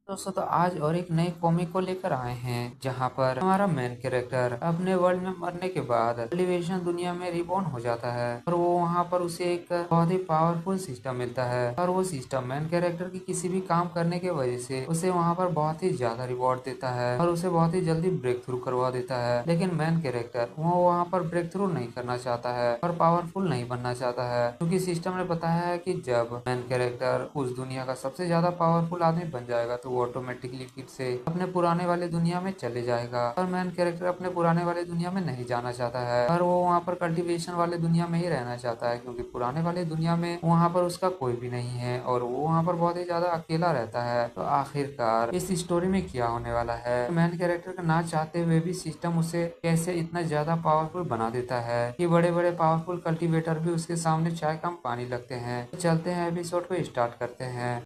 दोस्तों तो आज और एक नए कॉमिक को लेकर आए हैं जहां पर हमारा मेन कैरेक्टर अपने वर्ल्ड में मरने के बाद एलिवेशन दुनिया में रिबॉर्न हो जाता है और वो वहां पर उसे एक बहुत ही पावरफुल सिस्टम मिलता है और वो सिस्टम मेन कैरेक्टर की किसी भी काम करने के वजह से उसे वहां पर बहुत ही ज्यादा रिवॉर्ड देता है और उसे बहुत ही जल्दी ब्रेक थ्रू करवा देता है। लेकिन मेन कैरेक्टर वो वहां पर ब्रेक थ्रू नहीं करना चाहता है और पावरफुल नहीं बनना चाहता है क्योंकि सिस्टम ने बताया है कि जब मेन कैरेक्टर उस दुनिया का सबसे ज्यादा पावरफुल आदमी बन जाएगा तो वो ऑटोमेटिकली फिर से अपने पुराने वाले दुनिया में चले जाएगा। और मेन कैरेक्टर अपने पुराने वाले दुनिया में नहीं जाना चाहता है और वो वहाँ पर कल्टीवेशन वाले दुनिया में ही रहना चाहता है क्योंकि पुराने वाले दुनिया में वहाँ पर उसका कोई भी नहीं है और वो वहाँ पर बहुत ही ज्यादा अकेला रहता है। तो आखिरकार इस स्टोरी में क्या होने वाला है, मेन कैरेक्टर का ना चाहते हुए भी सिस्टम उसे कैसे इतना ज्यादा पावरफुल बना देता है कि बड़े बड़े पावरफुल कल्टीवेटर भी उसके सामने चाय कम पानी लगते हैं। तो चलते हैं एपिसोड को स्टार्ट करते हैं।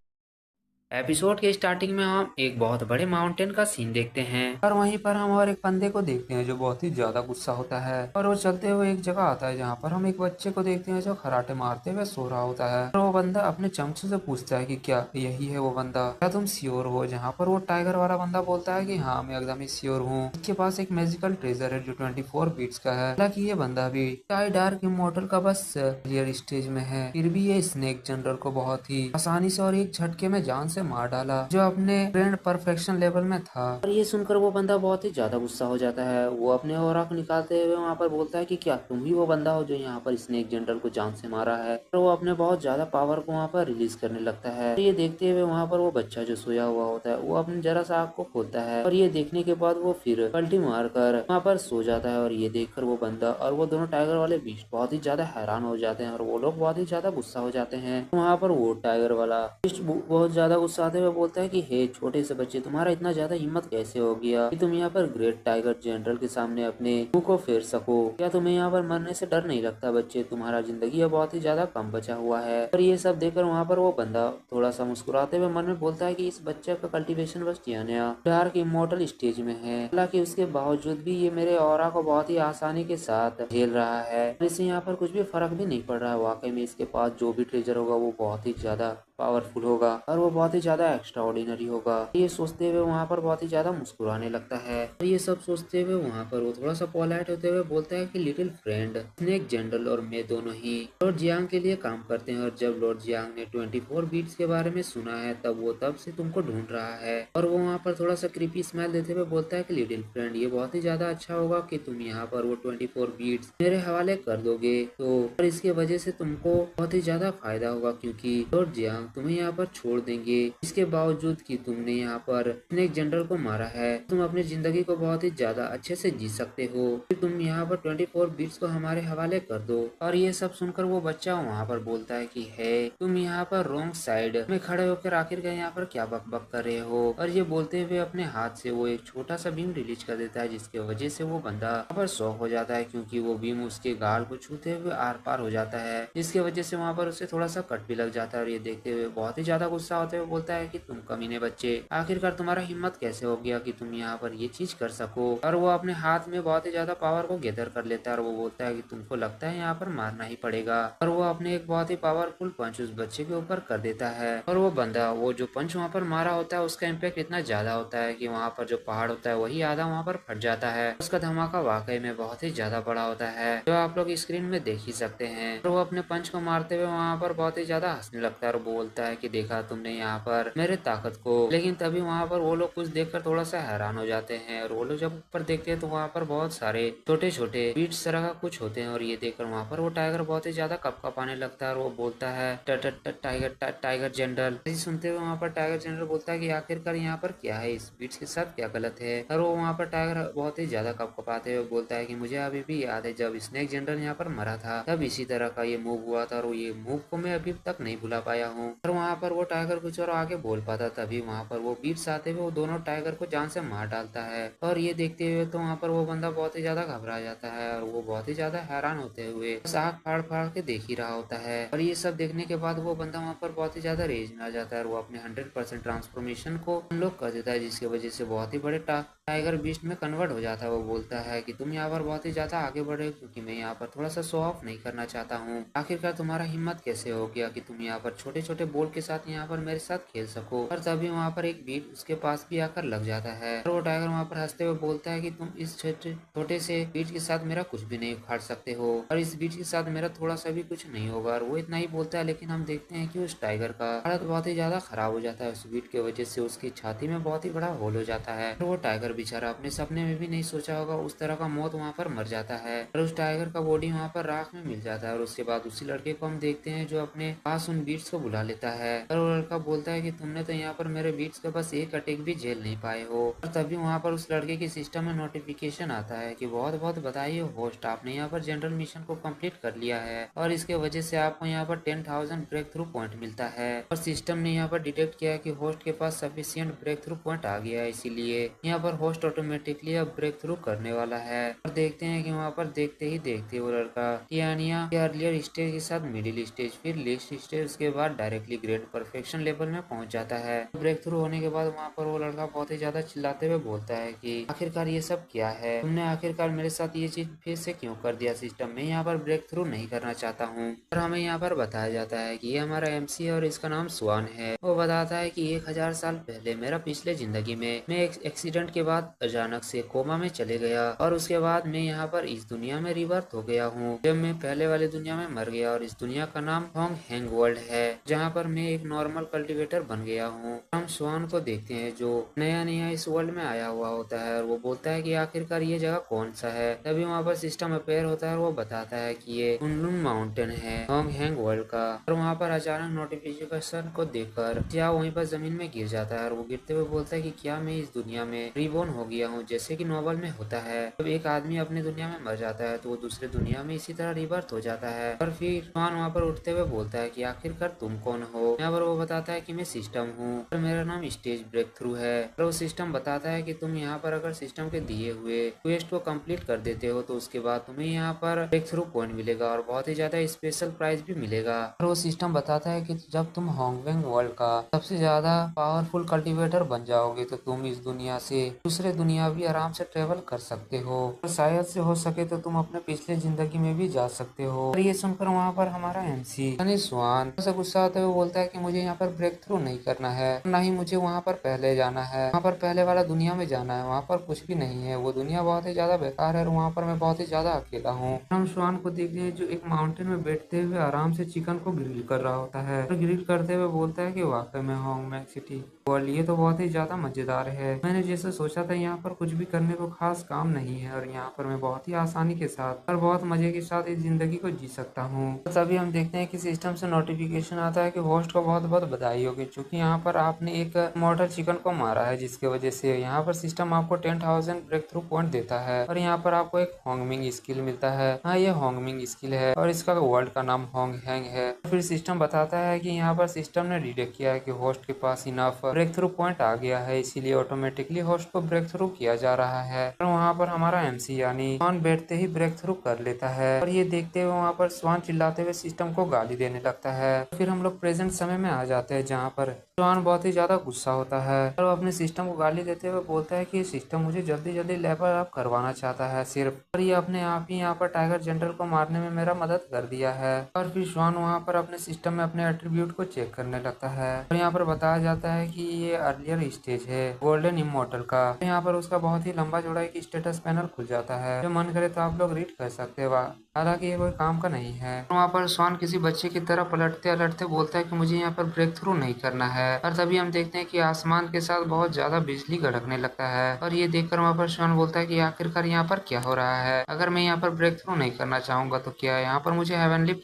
एपिसोड के स्टार्टिंग में हम एक बहुत बड़े माउंटेन का सीन देखते हैं और वहीं पर हम और एक बंदे को देखते हैं जो बहुत ही ज्यादा गुस्सा होता है और वो चलते हुए एक जगह आता है जहाँ पर हम एक बच्चे को देखते हैं जो खराटे मारते हुए सो रहा होता है और वो बंदा अपने चमचे से पूछता है कि क्या यही है वो बंदा, क्या तुम श्योर हो? जहाँ पर वो टाइगर वाला बंदा बोलता है कि हाँ मैं एकदम ही श्योर हूँ, इसके पास एक मैजिकल ट्रेजर है जो 24 बीट्स का है। हालांकि ये बंदा भी टाई डार्क इमोर्टल का बस क्लियर स्टेज में है, फिर भी ये स्नेक जनरल को बहुत ही आसानी से और एक झटके में जान से मार डाला जो अपने ट्रेंड परफेक्शन लेवल में था। और ये सुनकर वो बंदा बहुत ही ज्यादा गुस्सा हो जाता है। वो अपने ऑरा को निकालते हुए वहाँ पर बोलता है कि क्या तुम ही वो बंदा हो जो यहाँ पर स्नेक जनरल को जान से मारा है। और वो अपने बहुत ज्यादा पावर को वहाँ पर रिलीज करने लगता है। ये देखते हुए वहाँ पर वो बच्चा जो सोया हुआ होता है वो अपने जरा सा आँख को खोलता है और ये देखने के बाद वो फिर पलटी मार कर वहाँ पर सो जाता है। और ये देखकर वो बंदा और वो दोनों टाइगर वाले बीस्ट बहुत ही ज्यादा हैरान हो जाते हैं और वो लोग बहुत ही ज्यादा गुस्सा हो जाते हैं। वहाँ पर वो टाइगर वाला बीस्ट बहुत ज्यादा गुस्सा आते हुए बोलता है कि हे छोटे से बच्चे, तुम्हारा इतना ज्यादा हिम्मत कैसे हो गया कि तुम यहाँ पर ग्रेट टाइगर जनरल के सामने अपने मुंह को फेर सको? क्या तुम्हें यहाँ पर मरने से डर नहीं लगता बच्चे? तुम्हारा जिंदगी अब बहुत ही ज्यादा कम बचा हुआ है। और ये सब देखकर वहाँ पर वो बंदा थोड़ा सा मुस्कुराते हुए मन में बोलता है कि इस बच्चे का कल्टीवेशन बस नया डार्क इमोर्टल स्टेज में है, हालांकि उसके बावजूद भी ये मेरे ऑरा को बहुत ही आसानी के साथ झेल रहा है। इससे यहाँ पर कुछ भी फर्क भी नहीं पड़ रहा है। वाकई में इसके पास जो भी ट्रेजर होगा वो बहुत ही ज्यादा पावरफुल होगा और वो बहुत ही ज्यादा एक्स्ट्रा ऑर्डिनरी होगा। ये सोचते हुए वहाँ पर बहुत ही ज्यादा मुस्कुराने लगता है और ये सब सोचते हुए वहाँ पर वो थोड़ा सा पोलाइट होते हुए बोलता है कि लिटिल फ्रेंड, स्नेक जनरल और मैं दोनों ही लॉर्ड जियांग के लिए काम करते हैं और जब लॉर्ड जियांग ने 24 बीट्स के बारे में सुना है तब वो तब से तुमको ढूंढ रहा है। और वो वहाँ पर थोड़ा सा क्रीपी स्माइल देते हुए बोलता है कि लिटिल फ्रेंड, ये बहुत ही ज्यादा अच्छा होगा कि तुम यहाँ पर वो 24 बीट्स मेरे हवाले कर दोगे तो और इसके वजह से तुमको बहुत ही ज्यादा फायदा होगा क्योंकि लॉर्ड जियांग तुम्हें यहाँ पर छोड़ देंगे। इसके बावजूद कि तुमने यहाँ पर स्नेक जनरल को मारा है, तुम अपनी जिंदगी को बहुत ही ज्यादा अच्छे से जी सकते हो। फिर तुम यहाँ पर 24 बीट्स को हमारे हवाले कर दो। और ये सब सुनकर वो बच्चा वहाँ पर बोलता है कि है तुम यहाँ पर रॉन्ग साइड में खड़े होकर आखिर यहाँ पर क्या बक बक कर रहे हो? और ये बोलते हुए अपने हाथ से वो एक छोटा सा बीम रिलीज कर देता है जिसके वजह से वो बंदा वहाँ पर शॉक हो जाता है क्योंकि वो बीम उसके गाल को छूते हुए आर पार हो जाता है जिसकी वजह से वहाँ पर उसे थोड़ा सा कट भी लग जाता है। और ये देखते हुए बहुत ही ज्यादा गुस्सा होते हुए बोलता है कि तुम कमीने बच्चे, आखिरकार तुम्हारा हिम्मत कैसे हो गया कि तुम यहाँ पर ये चीज कर सको? और वो अपने हाथ में बहुत ही ज्यादा पावर को गैदर कर लेता है और वो बोलता है कि तुमको लगता है यहाँ पर मारना ही पड़ेगा। और वो अपने एक बहुत ही पावरफुल पंच उस बच्चे के ऊपर कर देता है और वो बंदा वो जो पंच वहाँ पर मारा होता है उसका इम्पैक्ट इतना ज्यादा होता है कि वहाँ पर जो पहाड़ होता है वही आधा वहाँ पर फट जाता है। उसका धमाका वाकई में बहुत ही ज्यादा बड़ा होता है जो आप लोग स्क्रीन में देख ही सकते हैं। और वो अपने पंच को मारते हुए वहाँ पर बहुत ही ज्यादा हंसने लगता है और बोलता है कि देखा तुमने यहाँ पर मेरे ताकत को। लेकिन तभी वहाँ पर वो लोग कुछ देखकर थोड़ा सा हैरान हो जाते हैं और वो लोग जब ऊपर देखते हैं तो वहाँ पर बहुत सारे छोटे छोटे बीट्स तरह का कुछ होते हैं। और ये देखकर वहाँ पर वो टाइगर बहुत ही ज्यादा कपकपाने लगता है और वो बोलता है टाइगर टाइगर जनरल। सुनते हुए वहाँ पर टाइगर जनरल बोलता है कि आखिरकार यहाँ पर क्या है, इस बीट्स के साथ क्या गलत है? और वो वहाँ पर टाइगर बहुत ही ज्यादा कपकपाते हुए बोलता है कि मुझे अभी भी याद है जब स्नेक जनरल यहाँ पर मरा था तब इसी तरह का ये मूव हुआ था और ये मूव को मैं अभी तक नहीं भुला पाया हूँ। और वहाँ पर वो टाइगर कुछ और आगे बोल पाता तभी वहाँ पर वो बीट्स आते हुए वो दोनों टाइगर को जान से मार डालता है। और ये देखते हुए तो वहाँ पर वो बंदा बहुत ही ज्यादा घबरा जाता है और वो बहुत ही ज्यादा हैरान होते हुए बस आँख फाड़ फाड़ के देख ही रहा होता है। और ये सब देखने के बाद वो बंदा वहाँ पर बहुत ही ज्यादा रेज में आ जाता है और वो अपने 100% ट्रांसफॉर्मेशन को अनलॉक कर देता है जिसकी वजह से बहुत ही बड़े टाइगर बीस्ट में कन्वर्ट हो जाता है। वो बोलता है कि तुम यहाँ पर बहुत ही ज्यादा आगे बढ़े क्योंकि मैं यहाँ पर थोड़ा सा शो ऑफ नहीं करना चाहता हूँ। आखिरकार तुम्हारा हिम्मत कैसे हो गया कि तुम यहाँ पर छोटे छोटे छोटे बॉल के साथ यहाँ पर मेरे साथ खेल सको। और तभी वहाँ पर एक बीट उसके पास भी आकर लग जाता है और वो टाइगर वहाँ पर हंसते हुए बोलता है कि तुम इस छोटे से बीट के साथ मेरा कुछ भी नहीं उखाड़ सकते हो और इस बीट के साथ मेरा थोड़ा सा भी कुछ नहीं होगा। और वो इतना ही बोलता है, लेकिन हम देखते हैं कि उस टाइगर का हालत बहुत ही ज्यादा खराब हो जाता है। उस बीट की वजह से उसकी छाती में बहुत ही बड़ा होल हो जाता है और वो टाइगर बेचारा अपने सपने में भी नहीं सोचा होगा उस तरह का मौत वहाँ पर मर जाता है और उस टाइगर का बॉडी वहाँ पर राख में मिल जाता है। और उसके बाद उसी लड़के को हम देखते हैं जो अपने पास उन बीट्स को बुला लेता है और वो लड़का बोलता है कि तुमने तो यहाँ पर मेरे बीट्स का बस एक अटैक भी झेल नहीं पाए हो। और तभी वहाँ पर उस लड़के के सिस्टम में नोटिफिकेशन आता है कि बहुत बहुत बधाई हो होस्ट, आपने यहाँ पर जनरल मिशन को कंप्लीट कर लिया है और इसके वजह से आपको यहाँ पर 10,000 ब्रेक थ्रू पॉइंट मिलता है। और सिस्टम ने यहाँ पर डिटेक्ट किया कि होस्ट के पास सफिशिएंट ब्रेक थ्रू पॉइंट आ गया है, इसीलिए यहाँ पर होस्ट ऑटोमेटिकली अब ब्रेक थ्रू करने वाला है। और देखते हैं कि वहाँ पर देखते ही देखते वो लड़का टियानिया के अर्लियर स्टेज के साथ मिडिल स्टेज, फिर लिस्ट स्टेज, उसके बाद डायरेक्टली ग्रेड परफेक्शन लेवल में पहुंच जाता है। ब्रेक थ्रू होने के बाद वहाँ पर वो लड़का बहुत ही ज्यादा चिल्लाते हुए बोलता है कि आखिरकार ये सब क्या है, तुमने आखिरकार मेरे साथ ये चीज फिर से क्यों कर दिया। सिस्टम में यहाँ पर ब्रेक थ्रू नहीं करना चाहता हूँ। और हमें यहाँ पर बताया जाता है कि ये हमारा एमसी है और इसका नाम स्वान है। वो बताता है कि 1000 साल पहले मेरा पिछले जिंदगी में मैं एक एक्सीडेंट के बाद अचानक से कोमा में चले गया और उसके बाद मैं यहाँ पर इस दुनिया में रिबर्थ हो गया हूँ जब मैं पहले वाले दुनिया में मर गया और इस दुनिया का नाम होंग हैंग वर्ल्ड है जहाँ पर मैं एक नॉर्मल कल्टीवेटर बन गया हूँ। हम स्वान को देखते हैं जो नया नया इस वर्ल्ड में आया हुआ होता है और वो बोलता है कि आखिरकार ये जगह कौन सा है। तभी वहाँ पर सिस्टम अपेयर होता है और वो बताता है कि ये कुनलुन माउंटेन है होंग हैंग वर्ल्ड का। और वहाँ पर अचानक नोटिफिकेशन को देखकर क्या वहीं पर जमीन में गिर जाता है और वो गिरते हुए बोलता है कि क्या मैं इस दुनिया में रिबॉर्न हो गया हूँ जैसे कि नॉवल में होता है। जब एक आदमी अपने दुनिया में मर जाता है तो वो दूसरे दुनिया में इसी तरह रिबर्थ हो जाता है। और फिर स्वान वहाँ पर उठते हुए बोलता है कि आखिरकार तुम कौन हो। यहाँ पर वो बताता है कि मैं सिस्टम हूँ और मेरा नाम स्टेज ब्रेक थ्रू है। और वो सिस्टम बताता है कि तुम यहाँ पर अगर सिस्टम के दिए हुए क्वेस्ट को कंप्लीट कर देते हो तो उसके बाद तुम्हें यहाँ पर ब्रेक थ्रू पॉइंट मिलेगा और बहुत ही ज्यादा स्पेशल प्राइज भी मिलेगा। और वो सिस्टम बताता है कि जब तुम होंगवेंग वर्ल्ड का सबसे ज्यादा पावरफुल कल्टीवेटर बन जाओगे तो तुम इस दुनिया से दूसरे दुनिया भी आराम से ट्रेवल कर सकते हो और शायद से हो सके तो तुम अपने पिछले जिंदगी में भी जा सकते हो। और ये सुनकर वहाँ पर हमारा एमसी यानी स्वान से गुस्सा आते हुए बोलता है कि मुझे यहाँ पर ब्रेक थ्रू नहीं करना है, ना ही मुझे वहाँ पर पहले जाना है, वहाँ पर पहले वाला दुनिया में जाना है, वहाँ पर कुछ भी नहीं है, वो दुनिया बहुत ही ज्यादा बेकार है और वहाँ पर मैं बहुत ही ज्यादा अकेला हूँ। हम स्वान को देखते हैं जो एक माउंटेन में बैठते हुए आराम से चिकन को ग्रिल कर रहा होता है और ग्रिल करते हुए बोलता है कि वाकई में होंगमैंग सिटी वर्ल्ड ये तो बहुत ही ज्यादा मजेदार है। मैंने जैसे सोचा था यहाँ पर कुछ भी करने को खास काम नहीं है और यहाँ पर मैं बहुत ही आसानी के साथ और बहुत मजे के साथ इस जिंदगी को जी सकता हूँ। तो तभी हम देखते हैं कि सिस्टम से नोटिफिकेशन आता है कि होस्ट को बहुत बहुत बधाई होगी क्योंकि यहाँ पर आपने एक मॉडल चिकन को मारा है जिसकी वजह से यहाँ पर सिस्टम आपको 10,000 ब्रेक थ्रू पॉइंट देता है और यहाँ पर आपको एक होंगमिंग स्किल मिलता है। हाँ, ये होंगमिंग स्किल है और इसका वर्ल्ड का नाम होंग हैंग है। फिर सिस्टम बताता है कि यहाँ पर सिस्टम ने डिटेक्ट किया है कि होस्ट के पास इनफ ब्रेक थ्रू पॉइंट आ गया है, इसीलिए ऑटोमेटिकली होस्ट को ब्रेक थ्रू किया जा रहा है। और वहाँ पर हमारा एमसी यानी स्वान बैठते ही ब्रेक थ्रू कर लेता है और ये देखते हुए वहाँ पर स्वान चिल्लाते हुए सिस्टम को गाली देने लगता है। फिर हम लोग प्रेजेंट समय में आ जाते हैं जहाँ पर स्वान बहुत ही ज्यादा गुस्सा होता है और वो अपने सिस्टम को गाली देते हुए बोलता है कि ये सिस्टम मुझे जल्दी जल्दी लेवल अप करवाना चाहता है सिर्फ, और ये अपने आप ही यहाँ पर टाइगर जनरल को मारने में मेरा मदद कर दिया है। और फिर स्वान वहाँ पर अपने सिस्टम में अपने एट्रीब्यूट को चेक करने लगता है और यहाँ पर बताया जाता है कि ये अर्लियर स्टेज है गोल्डन इमोर्टल का। यहाँ पर उसका बहुत ही लंबा चौड़ा एक स्टेटस पैनल खुल जाता है, जो मन करे तो आप लोग रीड कर सकते हो, हालांकि ये कोई काम का नहीं है। वहाँ पर स्वान किसी बच्चे की तरह पलटते अलटते बोलता है कि मुझे यहाँ पर ब्रेक थ्रू नहीं करना है। और तभी हम देखते हैं कि आसमान के साथ बहुत ज्यादा बिजली गड़कने लगता है और ये देखकर वहाँ पर स्वान बोलता है कि आखिरकार यहाँ पर क्या हो रहा है, अगर मैं यहाँ पर ब्रेक थ्रू नहीं करना चाहूंगा तो क्या यहाँ पर मुझे हेवनली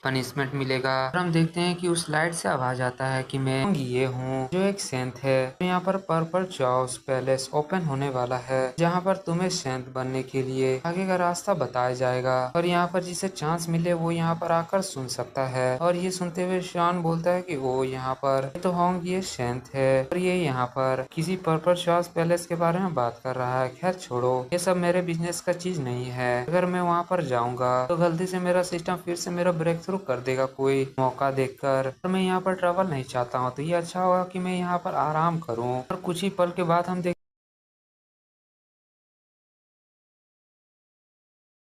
पनिशमेंट मिलेगा। और हम देखते हैं कि उस लाइट से आवाज आता है कि मैं ये हूँ जो एक सेंट है। तो यहाँ पर पर्पल चाउस पैलेस ओपन होने वाला है जहाँ पर तुम्हें सेंट बनने के लिए आगे का रास्ता बताया जाएगा और यहाँ पर जिसे चांस मिले वो यहाँ पर आकर सुन सकता है। और ये सुनते हुए शान बोलता है कि वो यहाँ पर तो होंग ये सेंट है और ये यहाँ पर किसी पर्पल चाउस पैलेस के बारे में बात कर रहा है। खैर छोड़ो, ये सब मेरे बिजनेस का चीज नहीं है। अगर मैं वहाँ पर जाऊंगा तो गलती से मेरा सिस्टम फिर से मेरा ब्रेक थ्रू कर देगा कोई मौका देखकर, और मैं यहाँ पर ट्रैवल नहीं चाहता हूँ। तो ये अच्छा होगा कि मैं यहाँ पर आराम करूँ। और कुछ ही पल के बाद हम देख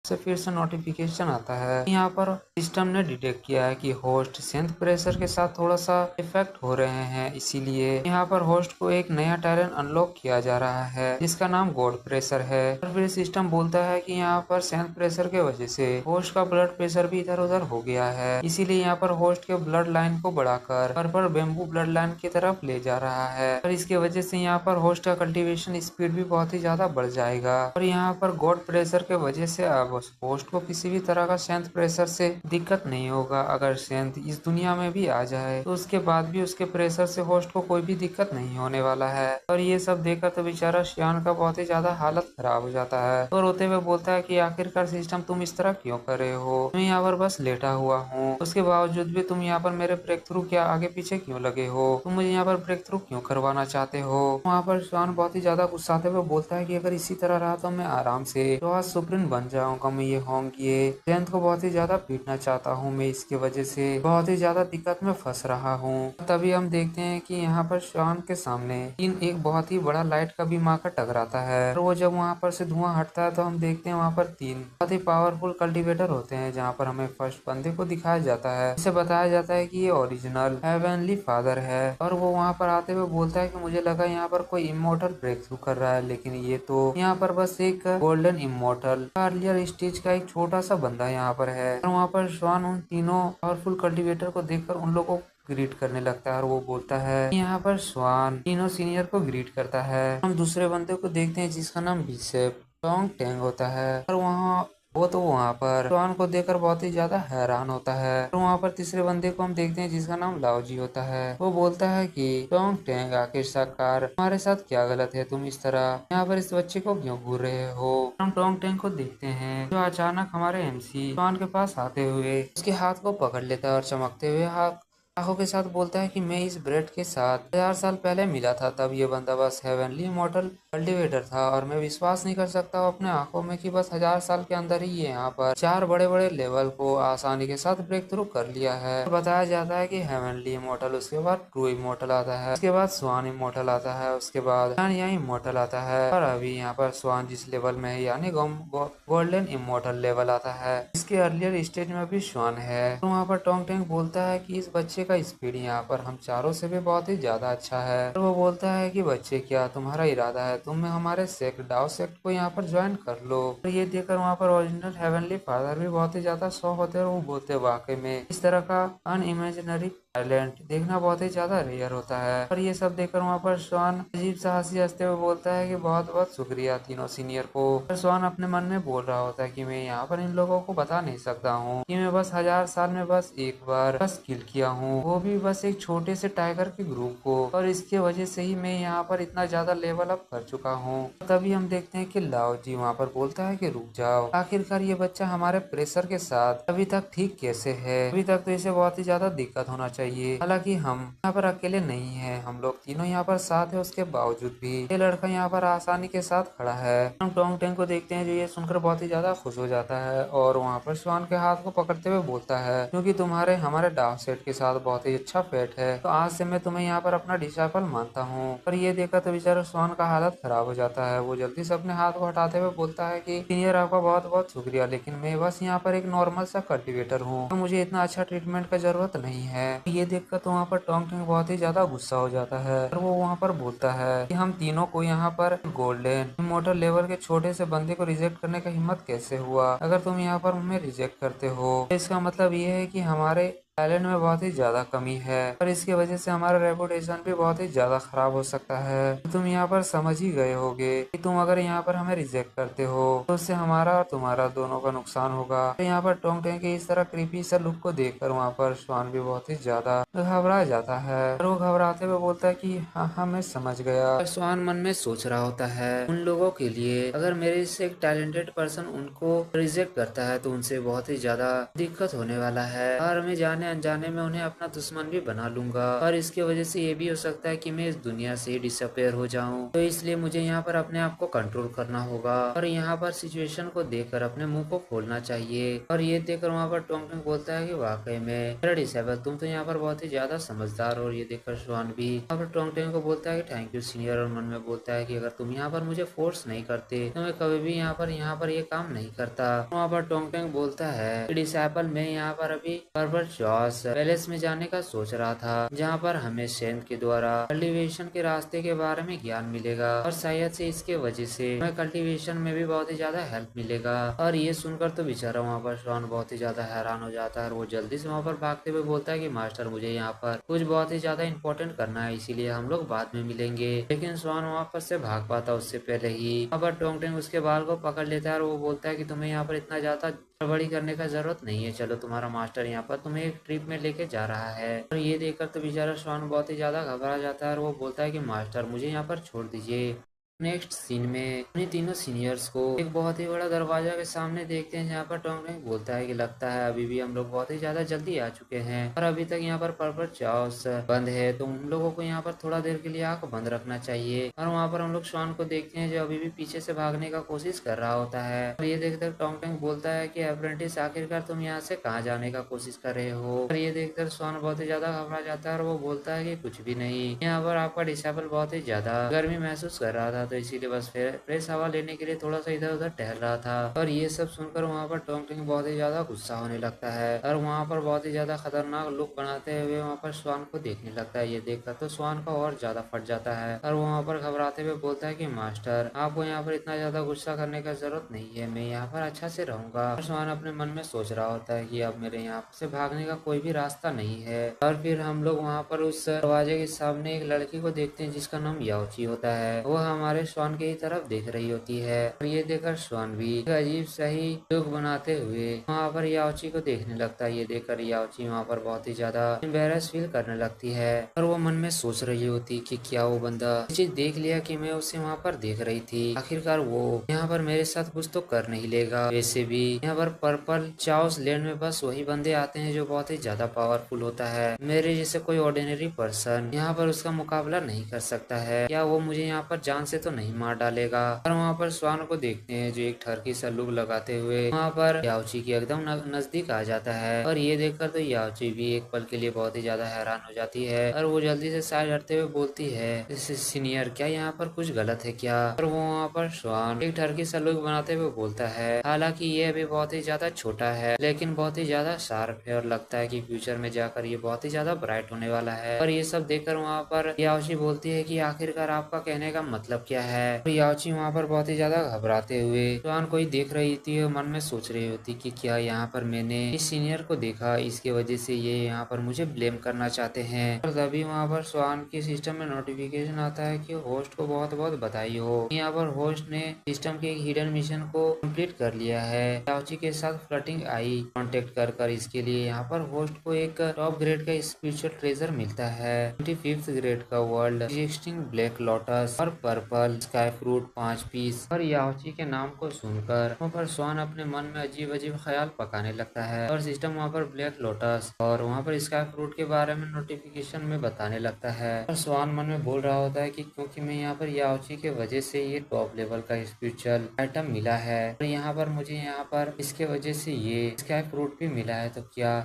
से फिर से नोटिफिकेशन आता है। यहाँ पर सिस्टम ने डिटेक्ट किया है कि होस्ट सेंथ प्रेशर के साथ थोड़ा सा इफेक्ट हो रहे हैं, इसीलिए यहाँ पर होस्ट को एक नया टैलेंट अनलॉक किया जा रहा है जिसका नाम गॉड प्रेशर है। और फिर सिस्टम बोलता है कि यहाँ पर सेंथ प्रेशर के वजह से होस्ट का ब्लड प्रेशर भी इधर उधर हो गया है, इसीलिए यहाँ पर होस्ट के ब्लड लाइन को बढ़ाकर पर्पल बेम्बू ब्लड लाइन की तरफ ले जा रहा है। और इसके वजह से यहाँ पर होस्ट का कल्टीवेशन स्पीड भी बहुत ही ज्यादा बढ़ जाएगा। और यहाँ पर गॉड प्रेशर के वजह से अब होस्ट को किसी भी तरह का सेंथ प्रेशर से दिक्कत नहीं होगा। अगर सेंथ इस दुनिया में भी आ जाए तो उसके बाद भी उसके प्रेशर से होस्ट को कोई भी दिक्कत नहीं होने वाला है। और ये सब देखकर तो बेचारा शियान का बहुत ही ज्यादा हालत खराब हो जाता है और रोते हुए बोलता है कि आखिरकार सिस्टम तुम इस तरह क्यों कर रहे हो, मैं यहाँ पर बस लेटा हुआ हूँ, उसके बावजूद भी तुम यहाँ पर मेरे ब्रेक थ्रू के आगे पीछे क्यों लगे हो, तुम मुझे यहाँ पर ब्रेक थ्रू क्यों करवाना चाहते हो। वहाँ पर शियान बहुत ही ज्यादा गुस्साते हुए बोलता है कि अगर इसी तरह रहा तो मैं आराम से आज सुप्रीम बन जाऊंगा, मैं ये होंग ये सेंथ को बहुत ही ज्यादा पीटना चाहता हूँ, मैं इसकी वजह से बहुत ही ज्यादा दिक्कत में फंस रहा हूँ। तभी हम देखते हैं कि यहाँ पर शियान के सामने एक बहुत ही बड़ा लाइट का बीम आकर टकराता है। और वो जब वहाँ पर से धुआं हटता है तो हम देखते हैं वहाँ पर 3 बहुत ही पावरफुल कल्टीवेटर होते हैं, जहाँ पर हमें फर्स्ट बंदे को दिखाया जाता है, इसे बताया जाता है कि ये ओरिजिनल हेवनली फादर है। और वो वहाँ पर आते हुए बोलता है कि मुझे लगा यहाँ पर कोई इमोर्टल ब्रेक थ्रू कर रहा है, लेकिन ये तो यहाँ पर बस एक गोल्डन इमोर्टल अर्लियर स्टेज का एक छोटा सा बंदा यहाँ पर है। और वहाँ पर श्वान उन तीनों पावरफुल कल्टीवेटर को देखकर उन लोगों को ग्रीट करने लगता है और वो बोलता है यहाँ पर स्वान तीनों सीनियर को ग्रीट करता है। हम दूसरे बंदे को देखते हैं जिसका नाम बिशप टोंग टेंग होता है और वो तो वहाँ पर स्वान को देखकर बहुत ही ज्यादा हैरान होता है। और वहाँ पर तीसरे बंदे को हम देखते हैं जिसका नाम लाओजी होता है। वो बोलता है कि टोंग टेंग आखिरकार तुम्हारे साथ क्या गलत है, तुम इस तरह यहाँ पर इस बच्चे को क्यों घूर रहे हो। हम टोंग टेंग को देखते हैं जो अचानक हमारे एमसी स्वान के पास आते हुए उसके हाथ को पकड़ लेता है और चमकते हुए हाथ आंखों के साथ बोलता है कि मैं इस ब्रेड के साथ 1000 साल पहले मिला था, तब ये बंदा बस हेवनली मॉडल कल्टीवेटर था और मैं विश्वास नहीं कर सकता हूँ अपने आंखों में कि बस 1000 साल के अंदर ही ये यहाँ पर 4 बड़े बड़े लेवल को आसानी के साथ ब्रेक थ्रू कर लिया है। बताया जाता है कि हेवनली इमोर्टल, उसके बाद ट्रू इमोर्टल आता है, उसके बाद स्वान इमोर्टल आता है, उसके बाद यहाँ इमोर्टल आता है और अभी यहाँ पर स्वान जिस लेवल में है यानी गोल्डन इमोर्टल लेवल आता है। इसके अर्लियर स्टेज में भी स्वान है। तो वहाँ पर टोंग टेंग बोलता है कि इस बच्चे का स्पीड यहाँ पर हम चारों से भी बहुत ही ज्यादा अच्छा है। और वो बोलता है कि बच्चे क्या तुम्हारा इरादा है, तुम हमारे सेक्ट डाओ सेक्ट को यहाँ पर ज्वाइन कर लो। और ये देखकर वहाँ पर ओरिजिनल हेवनली फादर भी बहुत ही ज्यादा शौक होते हैं और वो बोलते हैं वाकई में इस तरह का अनइमेजिनरी टैलेंट देखना बहुत ही ज्यादा रेयर होता है। और ये सब देखकर वहाँ पर स्वान अजीब सा हंसी हंसते हुए बोलता है कि बहुत बहुत शुक्रिया तीनों सीनियर को। और स्वान अपने मन में बोल रहा होता है कि मैं यहाँ पर इन लोगों को बता नहीं सकता हूँ कि मैं बस 1000 साल में बस एक बार बस किल किया हूँ, वो भी बस एक छोटे से टाइगर के ग्रुप को, और इसके वजह से ही मैं यहाँ पर इतना ज्यादा लेवल अप कर चुका हूँ। तभी हम देखते हैं कि लाओ जी वहाँ पर बोलता है कि रुक जाओ, आखिरकार ये बच्चा हमारे प्रेशर के साथ अभी तक ठीक कैसे है, अभी तक तो इसे बहुत ही ज्यादा दिक्कत होना चाहिए। हालांकि हम यहाँ पर अकेले नहीं हैं, हम लोग तीनों यहाँ पर साथ है, उसके बावजूद भी ये लड़का यहाँ पर आसानी के साथ खड़ा है। हम टोंग टेंग को देखते हैं जो ये सुनकर बहुत ही ज्यादा खुश हो जाता है और वहाँ पर स्वान के हाथ को पकड़ते हुए बोलता है क्योंकि तुम्हारे हमारे डार्क सेट के साथ बहुत ही अच्छा फेट है तो आज से मैं तुम्हें यहाँ पर अपना डिसाइपल मानता हूँ। पर ये देखकर तो बेचारा स्वान का हालत खराब हो जाता है। वो जल्दी से अपने हाथ को हटाते हुए बोलता है कि सीनियर आपका बहुत बहुत शुक्रिया, लेकिन मैं बस यहाँ पर एक नॉर्मल सा कल्टिवेटर हूँ तो मुझे इतना अच्छा ट्रीटमेंट का जरूरत नहीं है। ये देखकर तो वहाँ पर टोंग टेंग बहुत ही ज्यादा गुस्सा हो जाता है और वो वहाँ पर बोलता है कि हम तीनों को यहाँ पर गोल्डन इमोर्टल लेवल के छोटे से बंदे को रिजेक्ट करने का हिम्मत कैसे हुआ। अगर तुम यहाँ पर हमें रिजेक्ट करते हो तो इसका मतलब ये है कि हमारे टैलेंट में बहुत ही ज्यादा कमी है और इसकी वजह से हमारा रेपुटेशन भी बहुत ही ज्यादा खराब हो सकता है। तो तुम यहाँ पर समझ ही गए होगे कि तुम अगर यहाँ पर हमें रिजेक्ट करते हो तो उससे हमारा और तुम्हारा दोनों का नुकसान होगा। तो यहाँ पर टोंग टेंग के इस तरह क्रीपी सा लुक को देखकर वहाँ पर स्वान भी बहुत ही ज्यादा घबरा जाता है और वो घबराते हुए बोलता है कि हाँ हाँ मैं समझ गया। और स्वान मन में सोच रहा होता है उन लोगों के लिए अगर मेरे से एक टैलेंटेड पर्सन उनको रिजेक्ट करता है तो उनसे बहुत ही ज्यादा दिक्कत होने वाला है और मैं जाने जाने अनजाने में उन्हें अपना दुश्मन भी बना लूंगा और इसकी वजह से ये भी हो सकता है कि मैं इस दुनिया से डिसअपेयर हो जाऊं। तो इसलिए मुझे यहाँ पर अपने आप को कंट्रोल करना होगा और यहाँ पर सिचुएशन को देखकर अपने मुंह को खोलना चाहिए। और ये देखकर वहाँ पर टोंगटिंग बोलता है कि वाकई में मेरा डिसेबल तुम तो यहाँ पर बहुत ही ज्यादा समझदार हो। और ये देखकर स्वान भी यहाँ पर टोंगटिंग को बोलता है कि थैंक यू सीनियर, और मन में बोलता है कि अगर तुम यहाँ पर मुझे फोर्स नहीं करते तो मैं कभी भी यहाँ पर ये काम नहीं करता। वहाँ पर टोंगटिंग बोलता है कि डिसेबल मैं यहाँ पर अभी पर्वत जॉस पैलेस में जाने का सोच रहा था, जहाँ पर हमें सेंध के द्वारा कल्टीवेशन के रास्ते के बारे में ज्ञान मिलेगा और शायद से इसके वजह से हमें कल्टीवेशन में भी बहुत ही ज्यादा हेल्प मिलेगा। और ये सुनकर तो बेचारा वहाँ पर श्वान बहुत ही ज्यादा हैरान हो जाता है और वो जल्दी से वहाँ पर भागते हुए बोलता है कि मास्टर मुझे यहाँ पर कुछ बहुत ही ज्यादा इंपॉर्टेंट करना है, इसीलिए हम लोग बाद में मिलेंगे। लेकिन श्वान वहाँ पर से भाग पाता उससे पहले ही वहाँ पर टोंगटिंग उसके बाल को पकड़ लेता है और वो बोलता है कि तुम्हें यहाँ पर इतना ज्यादा गड़बड़ी करने का जरूरत नहीं है, चलो तुम्हारा मास्टर यहाँ पर तुम्हें एक ट्रिप में लेके जा रहा है। और ये देखकर तो बेचारा श्वान बहुत ही ज्यादा घबरा जाता है और वो बोलता है कि मास्टर मुझे यहाँ पर छोड़ दीजिए। नेक्स्ट सीन में उन्हीं तीनों सीनियर्स को एक बहुत ही बड़ा दरवाजा के सामने देखते हैं, जहाँ पर टोंगटिंग बोलता है कि लगता है अभी भी हम लोग बहुत ही ज्यादा जल्दी आ चुके हैं और अभी तक यहाँ पर पर्पल चाउस बंद है, तो उन लोगों को यहाँ पर थोड़ा देर के लिए आंख बंद रखना चाहिए। और वहाँ पर हम लोग श्वान को देखते हैं जो अभी भी पीछे से भागने का कोशिश कर रहा होता है। और ये देखकर टोंगटिंग बोलता है कि अप्रेंटिस आखिरकार तुम यहाँ से कहाँ जाने का कोशिश कर रहे हो। और ये देखकर श्वान बहुत ही ज्यादा घबरा जाता है और वो बोलता है कि कुछ भी नहीं, यहाँ पर आपका डिसेबल बहुत ही ज्यादा गर्मी महसूस कर रहा था, तो इसीलिए बस फ्रेश हवा लेने के लिए थोड़ा सा इधर उधर टहल रहा था। और ये सब सुनकर वहाँ पर टोंगटिंग बहुत ही ज्यादा गुस्सा होने लगता है और वहाँ पर बहुत ही ज्यादा खतरनाक लुक बनाते हुए वहाँ पर स्वान को देखने लगता है। ये देखकर तो स्वान का और ज्यादा फट जाता है और वहाँ पर घबराते हुए बोलता है कि मास्टर आपको यहाँ पर इतना ज्यादा गुस्सा करने का जरूरत नहीं है, मैं यहाँ पर अच्छा से रहूंगा। और स्वान अपने मन में सोच रहा होता है कि अब मेरे यहाँ से भागने का कोई भी रास्ता नहीं है। और फिर हम लोग वहाँ पर उस दरवाजे के सामने एक लड़की को देखते हैं जिसका नाम याओची होता है। वो हमारे स्वान की तरफ देख रही होती है और ये देखकर स्वान भी एक अजीब सही लुक बनाते हुए वहाँ पर याओची को देखने लगता है। ये देखकर याओची वहाँ पर बहुत ही ज्यादा एम्बेरस फील करने लगती है और वो मन में सोच रही होती कि क्या वो बंदा ये चीज देख लिया कि मैं उसे वहाँ पर देख रही थी, आखिरकार वो यहाँ पर मेरे साथ कुछ तो कर नहीं लेगा। वैसे भी यहाँ पर पर्पल चाउस लैंड में बस वही बंदे आते हैं जो बहुत ही ज्यादा पावरफुल होता है, मेरे जैसे कोई ऑर्डिनरी पर्सन यहाँ पर उसका मुकाबला नहीं कर सकता है। क्या वो मुझे यहाँ पर जान से तो नहीं मार डालेगा। और वहाँ पर स्वान को देखते हैं जो एक ठरकी सा लुक लगाते हुए वहाँ पर याओची के एकदम नजदीक आ जाता है। और ये देखकर तो याओची भी एक पल के लिए बहुत ही ज्यादा हैरान हो जाती है और वो जल्दी से साइड हटते हुए बोलती है सीनियर क्या यहाँ पर कुछ गलत है क्या। और वो वहाँ पर स्वान एक ठरकी सा लुक बनाते हुए बोलता है हालांकि ये अभी बहुत ही ज्यादा छोटा है लेकिन बहुत ही ज्यादा शार्प है और लगता है कि फ्यूचर में जाकर ये बहुत ही ज्यादा ब्राइट होने वाला है। और ये सब देखकर वहाँ पर याओची बोलती है कि आखिरकार आपका कहने का मतलब क्या है। और याओची वहाँ पर बहुत ही ज्यादा घबराते हुए स्वान को ही देख रही थी और मन में सोच रही होती कि क्या यहाँ पर मैंने इस सीनियर को देखा, इसके वजह से ये यहाँ पर मुझे ब्लेम करना चाहते हैं। और तभी वहाँ पर स्वान के सिस्टम में नोटिफिकेशन आता है कि होस्ट को बहुत बहुत बधाई हो, यहाँ पर होस्ट ने सिस्टम के एक हिडन मिशन को कंप्लीट कर लिया है। याओची के साथ फ्लटिंग आई कांटेक्ट कर इसके लिए यहाँ पर होस्ट को एक टॉप ग्रेड का स्पिरिचुअल ट्रेजर मिलता है, 25th ग्रेड का वर्ल्ड एग्जिस्टिंग ब्लैक लोटस और पर्पल स्काई फ्रूट 5 पीस। और याओची के नाम को सुनकर वहाँ पर स्वान अपने मन में अजीब अजीब ख्याल पकाने लगता है और सिस्टम वहाँ पर ब्लैक लोटस और वहाँ पर स्काई फ्रूट के बारे में नोटिफिकेशन में बताने लगता है। और स्वान मन में बोल रहा होता है कि क्योंकि मैं यहाँ पर याओची के वजह से ये टॉप लेवल का स्पिरिचुअल आइटम मिला है और यहाँ पर मुझे यहाँ पर इसके वजह से ये स्काई फ्रूट भी मिला है, तो क्या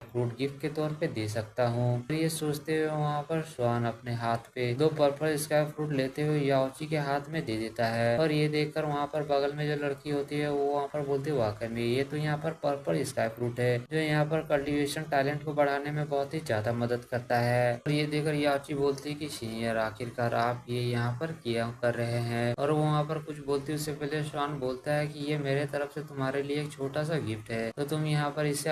फ्रूट गिफ्ट के तौर पे दे सकता हूँ। तो ये सोचते हुए वहाँ पर स्वान अपने हाथ पे 2 पर्पल स्काई फ्रूट लेते हुए याओची के हाथ में दे देता है। और ये देखकर वहाँ पर बगल में जो लड़की होती है वो वहाँ पर बोलती है वाकई में ये तो यहाँ पर पर्पल स्काई फ्रूट है जो यहाँ पर कल्टीवेशन टैलेंट को बढ़ाने में बहुत ही ज्यादा मदद करता है। और ये देखकर याओची बोलती है कि सीनियर आखिरकार आप ये यहाँ पर क्या कर रहे हैं। और वो वहाँ पर कुछ बोलती उससे पहले स्वान बोलता है कि ये मेरे तरफ से तुम्हारे लिए एक छोटा सा गिफ्ट है, तो तुम यहाँ पर इसे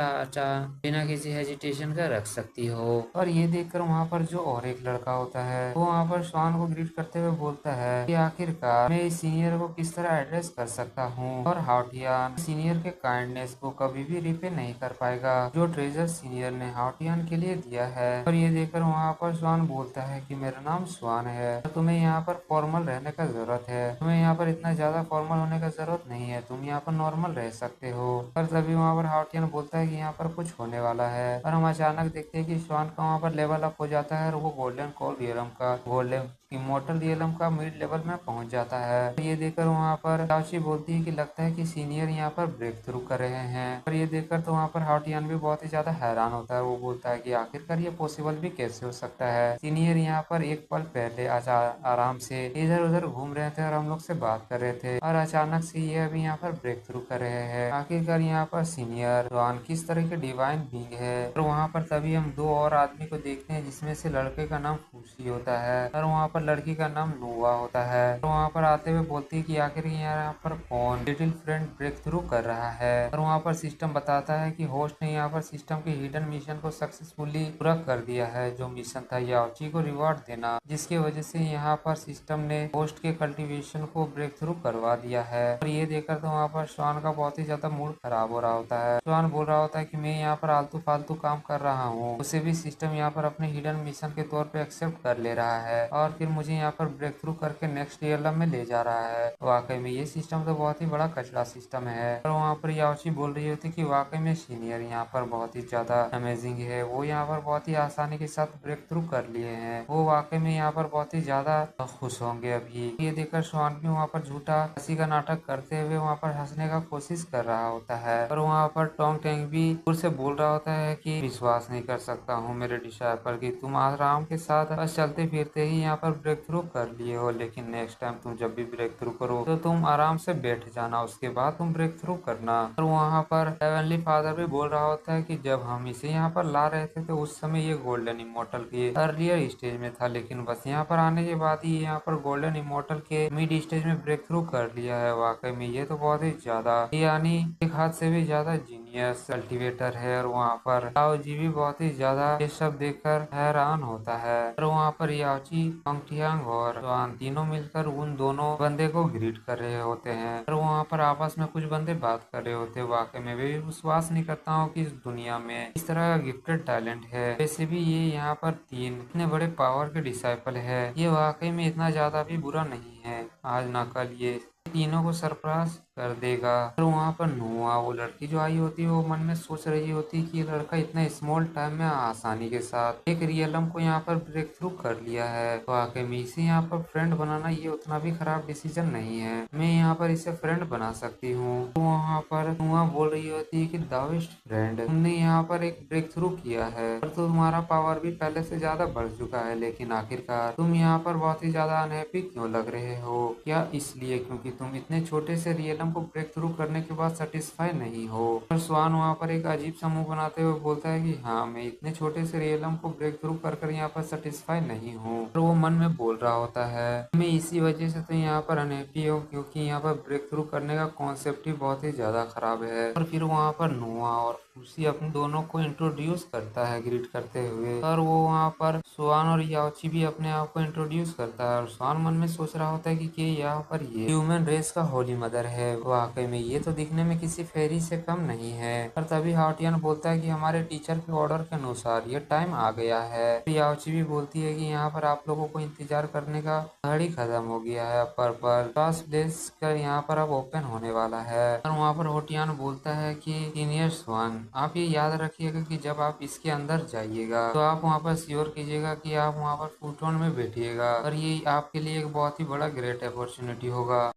बिना किसी से हेजिटेशन का रख सकती हो। और ये देखकर वहाँ पर जो और एक लड़का होता है वो वहाँ पर स्वान को ग्रीट करते हुए बोलता है कि आखिरकार मैं इस सीनियर को किस तरह एड्रेस कर सकता हूँ। और हाउटियान सीनियर के काइंडनेस को कभी भी रिपे नहीं कर पाएगा जो ट्रेजर सीनियर ने हाउटियान के लिए दिया है। और ये देखकर वहाँ पर स्वान बोलता है कि मेरा नाम स्वान है, तुम्हें यहाँ पर फॉर्मल रहने का जरूरत है, तुम्हें यहाँ पर इतना ज्यादा फॉर्मल होने का जरूरत नहीं है, तुम यहाँ पर नॉर्मल रह सकते हो। पर तभी वहाँ पर हाउटियन बोलता है कि यहाँ पर कुछ होने वाला है। और हम अचानक देखते हैं कि स्वान का वहाँ पर लेवल अप हो जाता है और वो गोल्डन कोल रियलम का गोल्डन इमोर्टल रियलम का मिड लेवल में पहुंच जाता है। तो ये देखकर वहाँ पर चाची बोलती है कि लगता है कि सीनियर यहाँ पर ब्रेक थ्रू कर रहे हैं। और ये देखकर तो वहाँ पर हाउटियन भी बहुत ही ज्यादा हैरान होता है। वो बोलता है कि आखिरकार ये पॉसिबल भी कैसे हो सकता है। सीनियर यहाँ पर एक पल पहले आराम से इधर उधर घूम रहे थे और हम लोग से बात कर रहे थे और अचानक से ये अभी यहाँ पर ब्रेक थ्रू कर रहे हैं। आखिरकार यहाँ पर सीनियर जॉन किस तरह के डिवाइन बीइंग है। और वहाँ पर तभी हम दो और आदमी को देखते हैं जिसमें से लड़के का नाम खुशी होता है और वहाँ पर लड़की का नाम नोवा होता है। और वहाँ पर आते हुए बोलती है कि आखिर यहाँ पर कौन लिटिल फ्रेंड ब्रेक थ्रू कर रहा है। और वहाँ पर सिस्टम बताता है कि होस्ट ने यहाँ पर सिस्टम के हिडन मिशन को सक्सेसफुली पूरा कर दिया है। जो मिशन था याओची को रिवॉर्ड देना, जिसकी वजह से यहाँ पर सिस्टम ने होस्ट के कल्टीवेशन को ब्रेक थ्रू करवा दिया है। और ये देखकर तो वहाँ पर श्वान का बहुत ही ज्यादा मूड खराब हो रहा होता है। श्वान बोल रहा होता है कि मैं यहाँ पर आलतू फालतू काम कर रहा हूँ, उसे भी सिस्टम यहाँ पर अपने हिडन मिशन के तौर पे एक्सेप्ट कर ले रहा है और फिर मुझे यहाँ पर ब्रेक थ्रू करके नेक्स्ट रियलम में ले जा रहा है। वाकई में ये सिस्टम तो बहुत ही बड़ा कचरा सिस्टम है। और वहाँ पर याओची बोल रही होती कि वाकई में सीनियर यहाँ पर बहुत ही ज्यादा अमेजिंग है, वो यहाँ पर बहुत ही आसानी के साथ ब्रेक थ्रू कर लिए हैं, वो वाकई में यहाँ पर बहुत ही ज्यादा खुश होंगे अभी। ये देखकर श्वान भी वहाँ पर झूठा हंसी का नाटक करते हुए वहाँ पर हंसने का कोशिश कर रहा होता है। और वहाँ पर टोंग टेंग भी दूर से बोल रहा होता है कि विश्वास नहीं कर सकता हूँ मेरे डिसाइपल की, तुम आराम के साथ बस चलते फिरते ही यहाँ पर ब्रेक थ्रू कर लिए हो, लेकिन नेक्स्ट टाइम तुम जब भी ब्रेक थ्रू करो तो तुम आराम से बैठ जाना, उसके बाद तुम ब्रेक थ्रू करना। और वहाँ पर हेवनली फादर भी बोल रहा होता है कि जब हम इसे यहाँ पर ला रहे थे तो उस समय ये गोल्डन इमोर्टल के अर्लियर स्टेज में था, लेकिन बस यहाँ पर आने के बाद ही यहाँ पर गोल्डन इमोर्टल के मिड स्टेज में ब्रेक थ्रू कर लिया है। वाकई में ये तो बहुत ही ज्यादा यानी एक हाथ से भी ज्यादा जीनियस कल्टीवेटर है। और वहाँ पर ताओ जी भी बहुत ही ज्यादा ये सब देखकर हैरान होता है। और वहाँ पर याची पंगटियांग और जॉन तीनों मिलकर उन दोनों बंदे को ग्रीट कर रहे होते हैं। और वहाँ पर आपस में कुछ बंदे बात कर रहे होते हैं। वाकई में भी विश्वास नहीं करता हूँ कि इस दुनिया में इस तरह का गिफ्टेड टैलेंट है। वैसे भी ये यहाँ पर तीन इतने बड़े पावर के डिसाइपल है, ये वाकई में इतना ज्यादा भी बुरा नहीं है, आज ना कल ये तीनों को सरप्राइज कर देगा। और वहाँ पर नोआ वो लड़की जो आई होती है वो मन में सोच रही होती कि ये लड़का इतना स्मॉल टाइम में आसानी के साथ एक रियलम को यहाँ पर ब्रेक थ्रू कर लिया है, तो आके मैं इसे यहाँ पर फ्रेंड बनाना ये उतना भी खराब डिसीजन नहीं है, मैं यहाँ पर इसे फ्रेंड बना सकती हूँ। तो वहाँ पर नोआ बोल रही होती है कि द बेस्ट फ्रेंड, तुमने यहाँ पर एक ब्रेक थ्रू किया है और तुम्हारा पावर भी पहले से ज्यादा बढ़ चुका है, लेकिन आखिरकार तुम यहाँ पर बहुत ही ज्यादा अनहैप्पी क्यों लग रहे हो? क्या इसलिए क्योंकि तुम इतने छोटे से रियलम को ब्रेक थ्रू करने के बाद सेटिस्फाई नहीं हो? और स्वान वहाँ पर एक अजीब सा मुंह बनाते हुए बोलता है कि हाँ, मैं इतने छोटे से रियलम को ब्रेक थ्रू कर यहाँ पर सेटिस्फाई नहीं हूँ। और वो मन में बोल रहा होता है मैं इसी वजह से तो यहाँ पर अनहैप्पी हूँ, क्योंकि यहाँ पर ब्रेक थ्रू करने का कॉन्सेप्ट ही बहुत ही ज्यादा खराब है। और फिर वहाँ पर नोआ और खुशी अपने दोनों को इंट्रोड्यूस करता है ग्रीट करते हुए। और वो वहाँ पर स्वान और याओची भी अपने आप को इंट्रोड्यूस करता है। और स्वान मन में सोच रहा होता है कि यहाँ पर ये ह्यूमन रेस का होली मदर है, वाकई में ये तो दिखने में किसी फेरी से कम नहीं है। और तभी हाउटियन बोलता है कि हमारे टीचर के ऑर्डर के अनुसार ये टाइम आ गया है। तो याओची भी बोलती है कि यहाँ पर आप लोगों को इंतजार करने का घड़ी खत्म हो गया है, पर्पल फर्स्ट प्लेस का यहाँ पर अब ओपन होने वाला है। और वहाँ पर हाउटियन बोलता है कि सीनियर स्वान, आप ये याद रखिएगा कि जब आप इसके अंदर जाइएगा तो आप वहाँ पर श्योर कीजिएगा कि आप वहाँ पर फुटोन में बैठिएगा, और ये आपके लिए एक बहुत ही बड़ा ग्रेट अपॉर्चुनिटी होगा।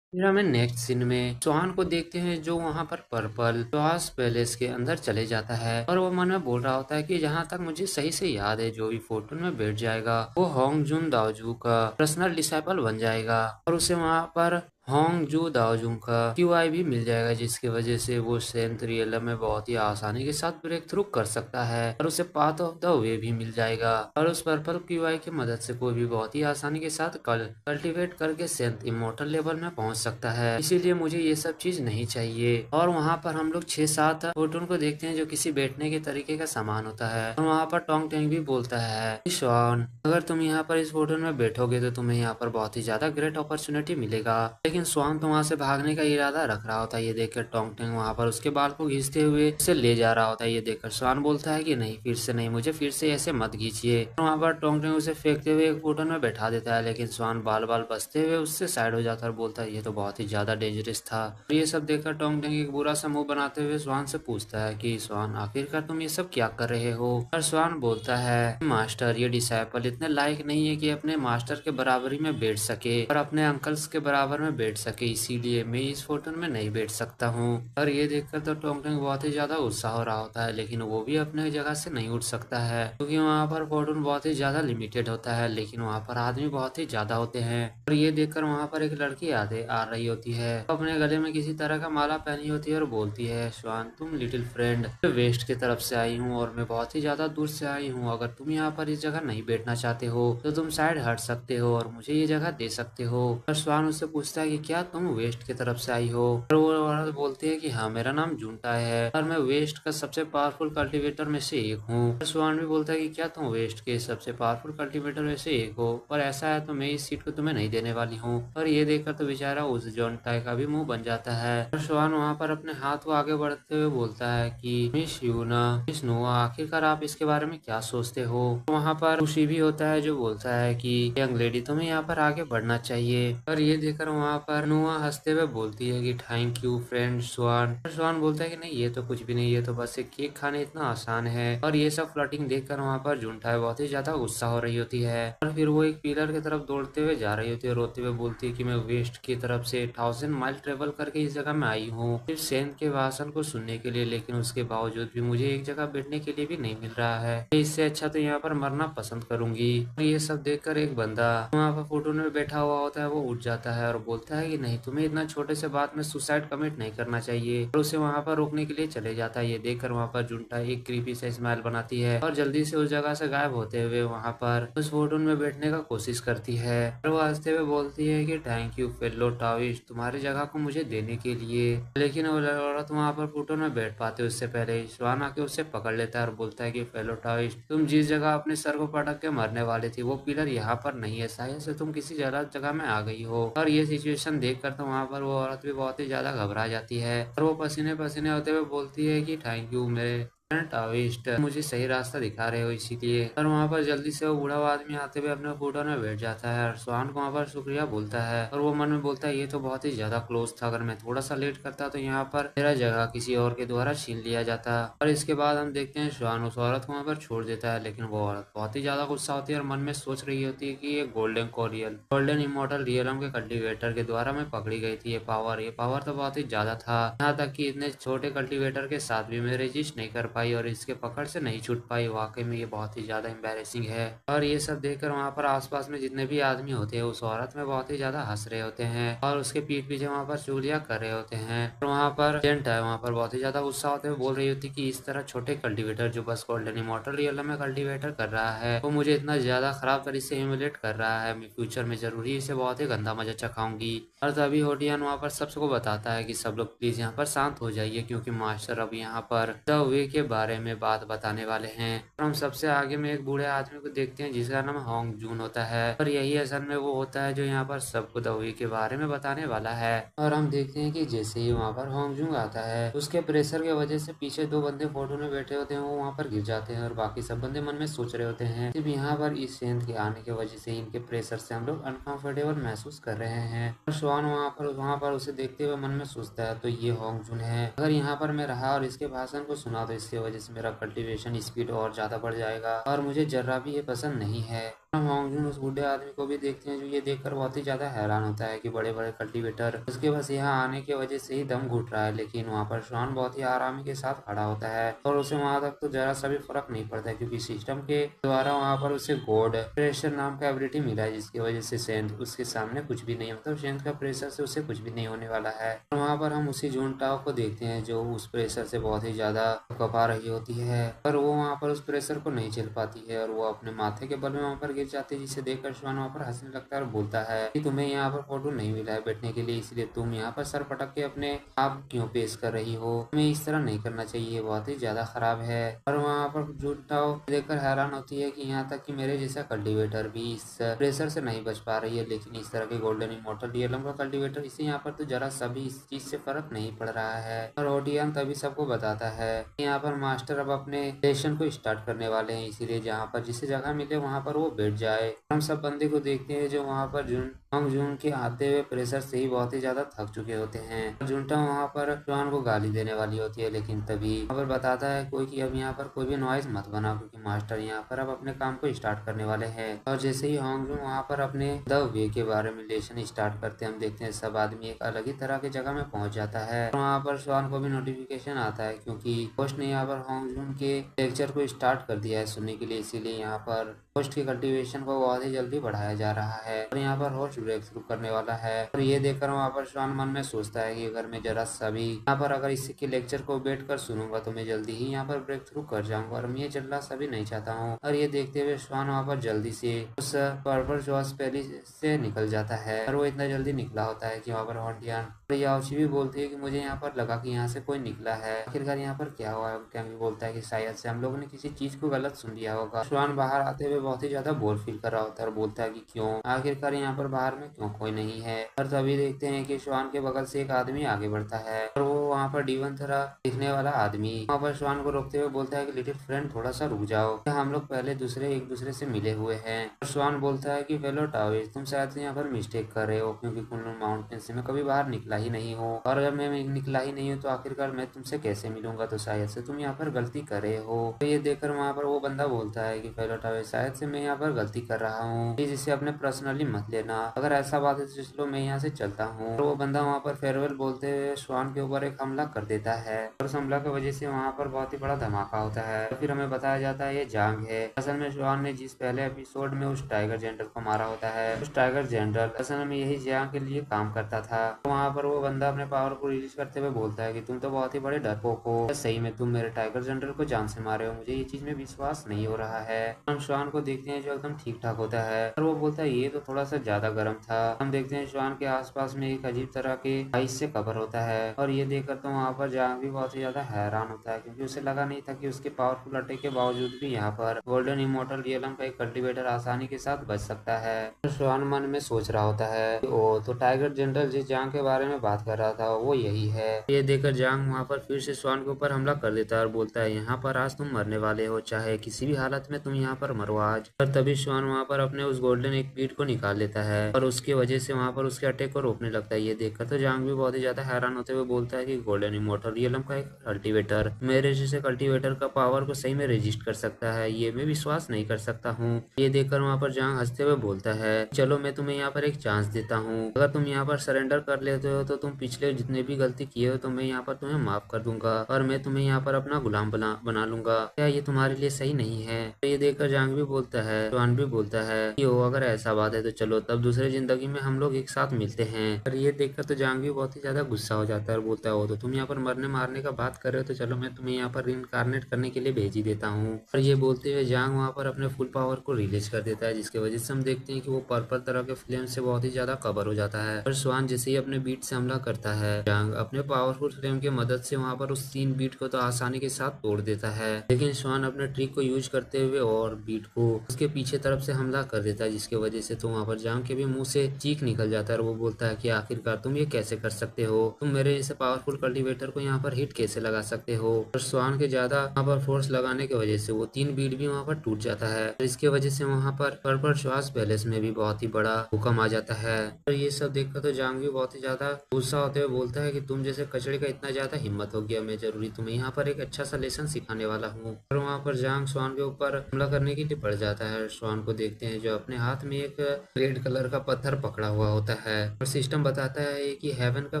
फिर हमें नेक्स्ट सीन में चौहान को देखते हैं जो वहां पर पर्पल चौहास पैलेस के अंदर चले जाता है और वो मन में बोल रहा होता है कि जहां तक मुझे सही से याद है जो भी फोर्टून में बैठ जाएगा वो होंग जुन दाओजू का पर्सनल डिसाइपल बन जाएगा और उसे वहां पर होंग जू दाओजुंग का क्यूआई भी मिल जाएगा, जिसकी वजह से वो सेंथ रियल में बहुत ही आसानी के साथ ब्रेक थ्रू कर सकता है। और उसे पाथ ऑफ द वे भी मिल जाएगा और उस पर्पल क्यूआई की मदद से कोई भी बहुत ही आसानी के साथ कल्टीवेट करके सेंथ इमोर्टल लेवल में पहुंच सकता है। इसीलिए मुझे ये सब चीज नहीं चाहिए। और वहाँ पर हम लोग 6-7 फोटोन को देखते हैं जो किसी बैठने के तरीके का सामान होता है। और वहाँ पर टोंग टेंग भी बोलता है, श्वान अगर तुम यहाँ पर इस फोटोन में बैठोगे तो तुम्हें यहाँ पर बहुत ही ज्यादा ग्रेट अपॉर्चुनिटी मिलेगा। लेकिन स्वान तो वहाँ से भागने का इरादा रख रहा होता है। ये देखकर टोंग टेंग वहाँ पर उसके बाल को खींचते हुए उसे ले जा रहा होता है। ये देखकर स्वान बोलता है कि नहीं, फिर से नहीं, मुझे फिर से ऐसे मत खींचिए। वहाँ पर टोंग टेंग उसे फेंकते हुए एक फोटोन में बैठा देता है, लेकिन स्वान बाल बाल बचते हुए उससे साइड हो जाता है और बोलता है ये तो बहुत ही ज्यादा डेंजरस था। और ये सब देखकर टोंग टेंग एक बुरा सा मुंह बनाते हुए स्वान से पूछता है कि स्वान आखिरकार तुम ये सब क्या कर रहे हो। और स्वान बोलता है मास्टर, ये डिसाइपल इतने लायक नहीं है कि अपने मास्टर के बराबरी में बैठ सके और अपने अंकल्स के बराबर में बैठ सके, इसीलिए मैं इस फोटो में नहीं बैठ सकता हूँ। और ये देखकर तो टोंग टेंग बहुत ही ज्यादा गुस्सा हो रहा होता है, लेकिन वो भी अपने जगह से नहीं उठ सकता है क्योंकि वहाँ पर फोटोन बहुत ही ज्यादा लिमिटेड होता है, लेकिन वहाँ पर आदमी बहुत ही ज्यादा होते हैं। और ये देखकर वहाँ पर एक लड़की आते आ रही होती है, अपने गले में किसी तरह का माला पहनी होती है और बोलती है श्वान तुम लिटिल फ्रेंड, मैं वेस्ट की तरफ से आई हूँ और मैं बहुत ही ज्यादा दूर से आई हूँ। अगर तुम यहाँ पर इस जगह नहीं बैठना चाहते हो तो तुम साइड हट सकते हो और मुझे ये जगह दे सकते हो। और स्वान उससे पूछता है कि क्या तुम वेस्ट की तरफ से आई हो। और वो औरत बोलती है कि हाँ, मेरा नाम जूनटा है और मैं वेस्ट का सबसे पावरफुल कल्टीवेटर में से एक हूँ। और स्वान भी बोलता है कि क्या तुम वेस्ट के सबसे पावरफुल कल्टीवेटर में से एक हो, और ऐसा है तो मैं इस सीट को तुम्हें नहीं देने वाली हूँ। और ये देखकर तो बेचारा उस जूनटा का भी मुंह बन जाता है। और स्वान वहाँ पर अपने हाथ को आगे बढ़ते हुए बोलता है कि मिस यूना, मिस नोआ, आखिरकार आप इसके बारे में क्या सोचते हो। वहाँ पर खुशी भी होता है जो बोलता है कि यंग लेडी तुम्हें यहाँ पर आगे बढ़ना चाहिए। और ये देखकर वहाँ पर नोआ हंसते हुए बोलती है कि थैंक यू फ्रेंड स्वान। और स्वान बोलता है कि नहीं, ये तो कुछ भी नहीं, ये तो बस एक केक खाने इतना आसान है। और ये सब फ्लर्टिंग देखकर वहाँ पर जूनटा बहुत ही ज्यादा गुस्सा हो रही होती है और फिर वो एक पिलर की तरफ दौड़ते हुए जा रही होती है, रोते हुए बोलती है कि मैं वेस्ट की तरफ से 1000 माइल ट्रेवल करके इस जगह में आई हूँ सिर्फ सेंट के भाषण को सुनने के लिए, लेकिन उसके बावजूद भी मुझे एक जगह बैठने के लिए भी नहीं मिल रहा है। इससे अच्छा तो यहाँ पर मरना पसंद करूंगी। और ये सब देखकर एक बंदा वहाँ पर फोटो में बैठा हुआ होता है, वो उठ जाता है और बोलता है कि नहीं, तुम्हें इतना छोटे से बात में सुसाइड कमिट नहीं करना चाहिए, और उसे वहाँ पर रोकने के लिए चले जाता है। ये देखकर वहाँ पर जुंटा एक क्रीपी से स्माइल बनाती है और जल्दी से उस जगह से गायब होते हुए वहाँ पर उस फोटो में बैठने का कोशिश करती है। और वो हंसते हुए बोलती है कि थैंक यू फेलो टाविस्ट, तुम्हारी जगह को मुझे देने के लिए। लेकिन वो औरत वहाँ पर फोटो में बैठ पाते उससे पहले श्वान आके उसे पकड़ लेता है और बोलता है कि फेलो टाविस्ट, तुम जिस जगह अपने सर को पटक के मरने वाले थी वो पिलर यहाँ पर नहीं है, शायद से तुम किसी गलत जगह में आ गई हो। और ये सिचुएशन देखकर तो वहाँ पर वो औरत भी बहुत ही ज्यादा घबरा जाती है और वो पसीने पसीने होते हुए बोलती है कि थैंक यू मेरे टाविस्ट, मुझे सही रास्ता दिखा रहे हो इसीलिए। और वहाँ पर जल्दी से वो बूढ़ा आदमी आते हुए अपने फोटो में बैठ जाता है और स्वान को वहाँ पर शुक्रिया बोलता है और वो मन में बोलता है ये तो बहुत ही ज्यादा क्लोज था, अगर मैं थोड़ा सा लेट करता तो यहाँ पर मेरा जगह किसी और के द्वारा छीन लिया जाता। और इसके बाद हम देखते हैं स्वान उस औरत को वहाँ पर छोड़ देता है, लेकिन वो औरत बहुत ही ज्यादा गुस्सा होती है और मन में सोच रही होती है कि ये golden chorial golden immortal realm के कल्टीवेटर के द्वारा मैं पकड़ी गई थी। ये पावर तो बहुत ही ज्यादा था, यहाँ तक कि इतने छोटे कल्टीवेटर के साथ भी मैं रेजिस्ट नहीं कर पाई और इसके पकड़ से नहीं छूट पाई। वाकई में ये बहुत ही ज्यादा एम्बेरेसिंग है। और ये सब देखकर वहाँ पर आसपास में जितने भी आदमी होते हैं उस औरत में बहुत ही ज्यादा हंस रहे होते हैं और उसके पीठ पीछे वहाँ पर चुगलियां कर रहे होते हैं। और वहाँ पर जेंट है, वहाँ पर बहुत ही ज्यादा गुस्सा होते हुए बोल रही होती कि इस तरह छोटे कल्टीवेटर जो बस गोल्डन इमॉर्टल रियल में कल्टीवेटर कर रहा है वो मुझे इतना ज्यादा खराब तरीके से ह्यूमिलेट कर रहा है, मैं फ्यूचर में जरूरी इसे बहुत ही गंदा मजा चखाऊंगी। और तभी होटियान वहाँ पर सबको बताता है कि सब लोग प्लीज यहाँ पर शांत हो जाइए क्योंकि मास्टर अब यहाँ पर द वे के बारे में बात बताने वाले हैं। और हम सबसे आगे में एक बूढ़े आदमी को देखते हैं जिसका नाम होंग जून होता है और यही असल में वो होता है जो यहाँ पर सबको द वे के बारे में बताने वाला है। और हम देखते हैं कि जैसे ही वहाँ पर होंग जून आता है उसके प्रेशर की वजह से पीछे दो बंदे फोटो में बैठे होते हैं वो वहाँ पर गिर जाते हैं और बाकी सब बंदे मन में सोच रहे होते हैं सिर्फ यहाँ पर इस सेंध के आने की वजह से इनके प्रेशर से हम लोग अनकंफर्टेबल महसूस कर रहे हैं। और श्वान वहाँ पर उसे देखते हुए मन में सोचता है तो ये होंग जून है, अगर यहाँ पर मैं रहा और इसके भाषण को सुना तो इसकी वजह से मेरा कल्टीवेशन स्पीड और ज्यादा बढ़ जाएगा और मुझे जरा भी ये पसंद नहीं है। हम होंगजून उस बूढ़े आदमी को भी देखते हैं जो ये देखकर बहुत ही ज्यादा हैरान होता है कि बड़े बड़े कल्टीवेटर उसके बस यहाँ आने की वजह से ही दम घुट रहा है। लेकिन वहाँ पर श्वान बहुत ही आरामी के साथ खड़ा होता है और उसे वहाँ तक तो जरा सा भी फर्क नहीं पड़ता, क्योंकि सिस्टम के द्वारा वहाँ पर उसे गॉड प्रेशर नाम का एबिलिटी मिला है, जिसकी वजह से सेंध उसके सामने कुछ भी नहीं, मतलब सेंध का प्रेशर से उसे कुछ भी नहीं होने वाला है। और वहाँ पर हम उसी जूनटाओ को देखते हैं जो उस प्रेशर से बहुत ही ज्यादा कपा रही होती है, पर वो वहाँ पर उस प्रेशर को नहीं झेल पाती है और वो अपने माथे के बल में वहाँ पर गिर जाती है, जिसे देखकर श्वान वहाँ पर हंसने लगता है और बोलता है कि तुम्हें यहाँ पर फोटो नहीं मिला है बैठने के लिए, इसलिए तुम यहाँ पर सर पटक के अपने आप क्यों पेश कर रही हो, तुम्हें इस तरह नहीं करना चाहिए, बहुत ही ज्यादा खराब है। और वहाँ पर जूनटाओ देखकर हैरान होती है कि यहाँ तक कि मेरे जैसा कल्टीवेटर भी इस प्रेशर से नहीं बच पा रही है, लेकिन इस तरह के गोल्डन इमोर्टल डीएलएम का कल्टीवेटर, इसे यहाँ पर तो जरा सा भी इस चीज से फर्क नहीं पड़ रहा है। और ओडियन तभी सबको बताता है कि यहाँ पर मास्टर अब अपने सेशन को स्टार्ट करने वाले हैं, इसीलिए जहाँ पर जिसे जगह मिले वहाँ पर वो बैठ जाए। हम सब बंदे को देखते हैं जो वहाँ पर जून के आते हुए प्रेशर से ही बहुत ही ज्यादा थक चुके होते हैं। जुनटा वहाँ पर श्वान को गाली देने वाली होती है, लेकिन तभी वहाँ पर बताता है कोई कि अब यहाँ पर कोई भी नॉइज मत बना, क्योंकि मास्टर यहाँ पर अब अपने काम को स्टार्ट करने वाले हैं। और जैसे ही होंगजून वहाँ पर अपने द वे के बारे में लेसन स्टार्ट करते हैं, हम देखते हैं सब आदमी एक अलग ही तरह की जगह में पहुंच जाता है। और वहाँ पर श्वान को भी नोटिफिकेशन आता है क्योंकि होस्ट ने यहाँ पर होंगजून के लेक्चर को स्टार्ट कर दिया है सुनने के लिए, इसीलिए यहाँ पर होस्ट की कल्टीवेशन को बहुत ही जल्दी बढ़ाया जा रहा है और यहाँ पर होस्ट ब्रेक थ्रू करने वाला है। और ये देखकर वहाँ पर श्वान मन में सोचता है कि अगर मैं जरा सा भी यहाँ पर अगर इसी के लेक्चर को बैठ कर सुनूंगा तो मैं जल्दी ही यहाँ पर ब्रेक थ्रू कर जाऊंगा और मैं ये जल्दा सा भी नहीं चाहता हूँ। और ये देखते हुए श्वान वहाँ पर जल्दी से उस पर्पल जॉस पहले से निकल जाता है और वो इतना जल्दी निकला होता है कि वहाँ पर हॉन्टियन याओची भी बोलती है कि मुझे यहाँ पर लगा कि यहाँ से कोई निकला है, आखिरकार यहाँ पर क्या हुआ है। क्या भी बोलता है कि शायद से हम लोगों ने किसी चीज को गलत सुन लिया होगा। श्वान बाहर आते हुए बहुत ही ज्यादा बोर फील कर रहा होता है और बोलता है कि क्यों, आखिरकार यहाँ पर बाहर में क्यों कोई नहीं है। और तभी देखते हैं कि श्वान के बगल से एक आदमी आगे बढ़ता है और वो वहाँ पर डीवन तरह दिखने वाला आदमी वहाँ पर श्वान को रोकते हुए बोलता है कि लिटिल फ्रेंड थोड़ा सा रुक जाओ, हम लोग पहले एक दूसरे से मिले हुए हैं। और श्वान बोलता है कि फेलो टाविस तुम शायद से यहाँ पर मिस्टेक कर रहे हो, क्योंकि कुनलुन माउंटेन से मैं कभी बाहर निकला ही नहीं हूँ और जब मैं निकला ही नहीं हूँ तो आखिरकार मैं तुमसे कैसे मिलूंगा, तो शायद से तुम यहाँ पर गलती कर रहे हो। तो ये देखकर वहाँ पर वो बंदा बोलता है कि फेलो टाविस शायद से मैं यहाँ पर गलती कर रहा हूँ, प्लीज इसे अपने पर्सनली मत लेना, अगर ऐसा बात है तो चलो मैं यहाँ से चलता हूँ। और वो बंदा वहाँ पर फेयरवेल बोलते हुए श्वान के ऊपर एक हमला कर देता है और उस हमला की वजह से वहाँ पर बहुत ही बड़ा धमाका होता है। तो फिर हमें बताया जाता है ये जांग है। असल में श्वान ने जिस पहले एपिसोड में उस टाइगर जनरल को मारा होता है, उस टाइगर जनरल असल में यही जांग के लिए काम करता था। तो वहाँ पर वो बंदा अपने पावर को रिलीज करते हुए बोलता है कि तुम तो बहुत ही बड़े डरपोक हो, सही में तुम मेरे टाइगर जनरल को जान से मारे हो, मुझे ये चीज में विश्वास नहीं हो रहा है। हम श्वान को देखते हैं जो एकदम ठीक ठाक होता है और वो बोलता है ये तो थोड़ा सा ज्यादा गर्म था। हम देखते हैं श्वान के आसपास में एक अजीब तरह के आइस से कवर होता है और ये देखकर तो वहाँ पर जांग भी बहुत ही ज्यादा हैरान होता है, क्योंकि उसे लगा नहीं था कि उसके पावरफुल अटैक के बावजूद भी यहाँ पर गोल्डन इमोर्टल रियलम का एक कल्टीवेटर आसानी के साथ बच सकता है। तो श्वान मन में सोच रहा होता है ओ तो टाइगर जनरल जिस जांग के बारे में बात कर रहा था वो यही है। ये देखकर जांग वहाँ पर फिर से श्वान के ऊपर हमला कर देता है और बोलता है यहाँ पर आज तुम मरने वाले हो, चाहे किसी भी हालत में तुम यहाँ पर मरो आज। और तभी श्वान वहाँ पर अपने उस गोल्डन एक बीट को निकाल लेता है और उसकी वजह से वहाँ पर उसके अटैक को रोकने लगता है। ये देखकर तो जांग भी बहुत ही ज्यादा हैरान होते हुए बोलता है कि गोल्डन इमोर्टल रियलम का एक कल्टीवेटर मेरे जैसे कल्टीवेटर का पावर को सही में रेजिस्ट कर सकता है, ये मैं विश्वास नहीं कर सकता हूँ। ये देखकर वहाँ पर जांग हंसते हुए बोलता है चलो मैं तुम्हें यहाँ पर एक चांस देता हूँ, अगर तुम यहाँ पर सरेंडर कर लेते हो तो तुम पिछले जितने भी गलती किए हो तो मैं यहाँ पर तुम्हें माफ कर दूंगा और मैं तुम्हें यहाँ पर अपना गुलाम बना लूंगा, क्या ये तुम्हारे लिए सही नहीं है। तो ये देखकर जांग भी बोलता है, श्वान भी बोलता है कि ओ अगर ऐसा बात है तो चलो तब दूसरे जिंदगी में हम लोग एक साथ मिलते हैं। और ये देखकर तो जांग भी बहुत ही ज्यादा गुस्सा हो जाता है और बोलता है वो तो तुम यहाँ पर मरने मारने का बात कर रहे हो तो चलो मैं तुम्हें यहाँ पर रिइंकार्नेट करने के लिए भेज ही देता हूँ। और ये बोलते हुए जांग वहाँ पर अपने फुल पावर को रिलीज कर देता है, जिसकी वजह से हम देखते हैं कि वो पर्पल तरह के फ्लेम से बहुत ही ज्यादा कवर हो जाता है। और श्वान जैसे ही अपने बीट से हमला करता है, जांग अपने पावरफुल फ्लेम की मदद से वहाँ पर उस 3 बीट को तो आसानी के साथ तोड़ देता है, लेकिन श्वान अपने ट्रिक को यूज करते हुए और बीट को उसके पीछे तरफ से हमला कर देता है, जिसकी वजह से तो वहाँ पर जांग के भी मुंह से चीख निकल जाता है और वो बोलता है कि आखिरकार तुम ये कैसे कर सकते हो, तुम मेरे जैसे पावरफुल कल्टीवेटर को यहाँ पर हिट कैसे लगा सकते हो। और स्वान के ज्यादा वहाँ पर फोर्स लगाने की वजह से वो 3 बीट भी वहाँ पर टूट जाता है। और इसके वजह से वहाँ पर पर्पल श्वास पैलेस में भी बहुत ही बड़ा भूकंप आ जाता है। और ये सब देखकर तो जांग भी बहुत ही ज्यादा गुस्सा होते हुए बोलता है कि तुम जैसे कचड़े का इतना ज्यादा हिम्मत हो गया, मैं जरूरी तुम्हें यहाँ पर एक अच्छा सा लेसन सिखाने वाला हूँ। और वहाँ पर जांग स्वान के ऊपर हमला करने के लिए बढ़ जाता है। स्वान को देखते हैं जो अपने हाथ में एक रेड कलर का पत्थर पकड़ा हुआ होता है और सिस्टम बताता है कि हेवन का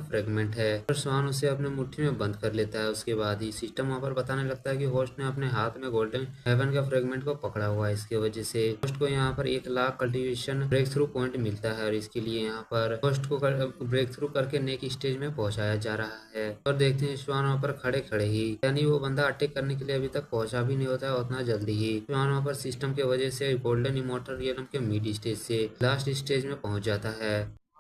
फ्रेगमेंट है। और स्वान उसे अपने मुट्ठी में बंद कर लेता है। उसके बाद ही सिस्टम वहाँ पर बताने लगता है कि होस्ट ने अपने हाथ में गोल्डन हेवन का फ्रेगमेंट को पकड़ा हुआ है। इसकी वजह से होस्ट को यहाँ पर 1 lakh cultivation breakthrough point मिलता है और इसके लिए यहाँ पर होस्ट को ब्रेक थ्रू करके नेक्स्ट स्टेज में पहुंचाया जा रहा है। और देखते हैं श्वान वहाँ पर खड़े खड़े ही, यानी वो बंदा अटैक करने के लिए अभी तक पहुंचा भी नहीं होता है उतना जल्दी ही श्वान वहाँ पर सिस्टम के वजह से गोल्डन इमोर्टल रियलम के मिड स्टेज से लास्ट स्टेज में पहुंच जाता है।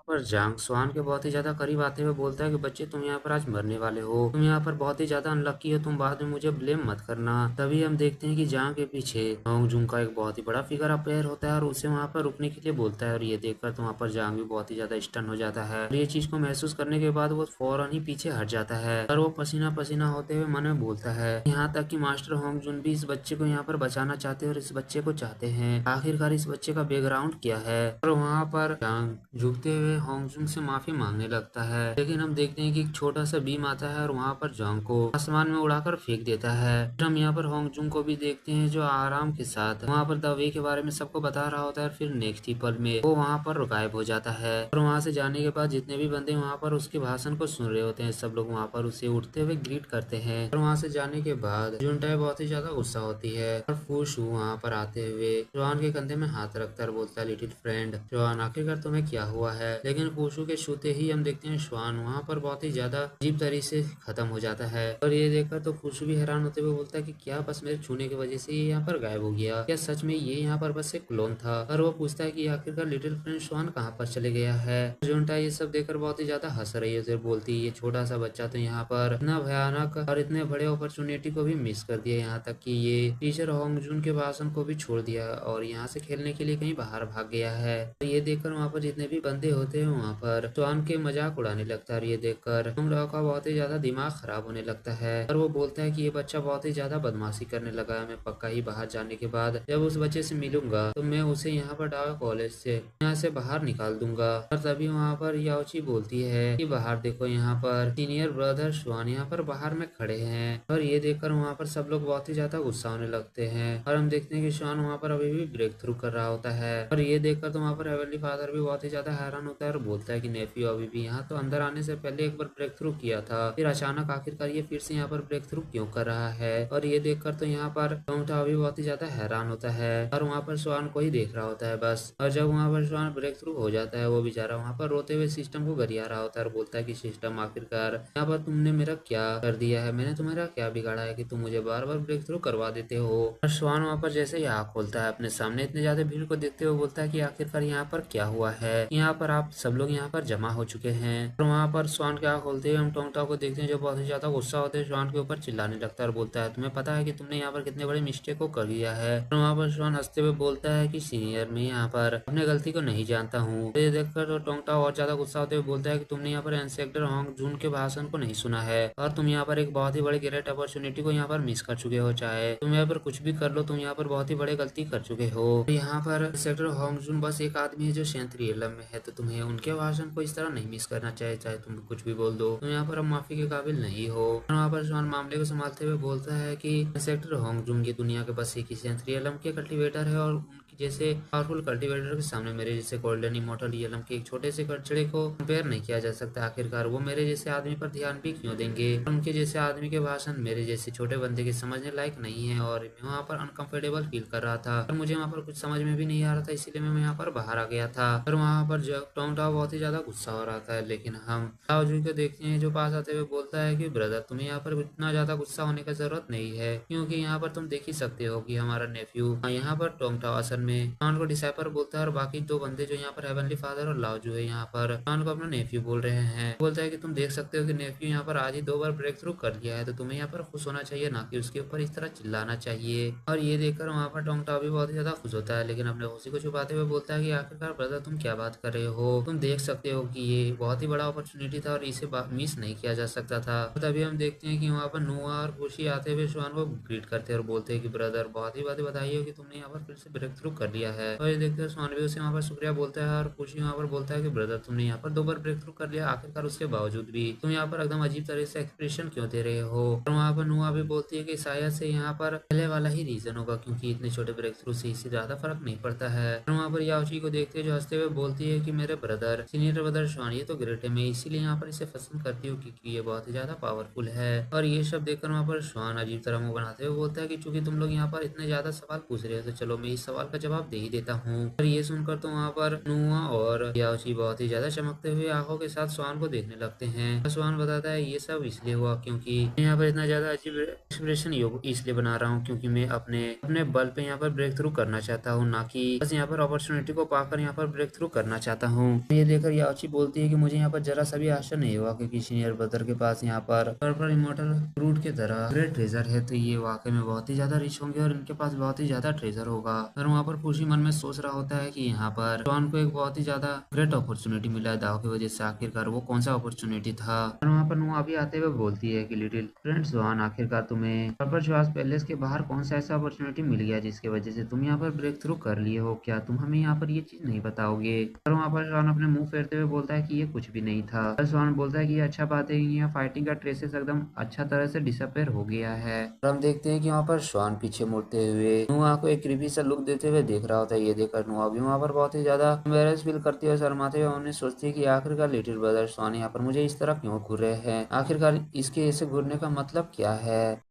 पर जांग स्वान के बहुत ही ज्यादा करीब आते हुए बोलता है कि बच्चे तुम यहाँ पर आज मरने वाले हो, तुम यहाँ पर बहुत ही ज्यादा अनलक्की हो, तुम बाद में मुझे ब्लेम मत करना। तभी हम देखते हैं कि जांग के पीछे होंगजुंग का एक बहुत ही बड़ा फिगर अपेयर होता है और उसे वहाँ पर रुकने के लिए बोलता है। और ये देखकर तो वहाँ पर जांग भी बहुत ही ज्यादा स्टन हो जाता है। और ये चीज को महसूस करने के बाद वो फौरन ही पीछे हट जाता है और वो पसीना पसीना होते हुए मन में बोलता है। यहाँ तक कि मास्टर होंगजुन भी इस बच्चे को यहाँ पर बचाना चाहते हैं और इस बच्चे को चाहते हैं। आखिरकार इस बच्चे का बैकग्राउंड क्या है। और वहाँ पर जांग झुकते हुए होंगजुंग से माफी मांगने लगता है, लेकिन हम देखते हैं कि एक छोटा सा बीम आता है और वहाँ पर जांग को आसमान में उड़ाकर फेंक देता है। फिर हम यहाँ पर होंगजुंग को भी देखते हैं जो आराम के साथ वहाँ पर द वे के बारे में सबको बता रहा होता है। फिर नेक्स्ट ही पल में वो वहाँ पर गायब हो जाता है। और वहाँ से जाने के बाद जितने भी बंदे वहाँ पर उसके भाषण को सुन रहे होते हैं सब लोग वहाँ पर उसे उठते हुए ग्रीट करते हैं। और वहाँ से जाने के बाद जुनटाई बहुत ही ज्यादा गुस्सा होती है और फूशू वहाँ पर आते हुए जॉन के कंधे में हाथ रखकर बोलता है, लिटिल फ्रेंड जॉन आखिरकार तुम्हें क्या हुआ है। लेकिन फूशू के छूते ही हम देखते हैं श्वान वहाँ पर बहुत ही ज्यादा अजीब तरीके से खत्म हो जाता है। और ये देखकर तो फूशू भी हैरान होते हुए बोलता है कि क्या बस मेरे छूने की वजह से ये यहाँ पर गायब हो गया, क्या सच में ये यहाँ पर बस एक क्लोन था। और वो पूछता है कि आखिरकार लिटिल फ्रेंड श्वान कहाँ पर चले गया है। जुनटा ये सब देखकर बहुत ही ज्यादा हंस रही है। बोलती है ये छोटा सा बच्चा तो यहाँ पर इतना भयानक और इतने बड़े अपॉर्चुनिटी को भी मिस कर दिया, यहाँ तक कि ये टीचर होंगजुन के भाषण को भी छोड़ दिया और यहाँ से खेलने के लिए कहीं बाहर भाग गया है। तो ये देखकर वहाँ पर जितने भी बंदे होते हैं वहाँ पर श्वान के मजाक उड़ाने लगता है। और ये देखकर तुमराव का बहुत ही ज्यादा दिमाग खराब होने लगता है और वो बोलता है कि ये बच्चा बहुत ही ज्यादा बदमाशी करने लगा है। मैं पक्का ही बाहर जाने के बाद जब उस बच्चे से मिलूंगा तो मैं उसे यहाँ पर डागा कॉलेज से यहाँ से बाहर निकाल दूंगा। और तभी वहाँ पर याओची बोलती है कि बाहर देखो, यहाँ पर सीनियर ब्रदर श्वान यहाँ पर बाहर में खड़े हैं। और ये देखकर वहाँ पर सब लोग बहुत ही ज्यादा गुस्सा होने लगते हैं और हम देखते हैं कि श्वान वहाँ पर अभी भी ब्रेक थ्रू कर रहा होता है। और ये देखकर तो वहाँ पर हेवनली फादर भी बहुत ही ज्यादा हैरान होता है और बोलता है कि नेफ्यू अभी भी यहाँ तो अंदर आने से पहले एक बार ब्रेक थ्रू किया था, फिर अचानक आखिरकार ये फिर से यहाँ पर ब्रेक थ्रू क्यों कर रहा है। और ये देखकर तो यहाँ पर टोंगटा भी बहुत ही ज्यादा हैरान होता है और वहाँ पर श्वान को ही देख रहा होता है बस। और जब वहाँ पर श्वान ब्रेक थ्रू हो जाता है वो बेचारा वहाँ पर रोते हुए सिस्टम को गरिया रहा होता है और बोलता है कि सिस्टम आखिरकार यहाँ पर तुमने मेरा क्या कर दिया है, मैंने तुम्हारा क्या बिगाड़ा है कि तुम मुझे बार बार ब्रेक थ्रू करवा देते हो। और श्वान वहाँ पर जैसे ही आँख खोलता है अपने सामने इतने ज्यादा भीड़ को देखते हुए बोलता है कि आखिरकार यहाँ पर क्या हुआ है, यहाँ पर आप सब लोग यहाँ पर जमा हो चुके हैं। और वहाँ पर श्वान के आँख खोलते हुए हम टोंगटा को देखते हैं जो बहुत ही ज्यादा गुस्सा होते हैं श्वान के ऊपर चिल्लाने लगता है और बोलता है तुम्हें पता है कि तुमने यहाँ पर कितने बड़े मिस्टेक को कर दिया है। और वहाँ पर श्वान हंसते हुए बोलता है कि सीनियर मैं यहाँ पर अपने गलती को नहीं जानता हूँ। तो ये देखकर तो टोंगटा और ज्यादा गुस्सा होते हुए बोलता है कि तुमने यहाँ पर इंस्पेक्टर होंगजुन के भाषण को नहीं सुना है और तुम यहाँ पर एक बहुत ही बड़ी ग्रेट अपॉर्चुनिटी को यहाँ पर मिस कर चुके हो। चाहे तुम यहाँ पर कुछ भी कर लो, तुम यहाँ पर बहुत ही बड़ी गलती कर चुके हो। यहाँ पर इंस्पेक्टर होंगजुन बस एक आदमी है जो सेंट्री एलम में है, तो तुम्हें उनके भाषण को इस तरह नहीं मिस करना चाहिए, चाहे तुम कुछ भी बोल दो, तुम यहाँ पर अब माफी के काबिल नहीं हो। और वहाँ पर श्वान मामले को संभालते हुए बोलता है कि इंस्पेक्टर होंगजुन की दुनिया के बस एक ही सेंट्री एलम के कल्टीवेटर है और उनकी जैसे पावरफुल कल्टीवेटर के सामने मेरे जैसे गोल्डन इमोर्टल एलम के एक छोटे से कचड़े को कंपेयर नहीं किया जा सकता। आखिरकार वो मेरे जैसे आदमी पर ध्यान भी क्यों देंगे, उनके जैसे आदमी के भाषण मेरे जैसे छोटे बंदे के समझने लायक नहीं है। और मैं वहाँ पर अनकंफर्टेबल फील कर रहा था और मुझे वहाँ पर कुछ समझ में भी नहीं आ रहा था, इसीलिए मैं यहाँ पर बाहर आ गया था। और वहाँ पर टोंगटा बहुत ही ज्यादा गुस्सा हो रहा था, लेकिन हम ताओजू को देखते हैं जो पास आते हुए बोलता है कि ब्रदर तुम्हें यहाँ पर इतना ज्यादा गुस्सा होने की जरूरत नहीं है, क्योंकि यहाँ पर तुम देख ही सकते हो कि हमारा नेफ्यू यहाँ पर टोंगटा असल में स्वान को डिसाइपर बोलता है और बाकी दो बंदे जो यहाँ पर हेवनली फादर और लाओ जो है यहाँ पर स्वान को अपना नेफ्यू बोल रहे हैं। बोलता है कि तुम देख सकते हो कि नेफ्यू यहाँ पर आज ही 2 बार ब्रेक थ्रू कर लिया है, तो तुम्हें यहाँ पर खुश होना चाहिए, ना कि उसके ऊपर इस तरह चिल्लाना चाहिए। और ये देखकर वहाँ पर टोंगटा भी बहुत ही ज्यादा खुश होता है, लेकिन अपने खुशी को छुपाते हुए बोलता है कि आखिरकार ब्रदर तुम क्या बात कर रहे हो, तुम देख सकते हो कि ये बहुत ही बड़ा अपॉर्चुनिटी था और इसे मिस नहीं किया जा सकता था। तो तभी हम देखते हैं कि वहाँ पर नोआ और खुशी आते हुए स्वान को ग्रीट करते हैं और बोलते हैं कि ब्रदर बहुत ही बातें बधाई हो कि तुमने यहाँ पर फिर से ब्रेक थ्रू कर लिया है। और ये देखते हैं स्वान भी उसे वहाँ पर शुक्रिया बोलता है और खुशी वहाँ पर बोलता है कि ब्रदर तुमने यहाँ पर 2 बार ब्रेक थ्रू कर लिया आखिरकार, उसके बावजूद भी तुम यहाँ पर एकदम अजीब तरह से एक्सप्रेशन क्यों दे रहे हो। और वहाँ पर नोआ भी बोलती है कि शायद से यहाँ पर पहले वाला ही रीजन होगा, क्योंकि इतने छोटे ब्रेक थ्रू से इससे ज्यादा फर्क नहीं पड़ता है। और वहाँ पर याओची को देखते जो हंसते हुए बोलती है कि मेरे ब्रदर सीनियर ब्रदर स्वान ये तो ग्रेट है, मैं इसीलिए यहाँ पर इसे पसंद करती हूँ क्योंकि ये बहुत ही ज्यादा पावरफुल है। और ये सब देखकर वहाँ पर स्वान अजीब तरह मुंह बनाते हुए बोलता है कि चूंकि तुम लोग यहाँ पर इतने ज्यादा सवाल पूछ रहे हो तो चलो मैं इस सवाल का जवाब दे ही देता हूँ। और ये सुनकर तो वहाँ पर नुआ और याओची बहुत ही ज्यादा चमकते हुए आंखों के साथ स्वान को देखने लगते हैं। स्वान बताता है ये सब इसलिए हुआ क्योंकि मैं यहाँ पर इतना ज्यादा अजीब एक्सप्रेशन इसलिए बना रहा हूँ क्योंकि मैं अपने अपने बल पे यहाँ पर ब्रेक थ्रू करना चाहता हूँ, ना कि बस यहाँ पर अपॉर्चुनिटी को पाकर यहाँ पर ब्रेक थ्रू करना चाहता हूँ। ये देखकर याओची बोलती है कि मुझे यहाँ पर जरा सा भी आशा नहीं हुआ कि सीनियर ब्रदर के पास यहाँ पर पर्पल इमोर्टल फ्रूट की तरह ग्रेट ट्रेजर है, तो ये वाकई में बहुत ही ज्यादा रिच होंगे और इनके पास बहुत ही ज्यादा ट्रेजर होगा। और वहाँ पर खुशी मन में सोच रहा होता है कि यहाँ पर जॉन को एक बहुत ही ज्यादा ग्रेट अपॉर्चुनिटी मिला है दाव की वजह से, आखिरकार वो कौन सा अपॉर्चुनिटी था। और वहाँ पर नुआ भी आते हुए बोलती है कि लिटिल फ्रेंड जॉन आखिरकार तुम्हें पर्पल श्वास पैलेस के बाहर कौन सा ऐसा अपॉर्चुनिटी मिल गया जिसकी वजह से तुम यहाँ पर ब्रेक थ्रू कर लिए हो, क्या तुम हमें यहाँ पर ये चीज नहीं बताओगे। और वहाँ पर जॉन अपने मुंह फेरते हुए बोलता है कि ये कुछ भी नहीं था। जॉन बोलता है कि ये अच्छा बात है कि यहाँ फाइटिंग का ट्रेसेस एकदम अच्छा तरह से डिसअपेयर हो गया है। और हम देखते हैं कि वहाँ पर श्वान पीछे मुड़ते हुए नुआ को एक क्रीपी सा लुक देते हुए देख रहा होता है। ये देखकर नुआ भी वहाँ पर बहुत ही ज्यादा एम्बेरस फील करती है और शर्माते हुए उन्हें सोचती है कि आखिरकार लिटिल ब्रदर श्वान यहाँ पर मुझे इस तरह क्यों घूर रहे हैं, आखिरकार इसके ऐसे घूरने का मतलब क्या है।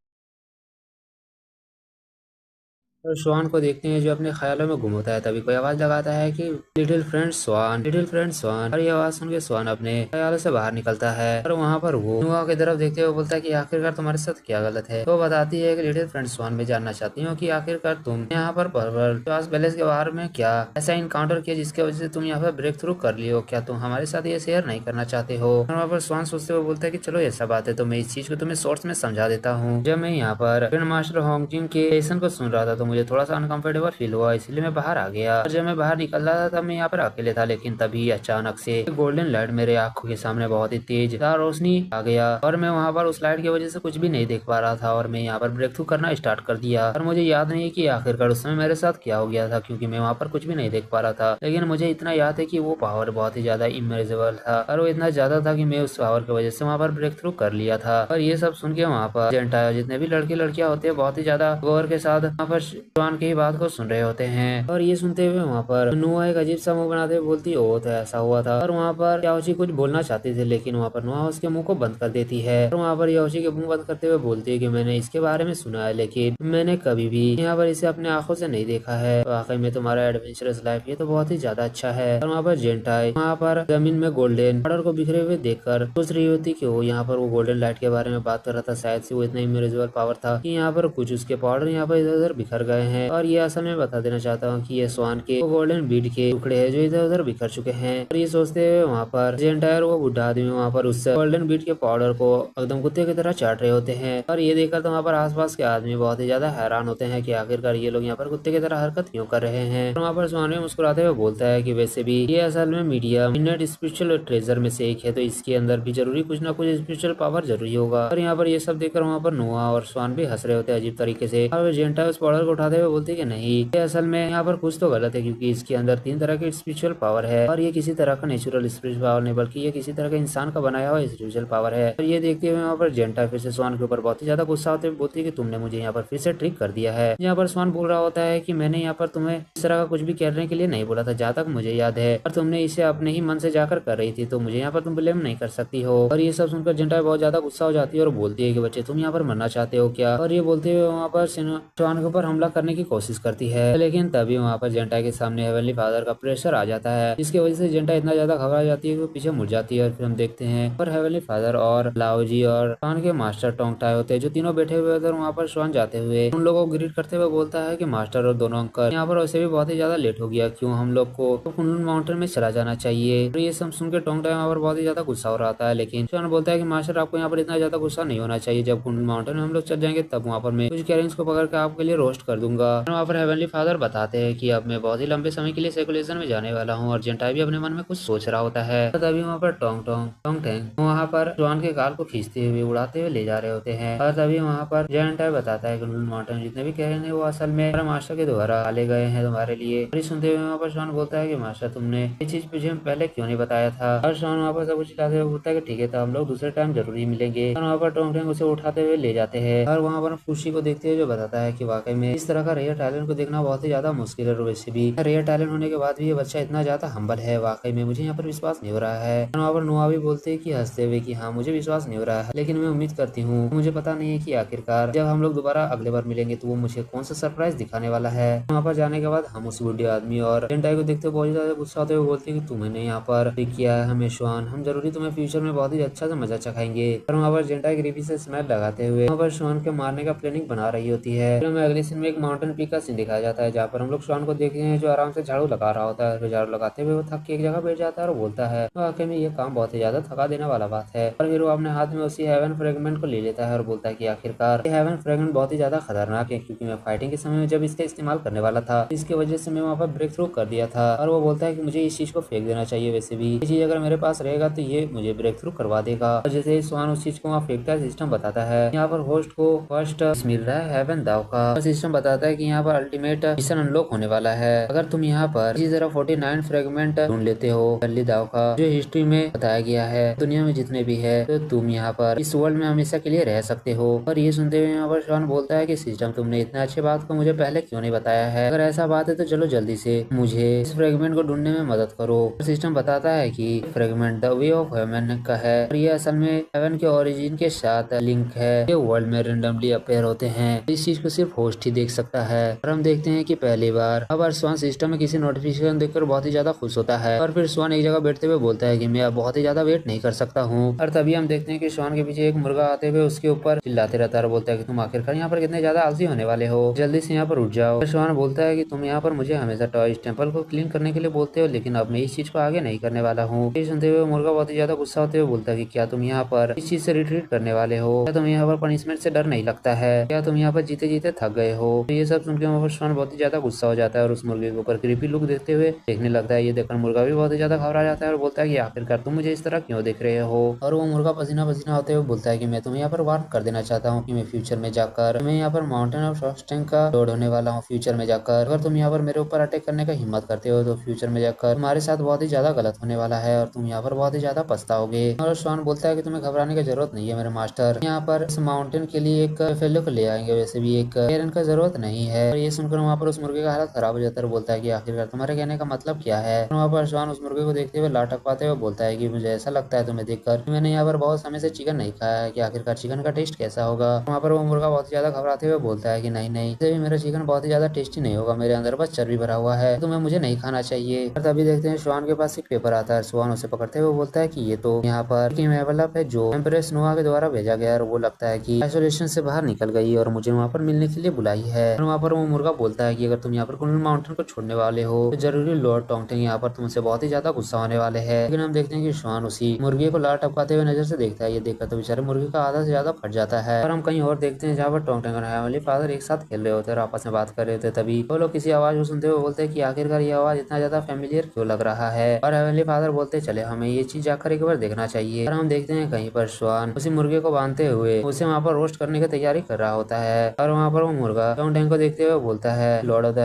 और स्वान को देखते हैं जो अपने ख्यालों में गुम होता है, तभी कोई आवाज लगाता है कि लिटिल फ्रेंड स्वान, लिटिल फ्रेंड स्वान। और ये आवाज सुन के स्वान अपने ख्यालों से बाहर निकलता है और वहाँ पर वो नुआ की तरफ देखते हुए बोलता है कि आखिरकार तुम्हारे साथ क्या गलत है। तो बताती है कि लिटिल फ्रेंड स्वान, मैं जानना चाहती हूँ कि आखिरकार तुम यहाँ पर पर्पल श्वास पैलेस के बाहर में क्या ऐसा इनकाउंटर किया जिसकी वजह से तुम यहाँ पर ब्रेक थ्रू कर लियो, क्या तुम हमारे साथ ये शेयर नहीं करना चाहते हो। और वहाँ पर स्वान सोचते हुए बोलता है कि चलो ऐसा बात है तो मैं इस चीज को तुम्हें शॉर्ट्स में समझा देता हूँ। जब मैं यहाँ पर ग्रैंड मास्टर होंगजिंग के सेशन को सुन रहा था तो मुझे थोड़ा सा अनकंफर्टेबल फील हुआ, इसलिए मैं बाहर आ गया। और जब मैं बाहर निकल रहा था तब मैं यहाँ पर अकेले था, लेकिन तभी अचानक से गोल्डन लाइट मेरे आंखों के सामने बहुत ही तेज रोशनी आ गया और मैं वहाँ पर उस लाइट की वजह से कुछ भी नहीं देख पा रहा था और मैं यहाँ पर ब्रेक थ्रू करना स्टार्ट कर दिया। और मुझे याद नहीं कि आखिरकार उस समय मेरे साथ क्या हो गया था क्योंकि मैं वहाँ पर कुछ भी नहीं देख पा रहा था, लेकिन मुझे इतना याद है कि वो पावर बहुत ही ज्यादा इमेरेबल था और वो इतना ज्यादा था कि मैं उस पावर की वजह से वहाँ पर ब्रेक थ्रू कर लिया था। और ये सब सुन के वहाँ पर जेंटा जितने भी लड़के लड़कियां होते हैं बहुत ही ज्यादा गौर के साथ वहाँ पर श्वान की बात को सुन रहे होते हैं। और ये सुनते हुए वहाँ पर नुआ एक अजीब सा मुंह बनाते हुए बोलती ओ तो ऐसा हुआ था। और वहाँ पर याओची कुछ बोलना चाहती थी, लेकिन वहाँ पर नुआ उसके मुंह को बंद कर देती है। और वहाँ पर याओची के मुंह बंद करते हुए बोलती है कि मैंने इसके बारे में सुना है लेकिन मैंने कभी भी यहाँ पर इसे अपने आंखों से नहीं देखा है। वाकई में तुम्हारा एडवेंचरस लाइफ ये तो बहुत ही ज्यादा अच्छा है। और वहाँ पर जेंटाई वहाँ पर जमीन में गोल्डन पाउडर को बिखरे हुए देखकर सोच रही होती कि वो यहाँ पर वो गोल्डन लाइट के बारे में बात कर रहा था, शायद से वो इतना इमेरेबल पावर था कि यहाँ पर कुछ उसके पाउडर यहाँ पर इधर उधर बिखर गए हैं। और ये असल में बता देना चाहता हूँ कि ये स्वान के वो गोल्डन बीड के टुकड़े हैं जो इधर उधर बिखर चुके हैं। और ये सोचते हुए वहाँ पर जेंटायर वो बुढ़ा आदमी वहाँ पर उस गोल्डन बीड के पाउडर को एकदम कुत्ते की तरह चाट रहे होते हैं। और ये देखकर तो वहाँ पर आसपास के आदमी बहुत ही ज्यादा हैरान होते हैं कि आखिरकार ये लोग यहाँ पर कुत्ते की तरह हरकत क्यों कर रहे हैं। और वहाँ पर स्वान भी मुस्कुराते हुए बोलता है कि वैसे भी ये असल में मीडियम इननेट स्पिरिचुअल ट्रेजर में से एक है, तो इसके अंदर भी जरूरी कुछ ना कुछ स्पिरिचुअल पावर जरूरी होगा। और यहाँ पर ये सब देखकर वहाँ पर नोआ और स्वान भी हंस रहे होते हैं अजीब तरीके से। और जेंटा उस पाउडर को उठाते हुए बोलते कि नहीं, ये असल में यहाँ पर कुछ तो गलत है क्योंकि इसके अंदर 3 तरह की स्पिरिचुअल पावर है और ये किसी तरह का नेचुरल स्पिरिचुअल पावर नहीं बल्कि ये किसी तरह का इंसान का बनाया हुआ स्पिरिचुअल पावर है। और ये देखते हुए वहाँ पर जेंटा फिर से स्वान के ऊपर बहुत ही ज्यादा गुस्सा होते हुए बोलती है कि तुमने मुझे यहाँ पर फिर से ट्रिक कर दिया है। यहाँ पर स्वान बोल रहा होता है कि मैंने यहाँ पर तुम्हें इस तरह का कुछ भी करने के लिए नहीं बोला था जहाँ तक मुझे याद है, और तुमने इसे अपने ही मन से जाकर कर रही थी, तो मुझे यहाँ पर तुम ब्लेम नहीं कर सकती हो। और ये सब सुनकर जेंटा बहुत ज्यादा गुस्सा हो जाती है और बोलती है कि बच्चे तुम यहाँ पर मरना चाहते हो क्या। और ये बोलते हुए वहाँ पर स्वान के ऊपर हमला हमला करने की कोशिश करती है, लेकिन तभी वहाँ पर जेंटा के सामने हेवनली फादर का प्रेशर आ जाता है, जिसकी वजह से जेंटा इतना ज्यादा घबरा जाती है कि वो पीछे मुड़ जाती है। और फिर हम देखते हैं और हेवनली फादर और लाओजी और स्वान के मास्टर टोंगटाई होते हैं, जो तीनों बैठे हुए होते हैं। वहाँ पर स्वान जाते हुए उन लोगों को ग्रीट करते हुए बोलता है कि मास्टर और दोनों अंकल, यहाँ पर वैसे भी बहुत ही ज्यादा लेट हो गया, क्यों हम लोग को तो कुनलुन माउंटेन में चला जाना चाहिए। और ये सब सुन के टोंगटाई वहाँ पर बहुत ही ज्यादा गुस्सा हो रहा था, लेकिन स्वान बोलता है कि मास्टर आपको यहाँ पर इतना ज्यादा गुस्सा नहीं होना चाहिए, जब कुनलुन माउंटेन में हम लोग चल जाएंगे तब वहाँ पर मैं कुछ कैरेंस को पकड़ के आपके लिए रोस्ट कर दूंगा। वहाँ पर हेवनली फादर बताते हैं कि अब मैं बहुत ही लंबे समय के लिए सेकुलेशन में जाने वाला हूँ, और जेंटाई भी अपने मन में कुछ सोच रहा होता है। तभी वहाँ पर टोंग टोंग टोंग टेंग वहाँ पर स्वान के गाल को खींचते हुए उड़ाते हुए ले जा रहे होते हैं। और तभी वहाँ पर जेंटाई बताता है कि कुनलुन माउंटेन जितने भी कैरेन है वो असल में हमारे मास्टर के द्वारा डाले गए हैं तुम्हारे लिए। और ये सुनते हुए वहाँ पर स्वान बोलता है कि मास्टर तुमने ये चीज मुझे पहले क्यों नहीं बताया था। और स्वान वहाँ पर सब कुछ चिल्लाते हुए बोलता है कि ठीक है, तो हम लोग दूसरे टाइम जरूर ही मिलेंगे। और वहाँ पर टोंग टेंग उसे उठाते हुए ले जाते हैं, और वहाँ पर खुशी को देखते हुए जो बताता है कि वाकई में इस तरह का रेयर टैलेंट को देखना बहुत ही ज्यादा मुश्किल है। और वैसे भी रेयर टैलेंट होने के बाद भी ये बच्चा इतना ज्यादा हम्बल है, वाकई में मुझे यहाँ पर विश्वास नहीं हो रहा है। और वहाँ पर नोआ भी बोलते हैं कि हंसते हुए कि हाँ मुझे विश्वास नहीं हो रहा है, लेकिन मैं उम्मीद करती हूँ, मुझे पता नहीं है कि आखिरकार जब हम लोग दोबारा अगले बार मिलेंगे तो वो मुझे कौन सा सरप्राइज दिखाने वाला है। वहाँ पर जाने के बाद हम उस बूढ़े आदमी और जेंटाई को देखते हुए बहुत ज्यादा गुस्सा होते हुए बोलते हैं कि तुमने यहाँ पर पिक किया है हमें स्वान, हम जरूरी तुम्हें फ्यूचर में बहुत ही अच्छा से मजा चखाएंगे। और वहाँ पर जेंटाई ग्रेवी से स्मेल लगाते हुए वहाँ पर स्वान के मारने का प्लानिंग बना रही होती है। फिर हमें अगले सीन में एक माउंटेन पीक का सीन दिखाया जाता है, जहाँ पर हम लोग स्वान को देखते हैं जो आराम से झाड़ू लगा रहा होता है। झाड़ू लगाते हुए वो थक के एक जगह बैठ जाता है और बोलता है वाकई में ये काम बहुत ही ज्यादा थका देने वाला बात है। और फिर वो अपने हाथ में उसी हेवन फ्रेगमेंट को ले लेता है और बोलता है कि आखिरकार ये हेवन फ्रेगमेंट बहुत ही ज्यादा खतरनाक है, क्योंकि मैं फाइटिंग के समय में जब इसका इस्तेमाल करने वाला था इसकी वजह से मैं वहाँ पर ब्रेक थ्रू कर दिया था। और वो बोलता है कि मुझे इस चीज को फेंक देना चाहिए, वैसे भी ये चीज अगर मेरे पास रहेगा तो ये मुझे ब्रेक थ्रू करवा देगा। और जैसे ही स्वान उस चीज को वहाँ फेंकता है, सिस्टम बताता है यहाँ पर होस्ट को फर्स्ट मिल रहा है हेवन दाव का। सिस्टम बताता है कि यहाँ पर अल्टीमेट मिशन अनलॉक होने वाला है अगर तुम यहाँ पर इसी तरह 49 फ्रेगमेंट ढूंढ लेते हो अर्ली दाव का, जो हिस्ट्री में बताया गया है दुनिया में जितने भी है, तो तुम यहाँ पर इस वर्ल्ड में हमेशा के लिए रह सकते हो। और ये सुनते हुए यहाँ पर स्वान बोलता है कि सिस्टम तुमने इतने अच्छे बात को मुझे पहले क्यों नहीं बताया है, अगर ऐसा बात है तो चलो जल्दी से मुझे इस फ्रेगमेंट को ढूंढने में मदद करो। सिस्टम बताता है कि fragment the way of haven का है, और ये असल में हेवन के ओरिजिन के साथ लिंक है, ये वर्ल्ड में रेंडमली अपेयर होते हैं। इस चीज को सिर्फ होस्ट ही देख सकता है। और हम देखते हैं कि पहली बार अब स्वान सिस्टम में किसी नोटिफिकेशन देखकर बहुत ही ज्यादा खुश होता है, और फिर स्वान एक जगह बैठते हुए बोलता है कि मैं अब बहुत ही ज्यादा वेट नहीं कर सकता हूँ। और तभी हम देखते हैं कि स्वान के पीछे एक मुर्गा आते हुए उसके ऊपर चिल्लाते रहता है और बोलता है कि तुम आखिरकार यहाँ पर कितने ज्यादा आलसी होने वाले हो, जल्दी से यहाँ पर उठ जाओ। स्वान बोलता है कि तुम यहाँ पर मुझे हमेशा टॉयज टेम्पल को क्लीन करने के लिए बोलते हो, लेकिन अब मैं इस चीज को आगे नहीं करने वाला हूँ। ये सुनते हुए मुर्गा बहुत ही ज्यादा गुस्सा होते हुए बोलता है कि क्या तुम यहाँ पर इस चीज से रिट्रीट करने वाले हो, क्या तुम यहाँ पर पनिशमेंट से डर नहीं लगता है, क्या तुम यहाँ पर जीते जीते थक गए हो। तो ये सब सुनकर वहाँ पर स्वान बहुत ही ज्यादा गुस्सा हो जाता है और उस मुर्गे के ऊपर क्रीपी लुक देखते हुए देखने लगता है। ये देखकर मुर्गा भी बहुत ही ज्यादा घबरा जाता है और बोलता है कि आखिरकार तुम मुझे इस तरह क्यों देख रहे हो। और वो मुर्गा पसीना पसीना होते हुए बोलता है कि मैं तुम्हें यहाँ पर वार्न कर देना चाहता हूँ कि मैं फ्यूचर में जाकर मैं यहाँ पर माउंटेन ऑफ शॉस्टैंग का लॉर्ड होने वाला हूँ। फ्यूचर में जाकर अगर तुम यहाँ पर मेरे ऊपर अटैक करने का हिम्मत करते हो तो फ्यूचर में जाकर तुम्हारे साथ बहुत ही ज्यादा गलत होने वाला है और तुम यहाँ पर बहुत ही ज्यादा पछताओगे। और स्वान बोलता है कि तुम्हें घबराने की जरूरत नहीं है मेरे मास्टर, यहाँ पर इस माउंटेन के लिए एक फेलो को ले आएंगे, वैसे भी एक एरन का जरूरत नहीं है। और ये सुनकर वहाँ पर उस मुर्गे का हालत खराब हो जाता है और बोलता है कि आखिरकार तुम्हारे कहने का मतलब क्या है। वहाँ पर स्वान उस मुर्गे को देखते हुए लाटक पाते हुए बोलता है कि मुझे ऐसा लगता है तुम्हें देखकर मैंने यहाँ पर बहुत समय से चिकन नहीं खाया है, कि आखिरकार चिकन का टेस्ट कैसा होगा। वहाँ पर वो मुर्गा बहुत ज्यादा घबराते हुए बोलता है कि नहीं नहीं, इससे भी मेरा चिकन बहुत ही ज्यादा टेस्टी नहीं होगा, मेरे अंदर बस चर्बी भरा हुआ है, तुम्हें मुझे नहीं खाना चाहिए। और तभी देखते हैं स्वान के पास एक पेपर आता है। स्वान उसे पकड़ते हुए बोलता है कि ये तो यहाँ पर डेवलप है जो एम्प्रेस नोआ के द्वारा भेजा गया, और वो लगता है कि आइसोलेशन से बाहर निकल गई और मुझे वहाँ पर मिलने के लिए बुलाई है। और वहाँ पर वो मुर्गा बोलता है कि अगर तुम यहाँ पर कुनलुन माउंटेन को छोड़ने वाले हो तो जरूरी लॉर्ड टोंगटेंग यहाँ पर तुमसे बहुत ही ज्यादा गुस्सा होने वाले हैं। लेकिन हम देखते हैं कि स्वान उसी मुर्गे को लार टपकाते हुए नजर से देखता है। ये देखकर तो बेचारे मुर्गे का आधा से ज्यादा फट जाता है। और हम कहीं और देखते हैं जहाँ पर टोंगटेंग और हेवनली फादर एक साथ खेल रहे होते हैं और आपस में बात कर रहे होते हैं। तभी वो लोग किसी आवाज को सुनते हुए बोलते हैं कि आखिरकार ये आवाज इतना ज्यादा फेमिलियर क्यों लग रहा है। और हेवनली फादर बोलते चले हमें ये चीज जाकर एक बार देखना चाहिए। और हम देखते हैं कहीं पर स्वान उसी मुर्गे को बांधते हुए उसे वहाँ पर रोस्ट करने की तैयारी कर रहा होता है। और वहाँ पर वो मुर्गा टोंगटेंग को देखते हुए बोलता है Lord of the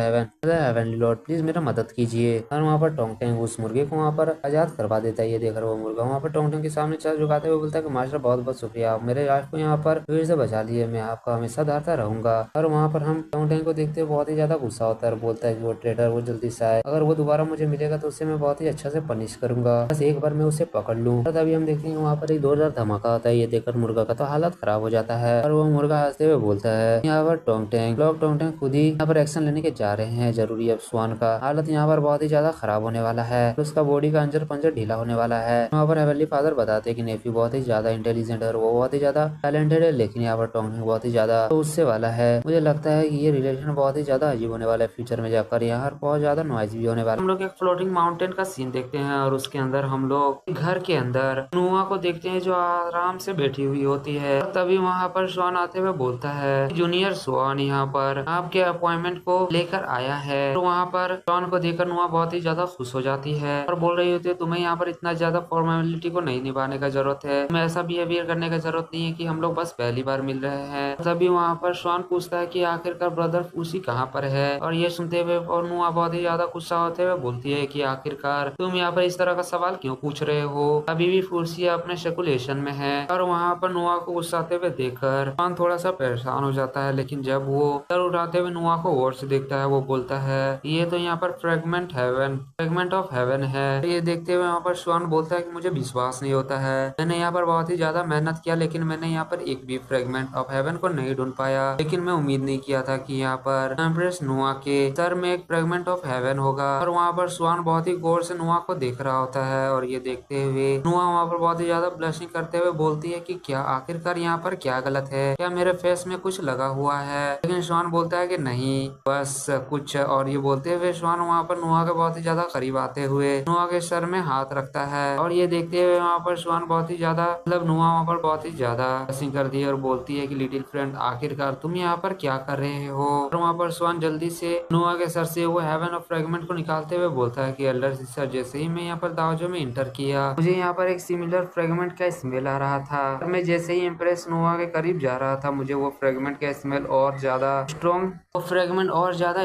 heavenly Lord please मेरा मदद कीजिए। और वहाँ पर टोंगटेंग उस मुर्गे को वहाँ पर आजाद करवा देता है। ये देखकर वो मुर्गा वहाँ पर टोंगटेंग के सामने सर झुकाते हुए बोलता है कि मास्टर बहुत बहुत शुक्रिया, आप मेरे लाइफ को यहाँ पर भीड़ से बचा लिए, मैं आपका हमेशा धारता रहूंगा। और वहाँ पर हम टोंगटेंग को देखते हुए बहुत ही ज्यादा गुस्सा होता है और बोलता है कि वो ट्रेडर वो जल्दी से आए, अगर वो दोबारा मुझे मिलेगा तो उससे मैं बहुत ही अच्छा से पनिश करूंगा, बस एक बार मैं उसे पकड़ लूँ। और तभी हम देखते हैं वहाँ पर एक जोरदार धमाका होता है। ये देखकर मुर्गा का तो हालत खराब हो जाता है और वो मुर्गा हंसते हुए बोलता है यहाँ पर टोंगटेंग अब टोंगटांग खुद ही यहाँ पर एक्शन लेने के जा रहे हैं। जरूरी है, स्वान का हालत यहाँ पर बहुत ही ज्यादा खराब होने वाला है, उसका बॉडी का अंजर पंजर ढीला होने वाला है। वहाँ पर हेवनली फादर बताते हैं कि नेफी बहुत ही ज्यादा इंटेलिजेंट है और वो बहुत ही ज्यादा टैलेंटेड है, लेकिन यहाँ पर टोंगटांग बहुत ही ज्यादा तो उससे वाला है। मुझे लगता है कि ये रिलेशन बहुत ही ज्यादा अजीब होने वाला है फ्यूचर में जाकर, यहाँ पर बहुत ज्यादा नॉइज भी होने वाला है। हम लोग एक फ्लोटिंग माउंटेन का सीन देखते हैं और उसके अंदर हम लोग घर के अंदर नुआ को देखते हैं जो आराम से बैठी हुई होती है। तभी वहाँ पर स्वान आते हुए बोलता है, जूनियर स्वान यहाँ पर आपके अपॉइंटमेंट को लेकर आया है। तो वहाँ पर स्वान को देखकर नुआ बहुत ही ज्यादा खुश हो जाती है और बोल रही होती है, तुम्हें यहाँ पर इतना ज्यादा फॉर्मेलिटी को नहीं निभाने का जरूरत है, तुम्हें ऐसा बिहेवियर करने का जरूरत नहीं है कि हम लोग बस पहली बार मिल रहे हैं। तभी वहाँ पर स्वान पूछता है कि आखिरकार ब्रदर फूसी कहाँ पर है, और ये सुनते हुए और नुआ बहुत ही ज्यादा गुस्सा होते हुए बोलती है कि आखिरकार तुम यहाँ पर इस तरह का सवाल क्यों पूछ रहे हो, अभी भी फूसी अपने स्पेकुलेशन में है। और वहाँ पर नुआ को गुस्साते हुए देखकर स्वान थोड़ा सा परेशान हो जाता है, लेकिन जब वो सर उठाते हुए नुआ को गौर से देखता है, वो बोलता है ये तो यहाँ पर फ्रेगमेंट ऑफ हेवन है। ये देखते हुए वहाँ पर स्वान बोलता है कि मुझे विश्वास नहीं होता है, मैंने यहाँ पर बहुत ही ज्यादा मेहनत किया, लेकिन मैंने यहाँ पर एक भी फ्रेगमेंट ऑफ हेवन को नहीं ढूंढ पाया। लेकिन मैं उम्मीद नहीं किया था कि यहाँ पर एम्प्रेस नुआ के सर में एक फ्रेगमेंट ऑफ हेवन होगा। और वहाँ पर स्वान बहुत ही गौर से नुआ को देख रहा होता है और ये देखते हुए नुआ वहाँ पर बहुत ही ज्यादा ब्लशिंग करते हुए बोलती है कि क्या आखिरकार यहाँ पर क्या गलत है, क्या मेरे फेस में कुछ लगा हुआ है। लेकिन स्वान बोलता है कि नहीं बस कुछ, और ये बोलते हुए स्वान वहाँ पर नुआ के बहुत ही ज्यादा करीब आते हुए नुआ के सर में हाथ रखता है। और ये देखते हुए वहाँ पर स्वान बहुत ही ज्यादा नुआ वहाँ पर बहुत ही ज्यादा ब्लशिंग करती है और बोलती है कि लिटिल फ्रेंड आखिरकार तुम यहाँ पर क्या कर रहे हो। और वहाँ पर स्वान जल्दी से नुआ के सर से वो हेवन ऑफ फ्रेगमेंट को निकालते हुए बोलता है कि एल्डर सिस्टर, जैसे ही मैं यहाँ पर दावजो में इंटर किया, मुझे यहाँ पर एक सिमिलर फ्रेगमेंट का स्मेल आ रहा था। और मैं जैसे ही इम्प्रेस नुआ के करीब जा रहा था, मुझे वो फ्रेगमेंट का स्मेल और ज्यादा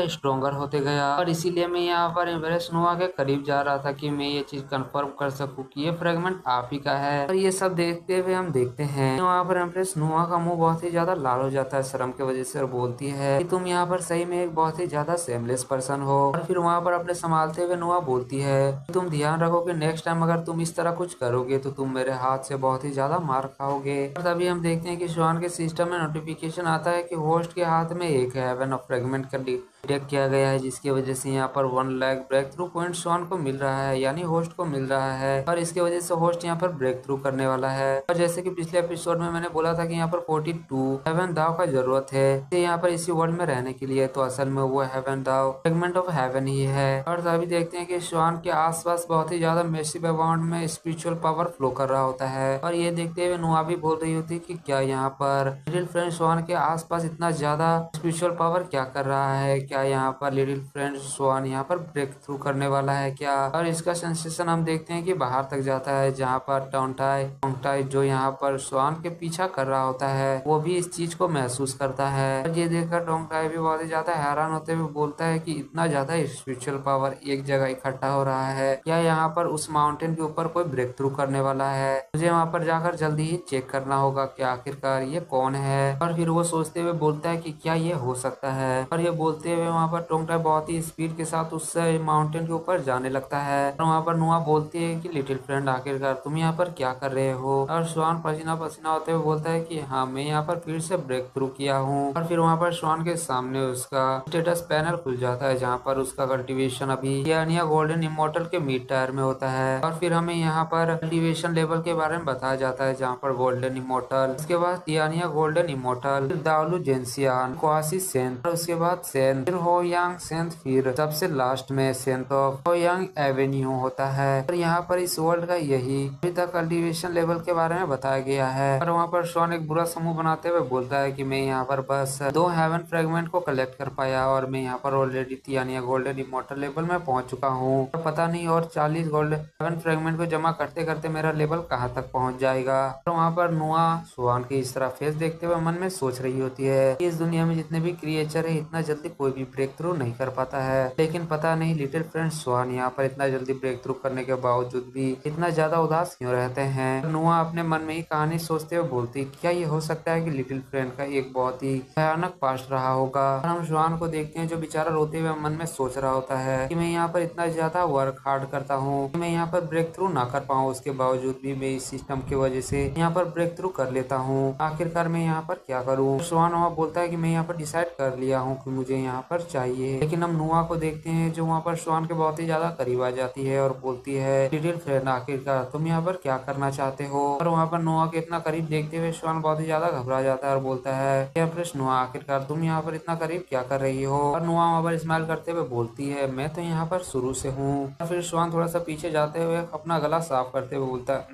स्ट्रोंगर होते गया। और इसीलिए मैं यहाँ पर इम्प्रेस नुआ के करीब जा रहा था कि मैं ये चीज कंफर्म कर सकूं कि ये फ्रेगमेंट आप ही का है। और ये सब देखते हुए हम देखते हैं वहाँ पर इम्प्रेस नुआ का मुंह बहुत ही ज्यादा लाल हो जाता है शर्म की वजह से और बोलती है कि तुम यहाँ पर सही में एक बहुत ही ज्यादा सेमलेस पर्सन हो। और फिर वहाँ पर अपने संभालते हुए नुआ बोलती है तुम ध्यान रखो कि नेक्स्ट टाइम अगर तुम इस तरह कुछ करोगे तो तुम मेरे हाथ से बहुत ही ज्यादा मार खाओगे। और तभी हम देखते हैं कि स्वान के सिस्टम में नोटिफिकेशन आता है कि होस्ट के हाथ में एक हेवन ऑफ फ्रेगमेंट का डिटेक्ट किया गया है, जिसकी वजह से यहाँ पर 1 लाख ब्रेक थ्रू पॉइंट स्वान को मिल रहा है, यानी होस्ट को मिल रहा है। और इसकी वजह से होस्ट यहाँ पर ब्रेक थ्रू करने वाला है। और जैसे कि पिछले एपिसोड में मैंने बोला था कि यहाँ पर 42 हेवन दाव का जरूरत है यहाँ पर इसी वर्ल्ड में रहने के लिए, तो असल में वो हेवन दाव फ्रेगमेंट ऑफ हेवन ही है। और तभी देखते हैं कि स्वान के आसपास बहुत ही ज्यादा मैसिव अमाउंट में स्पिरिचुअल पावर फ्लो कर रहा होता है। और ये देखते हुए नुआ भी बोल रही होती है कि क्या यहाँ पर लिटिल फ्रेंड स्वान के आसपास इतना ज्यादा स्पिरिचुअल पावर क्या कर रहा है, क्या यहाँ पर लिटिल फ्रेंड स्वान यहाँ पर ब्रेक थ्रू करने वाला है क्या। और इसका सेंसेशन हम देखते हैं कि बाहर तक जाता है, जहाँ पर टोंगटाई जो यहाँ पर स्वान के पीछा कर रहा होता है वो भी इस चीज को महसूस करता है। और ये देखकर टोंगटाई भी बहुत ही ज्यादा हैरान होते हुए बोलता है कि इतना ज्यादा स्पिरिचुअल पावर एक जगह इकट्ठा हो रहा है, क्या यहाँ पर उस माउंटेन के ऊपर कोई ब्रेक थ्रू करने वाला है, मुझे वहाँ पर जाकर जल्दी ही चेक करना होगा कि आखिरकार ये कौन है। और फिर वो सोचते हुए बोलता है कि क्या ये हो सकता है। और ये बोलते हुए वहाँ पर टोंगटाई बहुत ही स्पीड के साथ उस माउंटेन के ऊपर जाने लगता है। और वहाँ पर नुआ बोलती है कि लिटिल फ्रेंड आखिरकार तुम यहाँ पर क्या कर रहे हो। और स्वान पसीना पसीना होते हुए बोलता है कि हाँ मैं यहाँ पर फिर से ब्रेक थ्रू किया हूँ। और फिर वहाँ पर स्वान के सामने उसका स्टेटस पैनल खुल जाता है, जहाँ पर उसका कल्टीवेशन अभी टियानिया गोल्डन इमोर्टल के मिड टायर में होता है। और फिर हमें यहाँ पर कल्टीवेशन लेवल के बारे में बताया जाता है, जहाँ पर गोल्डन इमोर्टल, उसके बाद टियानिया golden immortal, Davlu जेंसियान, quasi Saint, और उसके बाद सेंट, फिर हो यांग सेंट, फिर सबसे लास्ट में सेंट ऑफ हो यांग एवेन्यू होता है। और यहाँ पर इस वर्ल्ड का यही अभी तक कल्टीवेशन लेवल के बारे में बताया गया है। और वहाँ पर स्वान एक बुरा समूह बनाते हुए बोलता है कि मैं यहाँ पर बस 2 हेवन फ्रेगमेंट को कलेक्ट कर पाया और मैं यहाँ पर ऑलरेडी टियानिया गोल्डन इमोर्टल लेवल में पहुंच चुका हूँ। पता नहीं और 40 गोल्डन हेवन फ्रेगमेंट को जमा करते करते मेरा लेवल कहाँ तक पहुँच जाएगा। और वहाँ पर नुआ स्वान की इस तरह फेस देखते हुए मन में सोच रही होती है कि इस दुनिया में जितने भी क्रिएचर है इतना जल्दी कोई भी ब्रेक थ्रू नहीं कर पाता है। लेकिन पता नहीं लिटिल फ्रेंड स्वान यहाँ पर इतना जल्दी ब्रेक थ्रू करने के बावजूद भी इतना ज्यादा उदास क्यों रहते हैं। नुआ अपने मन में ही कहानी सोचते हुए बोलती, क्या ये हो सकता है कि लिटिल फ्रेंड का एक बहुत ही भयानक पास्ट रहा होगा। और हम स्वान को देखते हैं जो बेचारा रोते हुए मन में सोच रहा होता है कि मैं यहाँ पर इतना ज्यादा वर्क हार्ड करता हूँ, मैं यहाँ पर ब्रेक थ्रू ना कर पाऊँ, उसके बावजूद भी मैं इस सिस्टम की वजह से यहाँ पर ब्रेक थ्रू कर लेता हूँ। आखिरकार मैं यहाँ पर क्या करूँ। स्वान वहाँ बोलता है कि मैं यहाँ पर डिसाइड कर लिया हूँ कि मुझे यहाँ पर चाहिए। लेकिन हम नुआ को देखते हैं जो वहाँ पर स्वान के बहुत ही ज्यादा करीब आ जाती है और बोलती है, लिटिल फ्रेंड आखिरकार तुम यहाँ पर क्या करना चाहते हो। और वहाँ पर नुआ के इतना करीब देखते हुए स्वान बहुत ही ज्यादा घबरा जाता है और बोलता है, क्या प्रश्न नुआ आखिरकार तुम यहाँ पर इतना करीब क्या कर रही हो। और नुआ वहाँ पर स्माइल करते हुए बोलती है, मैं तो यहाँ पर शुरू से हूँ। और फिर स्वान थोड़ा सा पीछे जाते हुए अपना गला साफ करते हुए बोलता है,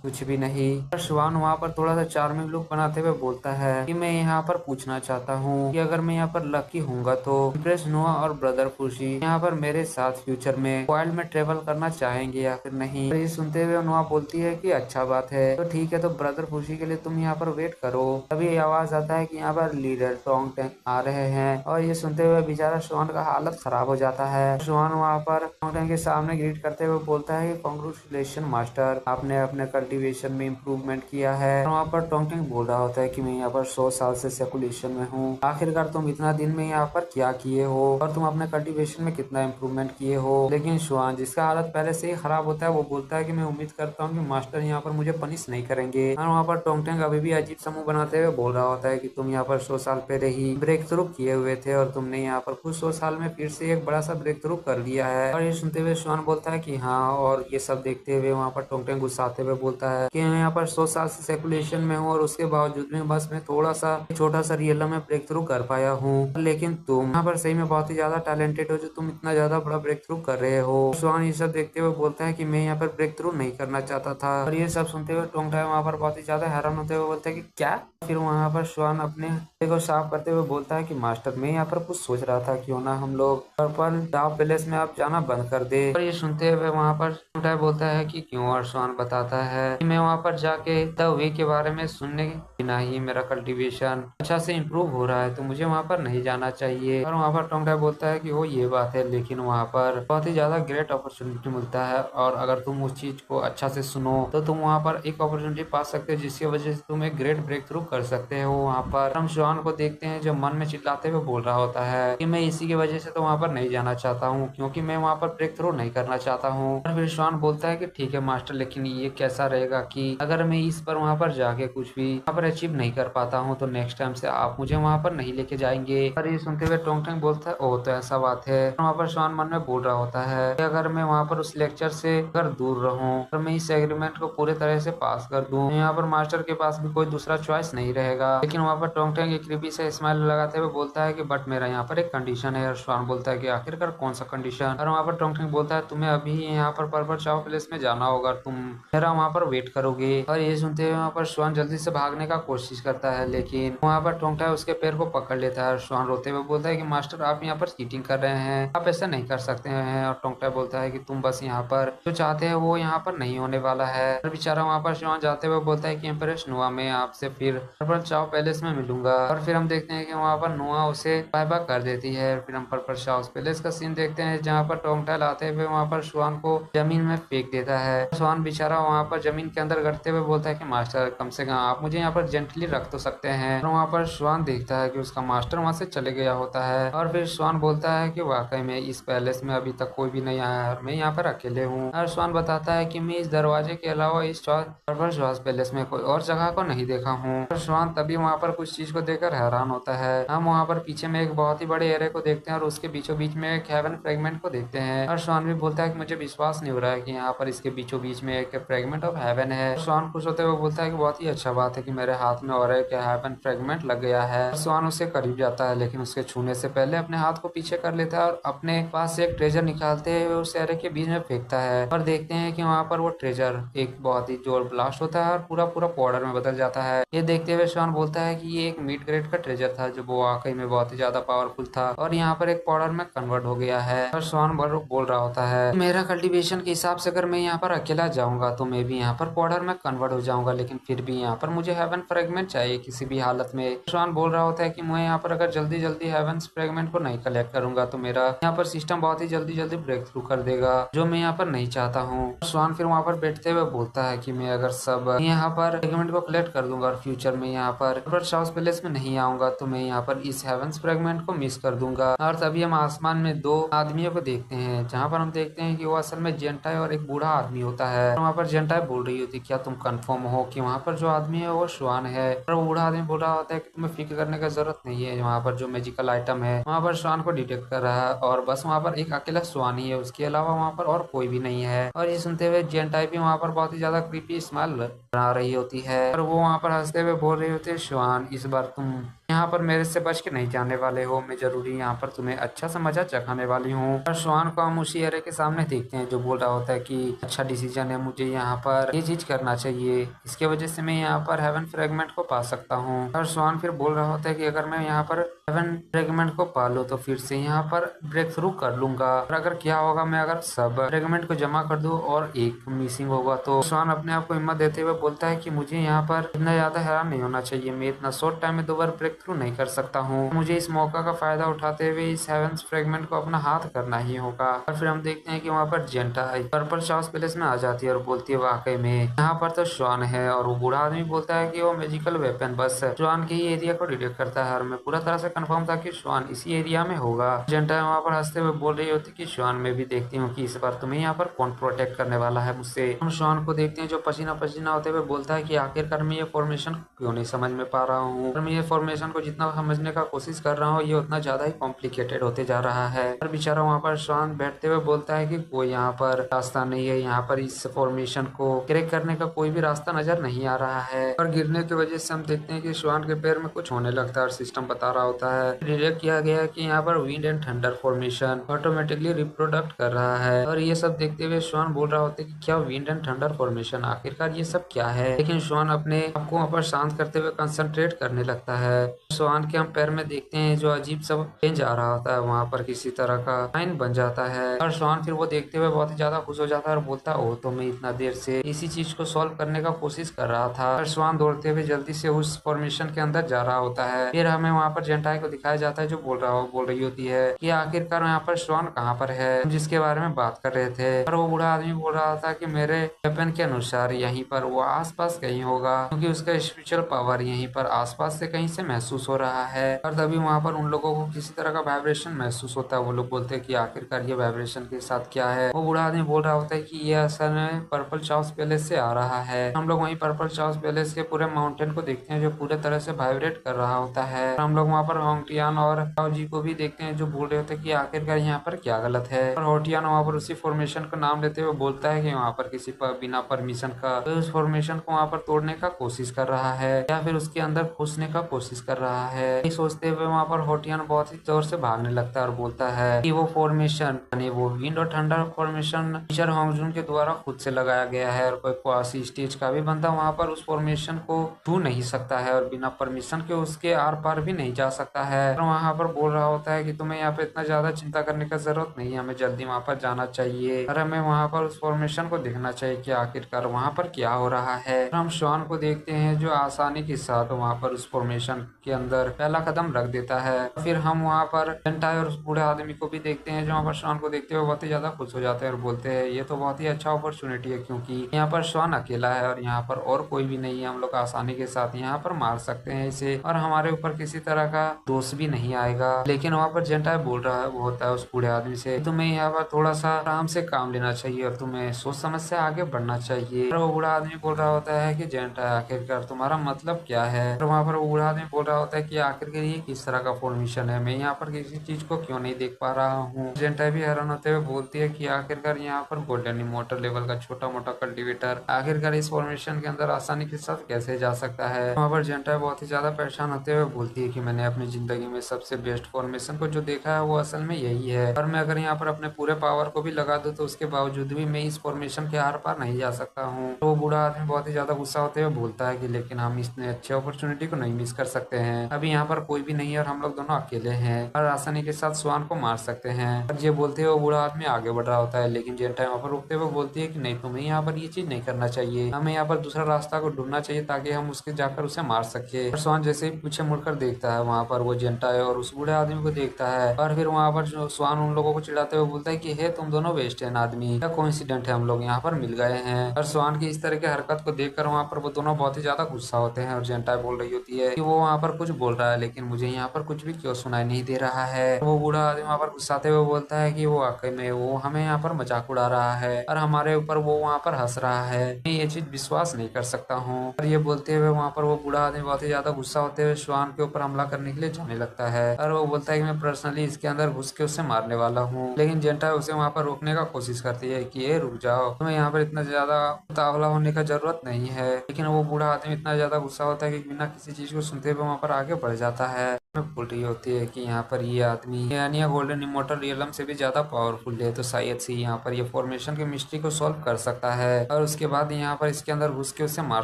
कुछ भी नहीं। और स्वान वहाँ पर थोड़ा सा चार्मिंग लुक बनाते हुए बोलता है कि मैं यहाँ पर पूछना चाहता हूँ कि अगर मैं यहाँ पर लकी हूँगा तो इम्प्रेस नुआ और ब्रदर खुशी यहाँ पर मेरे साथ फ्यूचर में वाइल्ड में ट्रेवल करना चाहेंगे या फिर नहीं। तो ये सुनते हुए नुआ बोलती है कि अच्छा बात है, तो ठीक है, तो ब्रदर खुशी के लिए तुम यहाँ पर वेट करो। तभी आवाज आता है कि यहाँ पर लीडर टोंग टैंग आ रहे हैं। और ये सुनते हुए बेचारा स्वान का हालत खराब हो जाता है। स्वान वहाँ पर टोंग टैंग के सामने ग्रीट करते हुए बोलता है कि कांग्रेचुलेशन मास्टर, आपने अपने कल्टीवेशन में इम्प्रूवमेंट किया है। और वहाँ पर टोंग टैंग बोल रहा होता है कि मैं यहाँ पर 100 साल से सेकुलेशन में हूँ, आखिरकार तुम इतना दिन में यहाँ पर क्या किए हो और तुम अपने कल्टीवेशन में कितना इम्प्रूवमेंट किए हो। लेकिन स्वान जिसका हालत पहले से ही खराब होता है वो बोलता है कि मैं उम्मीद करता हूँ कि मास्टर यहाँ पर मुझे पनिश नहीं करेंगे। और वहाँ पर टोंग टैंग अभी भी अजीब समूह बनाते हुए बोल रहा होता है कि तुम यहाँ पर 100 साल पहले ही ब्रेक थ्रू किए हुए थे और तुमने यहाँ पर कुछ 100 साल में फिर से एक बड़ा सा ब्रेक थ्रू कर लिया है। और ये सुनते हुए स्वान बोलता है कि हाँ। और ये सब देखते हुए वहाँ पर टोंग टैंग गुस्साते हुए बोलता है कि मैं यहाँ पर 100 साल से सेकुलेशन में हूँ और उसके बावजूद में बस मैं थोड़ा सा छोटा सा रियल में ब्रेक थ्रू कर पाया हूँ। लेकिन तुम यहाँ पर सही में बहुत ही ज्यादा टैलेंटेड हो जो तुम इतना ज्यादा बड़ा ब्रेक थ्रू कर रहे हो। स्वान ये सब देखते हुए बोलता है कि मैं यहाँ पर ब्रेक थ्रू नहीं करना चाहता था। और ये सब सुनते हुए टोंग टैंग वहाँ पर बहुत ही ज्यादा हैरान होते हुए बोलता है कि क्या। फिर वहाँ पर स्वान अपने हाथ को साफ करते हुए बोलता है कि मास्टर मैं यहाँ पर कुछ सोच रहा था, क्यों ना हम लोग पर्पल डाव पैलेस में आप जाना बंद कर दे। और ये सुनते हुए वहाँ पर टोंग टैंग बोलता है कि क्यों। और स्वान बताता है कि मैं वहाँ पर जाके द वे के बारे में सुनने बिना ही मेरा कल्टीवेशन अच्छा से इम्प्रूव हो रहा है, तो मुझे वहाँ पर नहीं जाना चाहिए। और वहाँ पर टोंग टैंग बोलता है कि वो ये बात है, लेकिन वहाँ पर बहुत ही ज्यादा ग्रेट अपॉर्चुनिटी मिलता है और अगर तुम उस चीज को अच्छा से सुनो तो तुम वहाँ पर एक अपॉर्चुनिटी पा सकते हो जिसकी वजह से तुम एक ग्रेट ब्रेक थ्रू कर सकते हो। वहाँ पर हम स्वान को देखते हैं जो मन में चिल्लाते हुए बोल रहा होता है कि मैं इसी की वजह से तो वहाँ पर नहीं जाना चाहता हूँ, क्योंकि मैं वहाँ पर ब्रेक थ्रू नहीं करना चाहता हूँ। और फिर स्वान बोलता है कि ठीक है मास्टर, लेकिन ये कैसा रहेगा कि अगर मैं इस पर वहाँ पर जाके कुछ भी वहाँ पर अचीव नहीं कर पाता हूँ तो नेक्स्ट टाइम से आप मुझे वहाँ पर नहीं लेके जाएंगे। और ये सुनते हुए टोंग टैंग बोलता है, ओह तो ऐसा बात है। वहाँ पर स्वान मन में बोल रहा होता है कि अगर मैं वहाँ पर उस लेक्चर से अगर दूर रहूँ और मैं इस एग्रीमेंट को पूरे तरह से पास कर दूं, यहाँ पर मास्टर के पास भी कोई दूसरा चॉइस नहीं रहेगा। लेकिन वहाँ पर टोंग टैंग एक क्रीपी से स्माइल लगाते हुए बोलता है कि बट मेरा यहाँ पर एक कंडीशन है। और स्वान बोलता है कि आखिरकार कौन सा कंडीशन। और वहाँ पर टोंग टैंग बोलता है तुम्हें अभी यहाँ पर पर्पल चाव प्लेस में जाना होगा, तुम मेरा वहाँ पर वेट करोगे। और ये सुनते हुए वहाँ पर स्वान जल्दी से भागने का कोशिश करता है, लेकिन वहाँ पर टोंग टैंग उसके पैर को पकड़ लेता है। स्वान रोते हुए बोलता है कि मास्टर आप यहाँ पर चीटिंग कर रहे हैं, आप ऐसा नहीं कर सकते हैं। और टोंग टैंग बोलता है कि तुम बस यहाँ पर जो चाहते हैं वो यहाँ पर नहीं होने वाला है। और बेचारा वहाँ पर स्वान जाते हुए बोलता है कि एम्प्रेस नुआ मैं आपसे फिर पर्पल चाव पैलेस में मिलूंगा। और फिर हम देखते हैं कि वहाँ पर नुआ उसे बाय बाय कर देती है। फिर हम पर्पल चाव पैलेस का सीन देखते हैं जहाँ पर टोंग टैंग आते हुए वहाँ पर स्वान को जमीन में फेंक देता है। स्वान बेचारा वहाँ पर जमीन के अंदर गिरते हुए बोलता है कि मास्टर कम से कम आप मुझे यहाँ पर जेंटली रख तो सकते हैं। और वहाँ पर स्वान देखता है कि उसका मास्टर वहाँ से चले गया होता है। और फिर स्वान बोलता है कि वाकई में इस पैलेस में अभी तक कोई भी नहीं आया है और मैं यहाँ पर अकेले हूँ। और स्वान बताता है कि मैं इस दरवाजे के अलावा इस पर्पल श्वास पैलेस में कोई और जगह को नहीं देखा हूँ। और स्वान तभी वहाँ पर कुछ चीज को देखकर हैरान होता है। हम वहाँ पर पीछे में एक बहुत ही बड़े एरिया को देखते हैं और उसके बीचों बीच में एक हेवन फ्रेगमेंट को देखते हैं। और स्वान भी बोलता है कि मुझे विश्वास नहीं हो रहा है कि यहाँ पर इसके बीचों बीच में एक फ्रेगमेंट ऑफ हेवन है। स्वान खुश होते हुए बोलता है कि बहुत ही अच्छा बात है कि मेरे हाथ में और एक हेवन फ्रेगमेंट लग गया है। स्वान उससे करीब जाता है, लेकिन उसके छूने से पहले अपने हाथ को पीछे कर लेता है और अपने पास से एक ट्रेजर निकालते हुए उस एरिया के बीच में फेंकता है। और देखते हैं कि वहाँ पर वो ट्रेजर एक बहुत ही जोर ब्लास्ट होता है और पूरा पूरा पाउडर में बदल जाता है। ये देखते हुए स्वान बोलता है कि ये एक मिड ग्रेड का ट्रेजर था जो वो वाकई में बहुत ही ज्यादा पावरफुल था और यहाँ पर एक पाउडर में कन्वर्ट हो गया है। और स्वान बोल रहा होता है मेरा कल्टीवेशन के हिसाब से अगर मैं यहाँ पर अकेला जाऊंगा तो मैं भी यहाँ पर पाउडर में कन्वर्ट हो जाऊंगा, लेकिन फिर भी यहाँ पर मुझे हेवन फ्रेगमेंट चाहिए किसी भी हालत में। स्वान बोल रहा होता है कि मैं यहाँ पर अगर जल्दी जल्दी हेवन हेवंस फ्रेगमेंट को नहीं कलेक्ट करूंगा तो मेरा यहाँ पर सिस्टम बहुत ही जल्दी जल्दी ब्रेक थ्रू कर देगा, जो मैं यहाँ पर नहीं चाहता हूँ। स्वान फिर वहाँ पर बैठते हुए बोलता है कि मैं अगर सब यहाँ पर फ्रेगमेंट को कलेक्ट कर दूंगा और फ्यूचर में यहाँ पर साउथ पैलेस में नहीं आऊंगा तो मैं यहाँ पर इस हेवंस फ्रेगमेंट को मिस कर दूंगा। और तभी हम आसमान में दो आदमियों को देखते हैं, जहाँ पर हम देखते हैं कि वो असल में जेंटाई और एक बूढ़ा आदमी होता है। वहाँ पर जेंटाई बोल रही होती, क्या तुम कंफर्म हो कि वहाँ पर जो आदमी है वो स्वान है? और वो बूढ़ा आदमी बोल रहा होता है कि तुम्हें फिक्र करने का जरूरत नहीं है, वहाँ पर जो मैजिकल आइटम है वहाँ पर स्वान को डिटेक्ट कर रहा है और बस वहाँ पर एक अकेला स्वान ही है, उसके अलावा वहाँ पर और कोई भी नहीं है। और ये सुनते हुए जेंटाई भी वहाँ पर बहुत ही ज्यादा क्रीपी स्माइल बना रही होती है और वो वहाँ पर हंसते हुए बोल रही होती है, स्वान इस बार तुम यहाँ पर मेरे से बच के नहीं जाने वाले हो, मैं जरूरी यहाँ पर तुम्हें अच्छा सा मजा चखाने वाली हूँ। और स्वान को हम उसी एरे के सामने देखते हैं जो बोल रहा होता है कि अच्छा डिसीजन है, मुझे यहाँ पर ये चीज करना चाहिए, इसके वजह से मैं यहाँ पर हेवन फ्रेगमेंट को पा सकता हूँ। और स्वान फिर बोल रहा होता है कि अगर मैं यहाँ पर हेवन फ्रेगमेंट को पा लूँ तो फिर से यहाँ पर ब्रेक थ्रू कर लूंगा, और अगर क्या होगा मैं अगर सब फ्रेगमेंट को जमा कर दूँ और एक मिसिंग होगा तो स्वान अपने आप को हिम्मत देते हुए बोलता है कि मुझे यहाँ पर इतना ज्यादा हैरान नहीं होना चाहिए, मैं इतना शॉर्ट टाइम में 2 बार ब्रेक थ्रू नहीं कर सकता हूँ, मुझे इस मौका का फायदा उठाते हुए इस हेवंस फ्रेगमेंट को अपना हाथ करना ही होगा। और फिर हम देखते हैं कि वहाँ पर जेंटाई पर्पल साउथ पैलेस में आ जाती है और बोलती है वाकई में यहाँ पर तो स्वान है। और वो बूढ़ा आदमी बोलता है कि वो मैजिकल वेपन बस स्वान के ही एरिया को डिटेक्ट करता है और मैं पूरा तरह से कंफर्म था कि स्वान इसी एरिया में होगा। जेंटाई वहाँ पर हंसते हुए बोल रही होती कि स्वान मैं भी देखती हूँ कि इस बार तुम्हें यहाँ पर कौन प्रोटेक्ट करने वाला है मुझसे। हम स्वान को देखते हैं जो पसीना पसीना होते हुए बोलता है कि आखिरकार मैं ये फॉर्मेशन क्यों नहीं समझ में पा रहा हूँ, और मैं ये फॉर्मेशन को जितना समझने का कोशिश कर रहा हूँ ये उतना ज्यादा ही कॉम्प्लिकेटेड होते जा रहा है। और बेचारा वहाँ पर स्वान बैठते हुए बोलता है कि कोई यहाँ पर रास्ता नहीं है, यहाँ पर इस फॉर्मेशन को क्रैक करने का कोई भी रास्ता नजर नहीं आ रहा है। और गिरने की वजह से हम देखते हैं कि स्वान के पैर में कुछ होने लगता है और सिस्टम बता रहा होता है, डिटेक्ट किया गया है कि यहाँ पर wind and thunder formation automatically reproduce कर रहा है। और ये सब देखते हुए स्वान बोल रहा होता है कि क्या विंड एंड थंडर फॉर्मेशन, आखिरकार ये सब क्या है? लेकिन स्वान अपने आपको वहाँ पर शांत करते हुए कंसंट्रेट करने लगता है। स्वान के हम पैर में देखते हैं जो अजीब सा चेंज आ रहा होता है, वहाँ पर किसी तरह का साइन बन जाता है। और स्वान फिर वो देखते हुए बहुत ही ज्यादा खुश हो जाता है और बोलता है ओ तो मैं इतना देर से इसी चीज को सॉल्व करने का कोशिश कर रहा था। और स्वान दौड़ते हुए जल्दी से उस फॉर्मेशन के अंदर जा रहा होता है। फिर हमें वहाँ पर जेंटाई को दिखाया जाता है जो बोल रही होती है कि आखिरकार यहाँ पर स्वान कहाँ पर है जिसके बारे में बात कर रहे थे। और वो बूढ़ा आदमी बोल रहा था कि मेरे वेपन के अनुसार यहीं पर वो आसपास कहीं होगा, क्योंकि उसका स्पिरिचुअल पावर यहीं पर आसपास से कहीं से महसूस हो रहा है। और तभी वहाँ पर उन लोगों को किसी तरह का वाइब्रेशन महसूस होता है। वो लोग बोलते हैं कि आखिरकार ये वाइब्रेशन के साथ क्या है। वो बूढ़ा आदमी बोल रहा होता है कि ये असल में पर्पल चाउस पैलेस से आ रहा है। हम लोग वहीं पर्पल चाउस पैलेस के पूरे माउंटेन को देखते हैं जो पूरे तरह से वाइब्रेट कर रहा होता है। हम लोग वहाँ पर होंगटियान और ताओ जी को भी देखते हैं जो बोल रहे होते हैं कि आखिरकार यहाँ पर क्या गलत है। और होटियान वहाँ पर उसी फॉर्मेशन का नाम लेते हुए बोलता है कि वहाँ पर किसी पर बिना परमिशन का तो उस फॉर्मेशन को वहाँ पर तोड़ने का कोशिश कर रहा है या फिर उसके अंदर घुसने का कोशिश कर रहा है। ये सोचते हुए वहाँ पर होटियान बहुत ही जोर से भागने लगता है और बोलता है कि वो फॉर्मेशन यानी वो विंड और थंडर फॉर्मेशन टीचर होंगजुन के द्वारा खुद से लगाया गया है और कोई क्वासी स्टेज का भी बंदा वहाँ पर उस फॉर्मेशन को छू नहीं सकता है और बिना परमिशन के उसके आर पार भी नहीं जा सकता है। और वहाँ पर बोल रहा होता है कि तुम्हें यहाँ पे इतना ज्यादा चिंता करने का जरूरत नहीं है, हमें जल्दी वहाँ पर जाना चाहिए और हमें वहाँ पर उस फॉर्मेशन को देखना चाहिए कि आखिरकार वहाँ पर क्या हो रहा है। और हम स्वान को देखते हैं जो आसानी के साथ वहाँ पर उस फॉर्मेशन के अंदर पहला कदम रख देता है। फिर हम वहाँ पर जेंटाई और उस बूढ़े आदमी को भी देखते हैं जो वहाँ पर स्वान को देखते हुए बहुत ही ज्यादा खुश हो जाते हैं और बोलते हैं ये तो बहुत ही अच्छा अपॉर्चुनिटी है, क्योंकि यहाँ पर स्वान अकेला है और यहाँ पर और कोई भी नहीं है, हम लोग आसानी के साथ यहाँ पर मार सकते हैं इसे और हमारे ऊपर किसी तरह का दोष भी नहीं आएगा। लेकिन वहाँ पर जेंटाई बोल रहा है वो होता है उस बूढ़े आदमी से, तुम्हें यहाँ पर थोड़ा सा आराम से काम लेना चाहिए और तुम्हें सोच समझ से आगे बढ़ना चाहिए। और वो बूढ़ा आदमी बोल रहा होता है कि जेंटाई आखिरकार तुम्हारा मतलब क्या है। और वहाँ पर वो बूढ़ा आदमी बोल रहा होता है कि आखिरकार ये किस तरह का फॉर्मेशन है, मैं यहाँ पर किसी चीज को क्यों नहीं देख पा रहा हूँ। जेंटाई भी हैरान होते हुए बोलती है कि आखिरकार यहाँ पर गोल्डन इमोर्टल लेवल का छोटा मोटा कल्टिवेटर आखिरकार इस फॉर्मेशन के अंदर आसानी के साथ कैसे जा सकता है। वहाँ पर जेंटाई बहुत ही ज्यादा परेशान होते हुए बोलती है कि मैंने अपनी जिंदगी में सबसे बेस्ट फॉर्मेशन को जो देखा है वो असल में यही है, और मैं अगर यहाँ पर अपने पूरे पावर को भी लगा दूं तो उसके बावजूद भी मैं इस फॉर्मेशन के आर पार नहीं जा सकता हूँ। तो वो बूढ़ा आदमी बहुत ही ज्यादा गुस्सा होते हुए बोलता है कि लेकिन हम इतने अच्छे अपॉर्चुनिटी को नहीं मिस कर सकते हैं। अभी यहाँ पर कोई भी नहीं है और हम लोग दोनों अकेले हैं और आसानी के साथ स्वान को मार सकते हैं। और ये बोलते हुए वो बूढ़ा आदमी आगे बढ़ रहा होता है, लेकिन जेंटा वहाँ पर रुकते हुए बोलती है कि नहीं, तुम्हें यहाँ पर ये चीज नहीं करना चाहिए, हमें यहाँ पर दूसरा रास्ता को ढूंढना चाहिए ताकि हम उसके जाकर उसे मार सके। और स्वान जैसे ही पीछे मुड़कर देखता है, वहाँ पर वो जेंटा है और उस बूढ़े आदमी को देखता है और फिर वहाँ पर जो स्वान उन लोगों को चिढ़ाते हुए बोलता है कि हे तुम दोनों वेस्ट है आदमी, क्या कोइंसिडेंट है, हम लोग यहाँ पर मिल गए हैं। और स्वान की इस तरह की हरकत को देखकर वहाँ पर वो दोनों बहुत ही ज्यादा गुस्सा होते हैं और जेंटा बोल रही होती है कि वो वहाँ पर कुछ बोल रहा है लेकिन मुझे यहाँ पर कुछ भी क्यों सुनाई नहीं दे रहा है। वो बूढ़ा आदमी वहाँ पर गुस्साते हुए बोलता है कि वो वाकई में वो हमें यहाँ पर मजाक उड़ा रहा है और हमारे ऊपर वो वहाँ पर हंस रहा है, मैं ये चीज विश्वास नहीं कर सकता हूँ। और ये बोलते हुए वहाँ पर वो बूढ़ा आदमी बहुत ही ज्यादा गुस्सा होते हुए श्वान के ऊपर हमला करने के लिए जाने लगता है और वो बोलता है कि मैं पर्सनली इसके अंदर घुस के उसे मारने वाला हूँ। लेकिन जेंटा उसे वहाँ पर रोकने का कोशिश करती है कि ये रुक जाओ, तुम्हें यहाँ पर इतना ज्यादा उतावला होने का जरूरत नहीं है। लेकिन वो बूढ़ा आदमी इतना ज्यादा गुस्सा होता है कि बिना किसी चीज को सुनते हुए वहाँ पर आगे बढ़ जाता है। में बोल रही होती है कि यहाँ पर ये आदमी यानी ये गोल्डन इमोर्टल रियलम से भी ज्यादा पावरफुल है, तो शायद से यहाँ पर ये फॉर्मेशन के मिस्ट्री को सॉल्व कर सकता है और उसके बाद यहाँ पर इसके अंदर घुस के उसे मार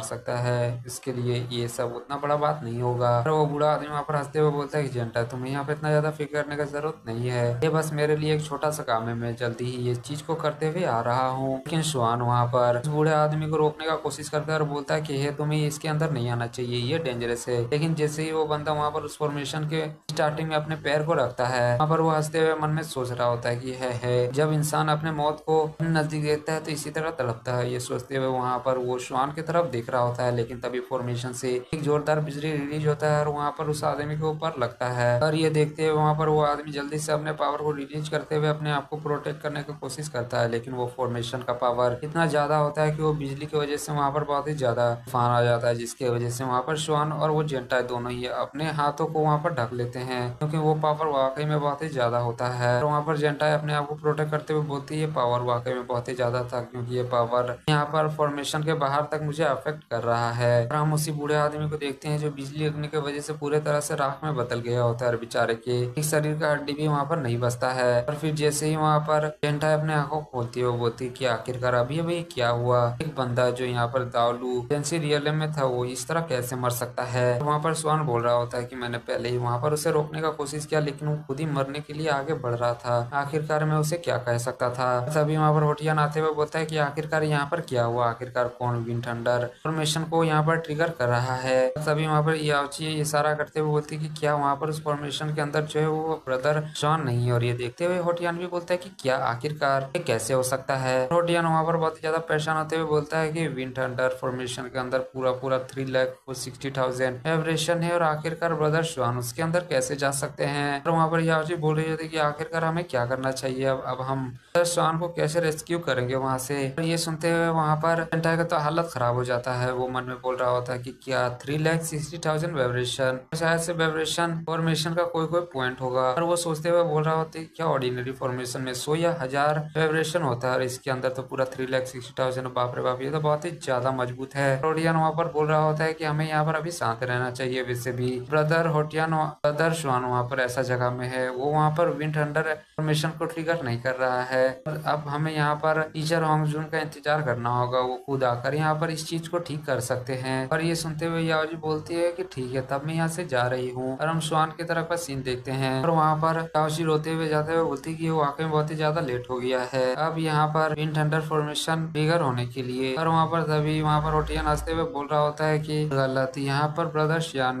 सकता है। इसके लिए ये सब उतना बड़ा बात नहीं होगा। और वो बूढ़ा आदमी वहाँ पर हंसते हुए बोलता है कि जेंटा, तुम्हें यहाँ पर इतना ज्यादा फिक्र करने का जरूरत नहीं है, ये बस मेरे लिए एक छोटा सा काम है, मैं जल्दी ही ये चीज को करते हुए आ रहा हूँ। लेकिन श्वान वहाँ पर उस बूढ़े आदमी को रोकने का कोशिश करता है और बोलता है कि हे तुम्हें इसके अंदर नहीं आना चाहिए, ये डेंजरस है। लेकिन जैसे ही वो बंदा वहाँ पर उस फॉर्मेशन के स्टार्टिंग में अपने पैर को रखता है, वहाँ पर वो हंसते हुए मन में सोच रहा होता है कि है जब इंसान अपने मौत को नजदीक देखता है तो इसी तरह तड़पता है। ये सोचते हुए वहाँ पर वो श्वान की तरफ देख रहा होता है, लेकिन तभी फॉर्मेशन से एक जोरदार बिजली रिलीज होता है और वहाँ पर उस आदमी के ऊपर लगता है। और ये देखते हुए वहाँ पर वो आदमी जल्दी से अपने पावर को रिलीज करते हुए अपने आप को प्रोटेक्ट करने की कोशिश करता है, लेकिन वो फॉर्मेशन का पावर इतना ज्यादा होता है कि वो बिजली की वजह से वहाँ पर बहुत ही ज्यादा तूफान आ जाता है, जिसकी वजह से वहाँ पर श्वान और वो जेंटा दोनों ही अपने हाथों को वहाँ पर ढक लेते हैं, क्योंकि वो पावर वाकई में बहुत ही ज्यादा होता है। और वहाँ पर जेंटा अपने आप को प्रोटेक्ट करते हुए बोलती है ये पावर वाकई में बहुत ही ज्यादा था, क्योंकि ये पावर यहाँ पर फॉर्मेशन के बाहर तक मुझे अफेक्ट कर रहा है। और हम उसी बूढ़े आदमी को देखते हैं जो बिजली लगने की वजह से पूरे तरह से राख में बदल गया होता है और बेचारे के एक शरीर का हड्डी भी वहाँ पर नहीं बचता है। और फिर जैसे ही वहाँ पर जेंटा अपने आंखों को खोलती है वो बोलती है कि आखिरकार अभी अभी क्या हुआ, एक बंदा जो यहाँ पर दावलू फैंसी रियल में था वो इस तरह कैसे मर सकता है। वहाँ पर स्वान बोल रहा होता है कि मैंने पहले ही वहाँ पर उसे रोकने का कोशिश किया, लेकिन वो खुद ही मरने के लिए आगे बढ़ रहा था, आखिरकार मैं उसे क्या कह सकता था। तभी वहाँ पर होटियान आते हुए बोलता है कि आखिरकार यहाँ पर क्या हुआ, आखिरकार कौन विंड थंडर फॉर्मेशन को यहाँ पर ट्रिगर कर रहा है। तभी वहाँ पर याची इशारा करते हुए बोलती है कि क्या वहाँ पर उस फॉर्मेशन के अंदर जो है वो ब्रदर शॉन नहीं है। और ये देखते हुए होटियान भी बोलता है कि क्या आखिरकार ये कैसे हो सकता है। होटियान वहाँ पर बहुत ज्यादा परेशान होते हुए बोलता है कि विंड थंडर फॉर्मेशन के अंदर पूरा पूरा 3,60,000 एवरेशन है और आखिरकार ब्रदर शॉन उसके अंदर कैसे जा सकते हैं। और वहाँ पर याची बोल रही होती है कि आखिरकार हमें क्या करना चाहिए, अब हम शॉन को कैसे रेस्क्यू करेंगे वहाँ से। और ये सुनते हुए वहाँ पर जेंटा का तो हालत खराब हो जाता है, वो मन में बोल रहा होता है कि क्या 3,60,000 वाइब्रेशन, शायद से वाइब्रेशन फॉर्मेशन का कोई कोई पॉइंट होगा। और वो सोचते हुए बोल रहा होता है क्या ऑर्डिनरी फॉर्मेशन में 100 या 1000 वाइब्रेशन होता है और इसके अंदर तो पूरा 3,60,000, बाप रे बाप ये तो बहुत ही ज्यादा मजबूत है। होटियान वहाँ पर बोल रहा होता है कि हमें यहाँ पर अभी शांत रहना चाहिए। वैसे भी ब्रदर होटियान ब्रदर श्वान वहाँ पर ऐसा जगह में है, वो वहाँ पर विंड थंडर फॉर्मेशन को ट्रिगर नहीं कर रहा है। अब हमें यहाँ पर टीचर होंगजून का इंतजार करना होगा, वो खुद आकर यहाँ पर इस चीज को ठीक कर सकते हैं। और ये सुनते हुए याओजी बोलती है कि ठीक है तब मैं यहाँ से जा रही हूँ। और हम श्वान की तरफ का सीन देखते हैं और वहाँ पर याओजी रोते हुए जाते हुए बोलती है कि वो वाकई में बहुत ही ज्यादा लेट हो गया है अब यहाँ पर विंड थंडर फॉर्मेशन ट्रिगर होने के लिए। और वहाँ पर तभी वहाँ पर होटियान हंसते हुए बोल रहा होता है कि गलत, यहाँ पर ब्रदर श्वान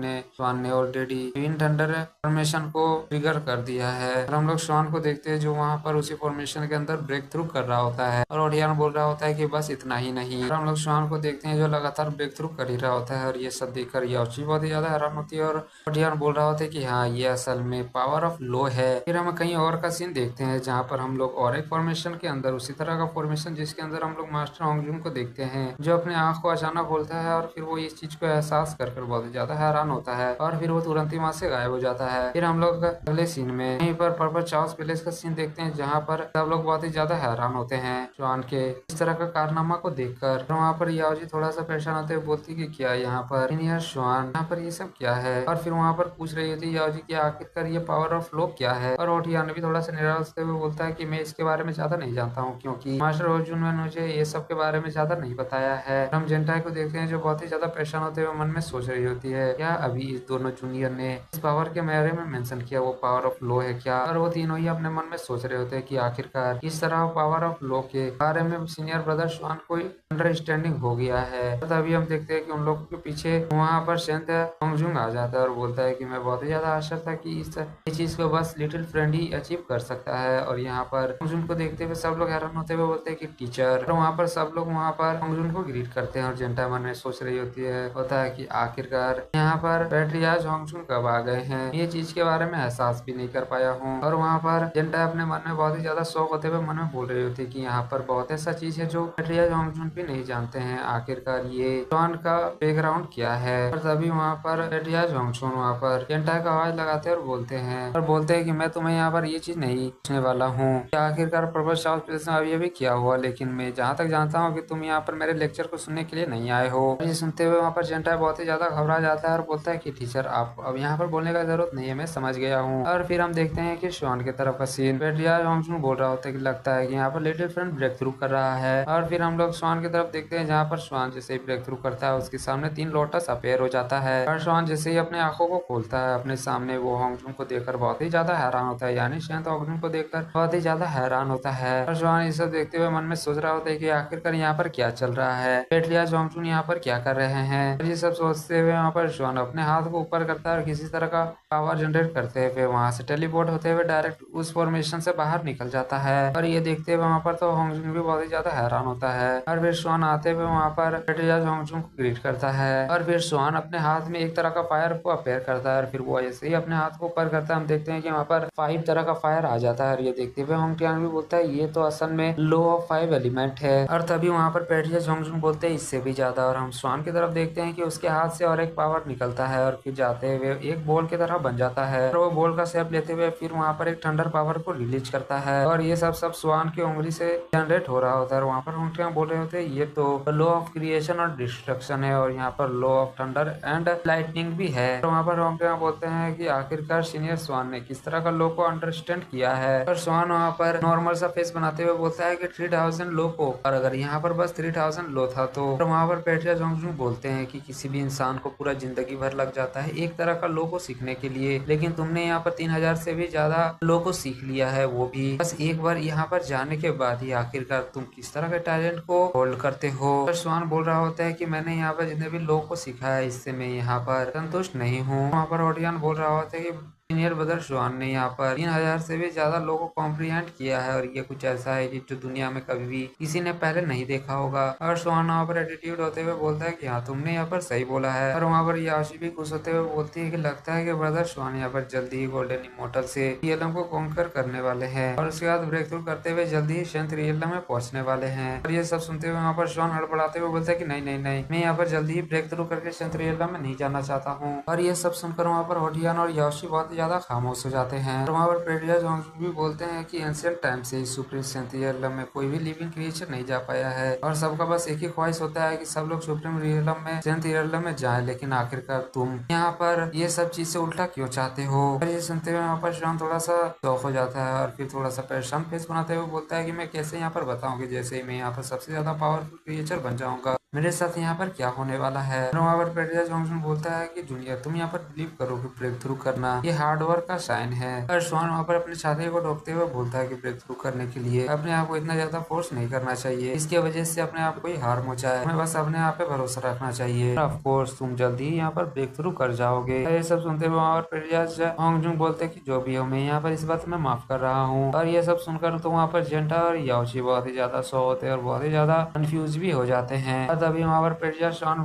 ने ऑलरेडी विंड थंडर फॉर्मेशन को ट्रिगर कर दिया है। और हम लोग श्वान को देखते हैं जो वहाँ पर उसी फॉर्मेशन के अंदर ब्रेक थ्रू कर रहा होता है और ओडियान बोल रहा होता है कि बस इतना ही नहीं। और हम लोग श्वान को देखते हैं जो लगातार ब्रेक थ्रू कर ही रहा होता है और ये सब देखकर याची बहुत ही ज्यादा हैरान होती है और ओडियान बोल रहा होता है कि हाँ ये असल में पावर ऑफ लो है। फिर हम कहीं और का सीन देखते हैं जहाँ पर हम लोग और एक फॉर्मेशन के अंदर उसी तरह का फॉर्मेशन जिसके अंदर हम लोग मास्टर होंगजून को देखते हैं जो अपने आंख को अचानक खोलता है और फिर वो इस चीज को एहसास कर बहुत ही ज्यादा हैरान होता है और फिर वो तुरंत ही वहां वहाँ से गायब हो जाता है। फिर हम लोग अगले सीन में यहीं पर पर्पल चार्ल्स पैलेस का सीन देखते हैं, जहाँ पर सब लोग बहुत ही ज्यादा हैरान होते हैं स्वान के इस तरह का कारनामा को देखकर। वहाँ पर याओजी थोड़ा सा परेशान होते हुए बोलती कि क्या यहाँ पर सीनियर स्वान, यहाँ पर ये सब क्या है। और फिर वहाँ पर पूछ रही होती याओजी की आखिरकार ये पावर ऑफ लो क्या है। और ओटियान भी थोड़ा सा निराश होते हुए बोलता है कि मैं इसके बारे में ज्यादा नहीं जानता हूँ, क्योंकि मास्टर अर्जुन ने मुझे ये सब के बारे में ज्यादा नहीं बताया है। हम जेंटाई को देखते हैं जो बहुत ही ज्यादा परेशान होते हुए मन में सोच रही होती है, क्या अभी इस दोनों जूनियर ने इस पावर के बारे में मेंशन किया, वो पावर ऑफ लो है क्या। और वो तीनों ही अपने मन में सोच रहे होते हैं कि आखिरकार इस तरह पावर ऑफ लो के बारे में सीनियर ब्रदर स्वान को अंडरस्टैंडिंग हो गया है। तभी हम देखते हैं कि उन लोगों के पीछे वहाँ पर सेंट होंगजुंग आ जाता है और बोलता है कि मैं बहुत ही ज्यादा आशा था कि इस चीज को बस लिटिल फ्रेंड ही अचीव कर सकता है। और यहाँ पर होंगजुन को देखते हुए सब लोग हैरान होते हुए बोलते हैं कि टीचर। और वहाँ पर सब लोग वहाँ पर होंगजुन को ग्रीट करते हैं और जेंटा मन में सोच रही होता है कि आखिरकार यहाँ पर पैट्रियाज होंगजुन कब आ गए हैं, ये चीज के बारे में एहसास भी नहीं कर पाया हूँ। और वहाँ पर जेंटा अपने मन में बहुत ही ज्यादा शौक होते हुए मन में बोल रही होती है कि यहाँ पर बहुत ऐसा चीज है जो पैट्रियाज होंगजुन भी नहीं जानते हैं, आखिरकार ये स्वान का बैकग्राउंड क्या है। और तभी वहाँ पर पैट्रियाज होंगजुन वहाँ पर जेंटा का आवाज लगाते हैं और बोलते हैं कि मैं तुम्हें यहाँ पर ये चीज नहीं पूछने वाला हूँ कि आखिरकार प्रोफेसर चार्ल्स प्लेस में अभी किया हुआ, लेकिन मैं जहाँ तक जानता हूँ कि तुम यहाँ पर मेरे लेक्चर को सुनने के लिए नहीं आए हो। ये सुनते हुए वहाँ पर जेंटा बहुत ही ज्यादा घबरा जाता है और बोलता है कि टीचर आप अब यहाँ पर बोलने का जरूरत नहीं है, मैं समझ गया हूँ। और फिर हम देखते हैं कि स्वान की तरफ का सीन पैट्रियाज होंगजुन बोल रहा होता है कि लगता है कि यहाँ पर लिटिल फ्रेंड ब्रेक थ्रू कर रहा है। और फिर हम लोग स्वान की तरफ देखते हैं, जहाँ पर स्वान जैसे ही ब्रेक थ्रू करता है उसके सामने 3 लोटस अपेयर हो जाता है। और स्वान जैसे ही अपने आंखों को खोलता है अपने सामने वो होंगजुन को देखकर बहुत ही ज्यादा हैरान होता है, यानी शायद होंगजुन को देखकर बहुत ही ज्यादा हैरान होता है। और स्वान ये सब देखते हुए मन में सोच रहा होता है कि आखिरकार यहाँ पर क्या चल रहा है, पैट्रियाज होंगजुन यहाँ पर क्या कर रहे हैं। और ये सब सोचते हुए वहाँ पर स्वान अपने हाथ को ऊपर करता है और किसी तरह का पावर जनरेट करते हुए वहां से टेलीपोर्ट होते हुए डायरेक्ट उस फॉर्मेशन से बाहर निकल जाता है। और ये देखते हुए वहाँ पर तो होंगजुन भी बहुत ही ज्यादा हैरान होता है। और फिर स्वान आते हुए वहाँ पर पैट्रियाज होंगजुन को ग्रीट करता है। और फिर स्वान अपने हाथ में एक तरह का फायर को अपेयर करता है और फिर वो ऐसे ही अपने हाथ को ऊपर करता है, हम देखते हैं कि वहाँ पर 5 तरह का फायर आ जाता है। और ये देखते हुए होंगटियांग भी बोलता है ये तो असल में लो ऑफ 5 एलिमेंट है। और तभी वहाँ पर पैट्रियाज होंगजुन बोलते हैं इससे भी ज्यादा। और हम स्वान की तरफ देखते हैं कि उसके हाथ से और एक पावर निकलता है और फिर जाते हुए एक बॉल की तरह बन जाता है। और वो बॉल का शेप लेते हुए फिर वहाँ पर एक थंडर पावर को रिलीज करता है। और ये सब स्वान की उंगली से जनरेट हो रहा होता है। और वहाँ पर होंगटियांग बोल रहे होते हैं ये तो लॉ ऑफ क्रिएशन और डिस्ट्रक्शन है और यहाँ पर law of thunder and lightning भी है। तो वहाँ पर होंगटियांग बोलते हैं कि आखिरकार सीनियर स्वान ने किस तरह का लॉ को अंडरस्टैंड किया है। और स्वान वहाँ पर नॉर्मल सा फेस बनाते हुए बोलता है कि 3000 लॉ को, और अगर यहाँ पर बस 3000 लॉ था तो। और वहाँ पर पैट्रियाज होंगजुन बोलते हैं कि किसी भी इंसान को पूरा जिंदगी भर लग जाता है एक तरह का लॉ को सीखने के लिए, लेकिन तुमने यहाँ पर 3000 से भी ज्यादा लॉ को सीख लिया है, वो भी बस एक बार यहाँ पर जाने के बाद ही। आखिरकार तुम किस तरह के टैलेंट को होल्ड करते हो। और स्वान बोल रहा होता है कि मैंने यहाँ पर जितने भी लॉ को सीखा है इससे मैं यहाँ पर संतुष्ट नहीं हूँ। वहाँ पर ओटियान बोल रहा होता है कि सीनियर ब्रदर स्वान ने यहाँ पर 3000 से भी ज्यादा लोगों को कॉम्प्रीहेंड किया है और ये कुछ ऐसा है जो दुनिया में कभी भी किसी ने पहले नहीं देखा होगा। और स्वान वहाँ पर एटीट्यूड होते हुए बोलता है कि हाँ तुमने यहाँ पर सही बोला है। और वहाँ पर याशी भी खुश होते हुए बोलती है कि लगता है कि ब्रदर स्वान यहाँ पर जल्दी ही गोल्डन इमोर्टल से रियलम को कॉन्कर करने वाले हैं और उसके बाद ब्रेक थ्रू करते हुए जल्दी ही सेंथ रियलम में पहुंचने वाले हैं। और ये सब सुनते हुए वहाँ पर स्वान हड़बड़ाते हुए बोलता है कि नहीं नहीं नहीं, मैं यहाँ पर जल्दी ही ब्रेक थ्रू करके सेंथ रियलम में नहीं जाना चाहता हूँ। और ये सब सुनकर वहाँ पर होटियान और याशी बहुत ही ज्यादा खामोश हो जाते हैं। और वहाँ पर पैट्रियाज होंगजुन भी बोलते हैं कि एंशिएंट टाइम से सुप्रीम सेंथ रियलम में कोई भी लिविंग क्रिएचर नहीं जा पाया है और सबका बस एक ही ख्वाहिश होता है कि सब लोग सुप्रीम रियलम में सेंथ रियलम में जाए, लेकिन आखिरकार तुम यहाँ पर ये सब चीज से उल्टा क्यों चाहते हो। और ये सुनते हुए वहाँ पर श्याम थोड़ा सा शॉक हो जाता है और फिर थोड़ा सा परेशान फेस बनाते हुए बोलता है कि मैं कैसे यहाँ पर बताऊँ कि जैसे ही मैं यहाँ पर सबसे ज्यादा पावरफुल क्रिएचर बन जाऊंगा मेरे साथ यहाँ पर क्या होने वाला है। और वहाँ पर पैट्रियाज होंगजुन बोलता है कि जूनियर तुम यहाँ पर बिलीव करो कि ब्रेक थ्रू करना ये हार्ड वर्क का साइन है। और स्वान वहाँ पर अपने छाती को ढोकते हुए बोलता है कि ब्रेक थ्रू करने के लिए अपने आप को इतना ज्यादा फोर्स नहीं करना चाहिए, इसकी वजह से अपने आप को ही हार्म हो जाए, हमें बस अपने आप पे भरोसा रखना चाहिए। ऑफ कोर्स तुम जल्दी ही यहाँ पर ब्रेक थ्रू कर जाओगे। ये सब सुनते हुए वहाँ पर पैट्रियाज होंगजुन बोलते हैं कि जो भी हो मैं यहाँ पर इस बात में माफ कर रहा हूँ। और ये सब सुनकर तो वहाँ पर जेंटा और याओची बहुत ही ज्यादा सो होते हैं और बहुत ही ज्यादा कंफ्यूज भी हो जाते हैं। तभी वहाँ पर पेटिया शॉन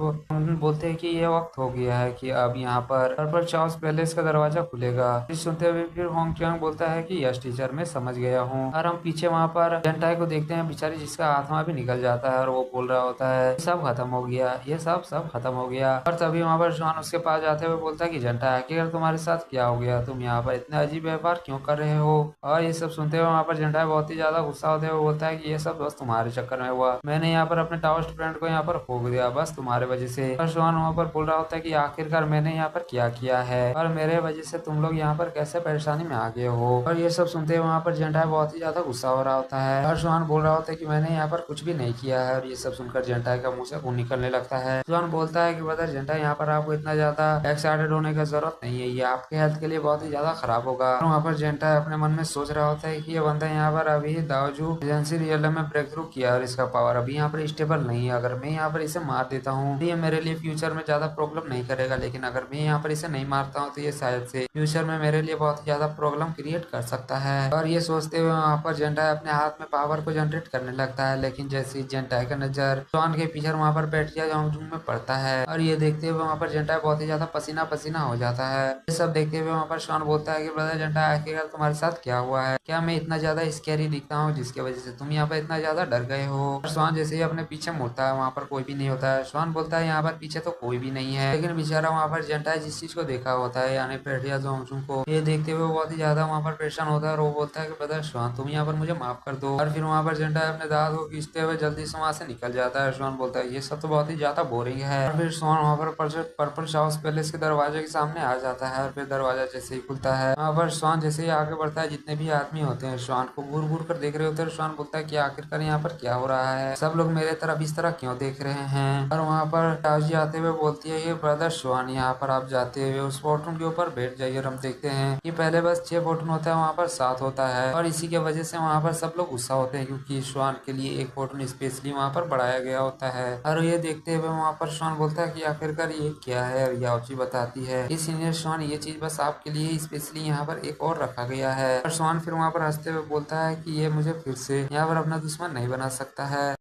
बोलते हैं कि ये वक्त हो गया है कि अब यहाँ पर पर्पल चार्ल्स पैलेस का दरवाजा खुलेगा। ये सुनते हुए फिर होंग चियांग बोलता है कि यस टीचर, मैं समझ गया हूँ। और हम पीछे वहाँ पर जंटाई को देखते हैं, बेचारी जिसका आत्मा भी निकल जाता है और वो बोल रहा होता है सब खत्म हो गया, ये सब खत्म हो गया। और तभी वहाँ पर शॉन उसके पास जाते हुए बोलता है कि जंटाई आखिर तुम्हारे साथ क्या हो गया, तुम यहाँ पर इतना अजीब व्यवहार क्यों कर रहे हो। और ये सब सुनते हुए वहाँ पर जंटाई बहुत ही ज्यादा गुस्सा होते हुए बोलता है कि ये सब बस तुम्हारे चक्कर में हुआ, मैंने यहाँ पर अपने टाउस्ट फ्रेंड को यहाँ पर खो दिया बस तुम्हारे वजह से। और शॉन वहाँ पर बोल रहा होता है कि आखिरकार मैंने यहाँ पर क्या किया है और मेरे वजह से तुम लोग यहाँ पर कैसे परेशानी में आ गए हो। और ये सब सुनते हुए वहाँ पर जंटाई बहुत ही ज्यादा गुस्सा हो रहा होता है और शॉन बोल रहा होता है कि मैंने यहाँ पर कुछ भी नहीं किया है। और ये सब सुनकर जंटाई का मुंह से खून निकलने लगता है। शॉन बोलता है कि ब्रदर जंटाई, यहाँ पर आपको इतना ज्यादा एक्साइटेड होने की जरूरत नहीं है, ये आपके हेल्थ के लिए बहुत ही ज्यादा खराब होगा। और वहाँ पर जंटाई अपने मन में सोच रहा होता है कि ये बंदा यहाँ पर अभी दावजू एजेंसी रियल में ब्रेक थ्रू किया और इसका पावर अभी यहाँ पर स्टेबल नहीं है। अगर मैं यहाँ पर इसे मार देता हूँ तो ये मेरे लिए फ्यूचर में ज्यादा प्रॉब्लम नहीं करेगा, लेकिन अगर मैं यहाँ पर इसे नहीं मारता हूँ तो ये शायद से फ्यूचर में मेरे लिए बहुत ही ज्यादा प्रॉब्लम क्रिएट कर सकता है। और ये सोचते हुए वहाँ पर जंटाई अपने हाथ में पावर को जनरेट करने लगता है, लेकिन जैसे ही जंटाई का नजर शॉन के पीछे वहाँ पर पेटिया जोंगजुंग में पड़ता है और ये देखते हुए वहाँ पर जंटाई बहुत ही ज्यादा पसीना पसीना हो जाता है। ये सब देखते हुए वहाँ पर शॉन बोलता है कि ब्रदर जंटाई, आखिरकार तुम्हारे साथ क्या हुआ है, क्या मैं इतना ज्यादा स्कैरी दिखता हूँ जिसकी वजह से तुम यहाँ पर इतना ज्यादा डर गए हो। और शॉन जैसे ही अपने पीछे मुड़ता है वहाँ पर कोई भी नहीं होता है। शॉन बोलता है यहाँ पर पीछे तो कोई भी नहीं है, लेकिन बेचारा वहाँ पर जंटाई जिस चीज को देखा होता है यानी पेटिया जोंगजुंग को, ये देखते हुए बहुत ही ज्यादा वहाँ पर परेशान होता है और वो बोलता है कि ब्रदर शॉन, तुम यहाँ पर मुझे माफ कर दो। और फिर वहाँ पर जंटाई अपने दांत को खींचते हुए जल्दी से वहाँ से निकल जाता है। शॉन बोलता है ये सब तो बहुत ही ज्यादा बोरिंग है। और फिर शॉन वहाँ पर पर्पल शाउस पैलेस के दरवाजे के सामने आ जाता है और फिर दरवाजा जैसे ही खुलता है वहाँ पर शॉन जैसे ही आगे बढ़ता है, जितने भी आदमी होते हैं शॉन को घूर घूर कर देख रहे होते हैं। शॉन बोलता है कि आखिरकार यहाँ पर क्या हो रहा है, सब लोग मेरे तरफ इस तरह क्यों देख रहे हैं। और वहाँ पर ताजी आते हुए बोलती है ये ब्रदर शॉन, यहाँ पर आप जाते हुए उस फोर्टून के ऊपर बैठ जाइए। और हम देखते हैं कि पहले बस 6 फोर्टून होता है, वहाँ पर 7 होता है और इसी के वजह से वहाँ पर सब लोग गुस्सा होते हैं क्योंकि शॉन के लिए एक फोर्टून स्पेशली वहाँ पर बढ़ाया गया होता है। और ये देखते हुए वहाँ पर शॉन बोलता है कि आखिरकार ये क्या है। और याओची बताती है कि सीनियर शॉन, ये चीज बस आपके लिए स्पेशली यहाँ पर एक और रखा गया है। और शॉन फिर वहाँ पर हंसते हुए बोलता है कि ये मुझे फिर से यहाँ पर अपना दुश्मन नहीं बना सकता है।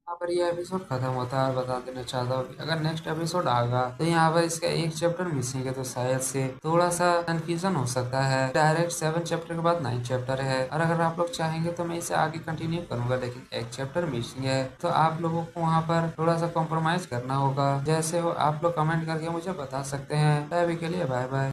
यहाँ पर ये एपिसोड खत्म होता है और बता देना चाहता हूँ कि अगर नेक्स्ट एपिसोड आएगा तो यहाँ पर इसका एक चैप्टर मिसिंग है, तो शायद से थोड़ा सा कंफ्यूजन हो सकता है। डायरेक्ट 7 चैप्टर के बाद 9 चैप्टर है और अगर आप लोग चाहेंगे तो मैं इसे आगे कंटिन्यू करूंगा, लेकिन एक चैप्टर मिसिंग है तो आप लोगों को वहाँ पर थोड़ा सा कॉम्प्रोमाइज करना होगा। जैसे हो आप लोग कमेंट करके मुझे बता सकते हैं। अभी के लिए बाय बाय।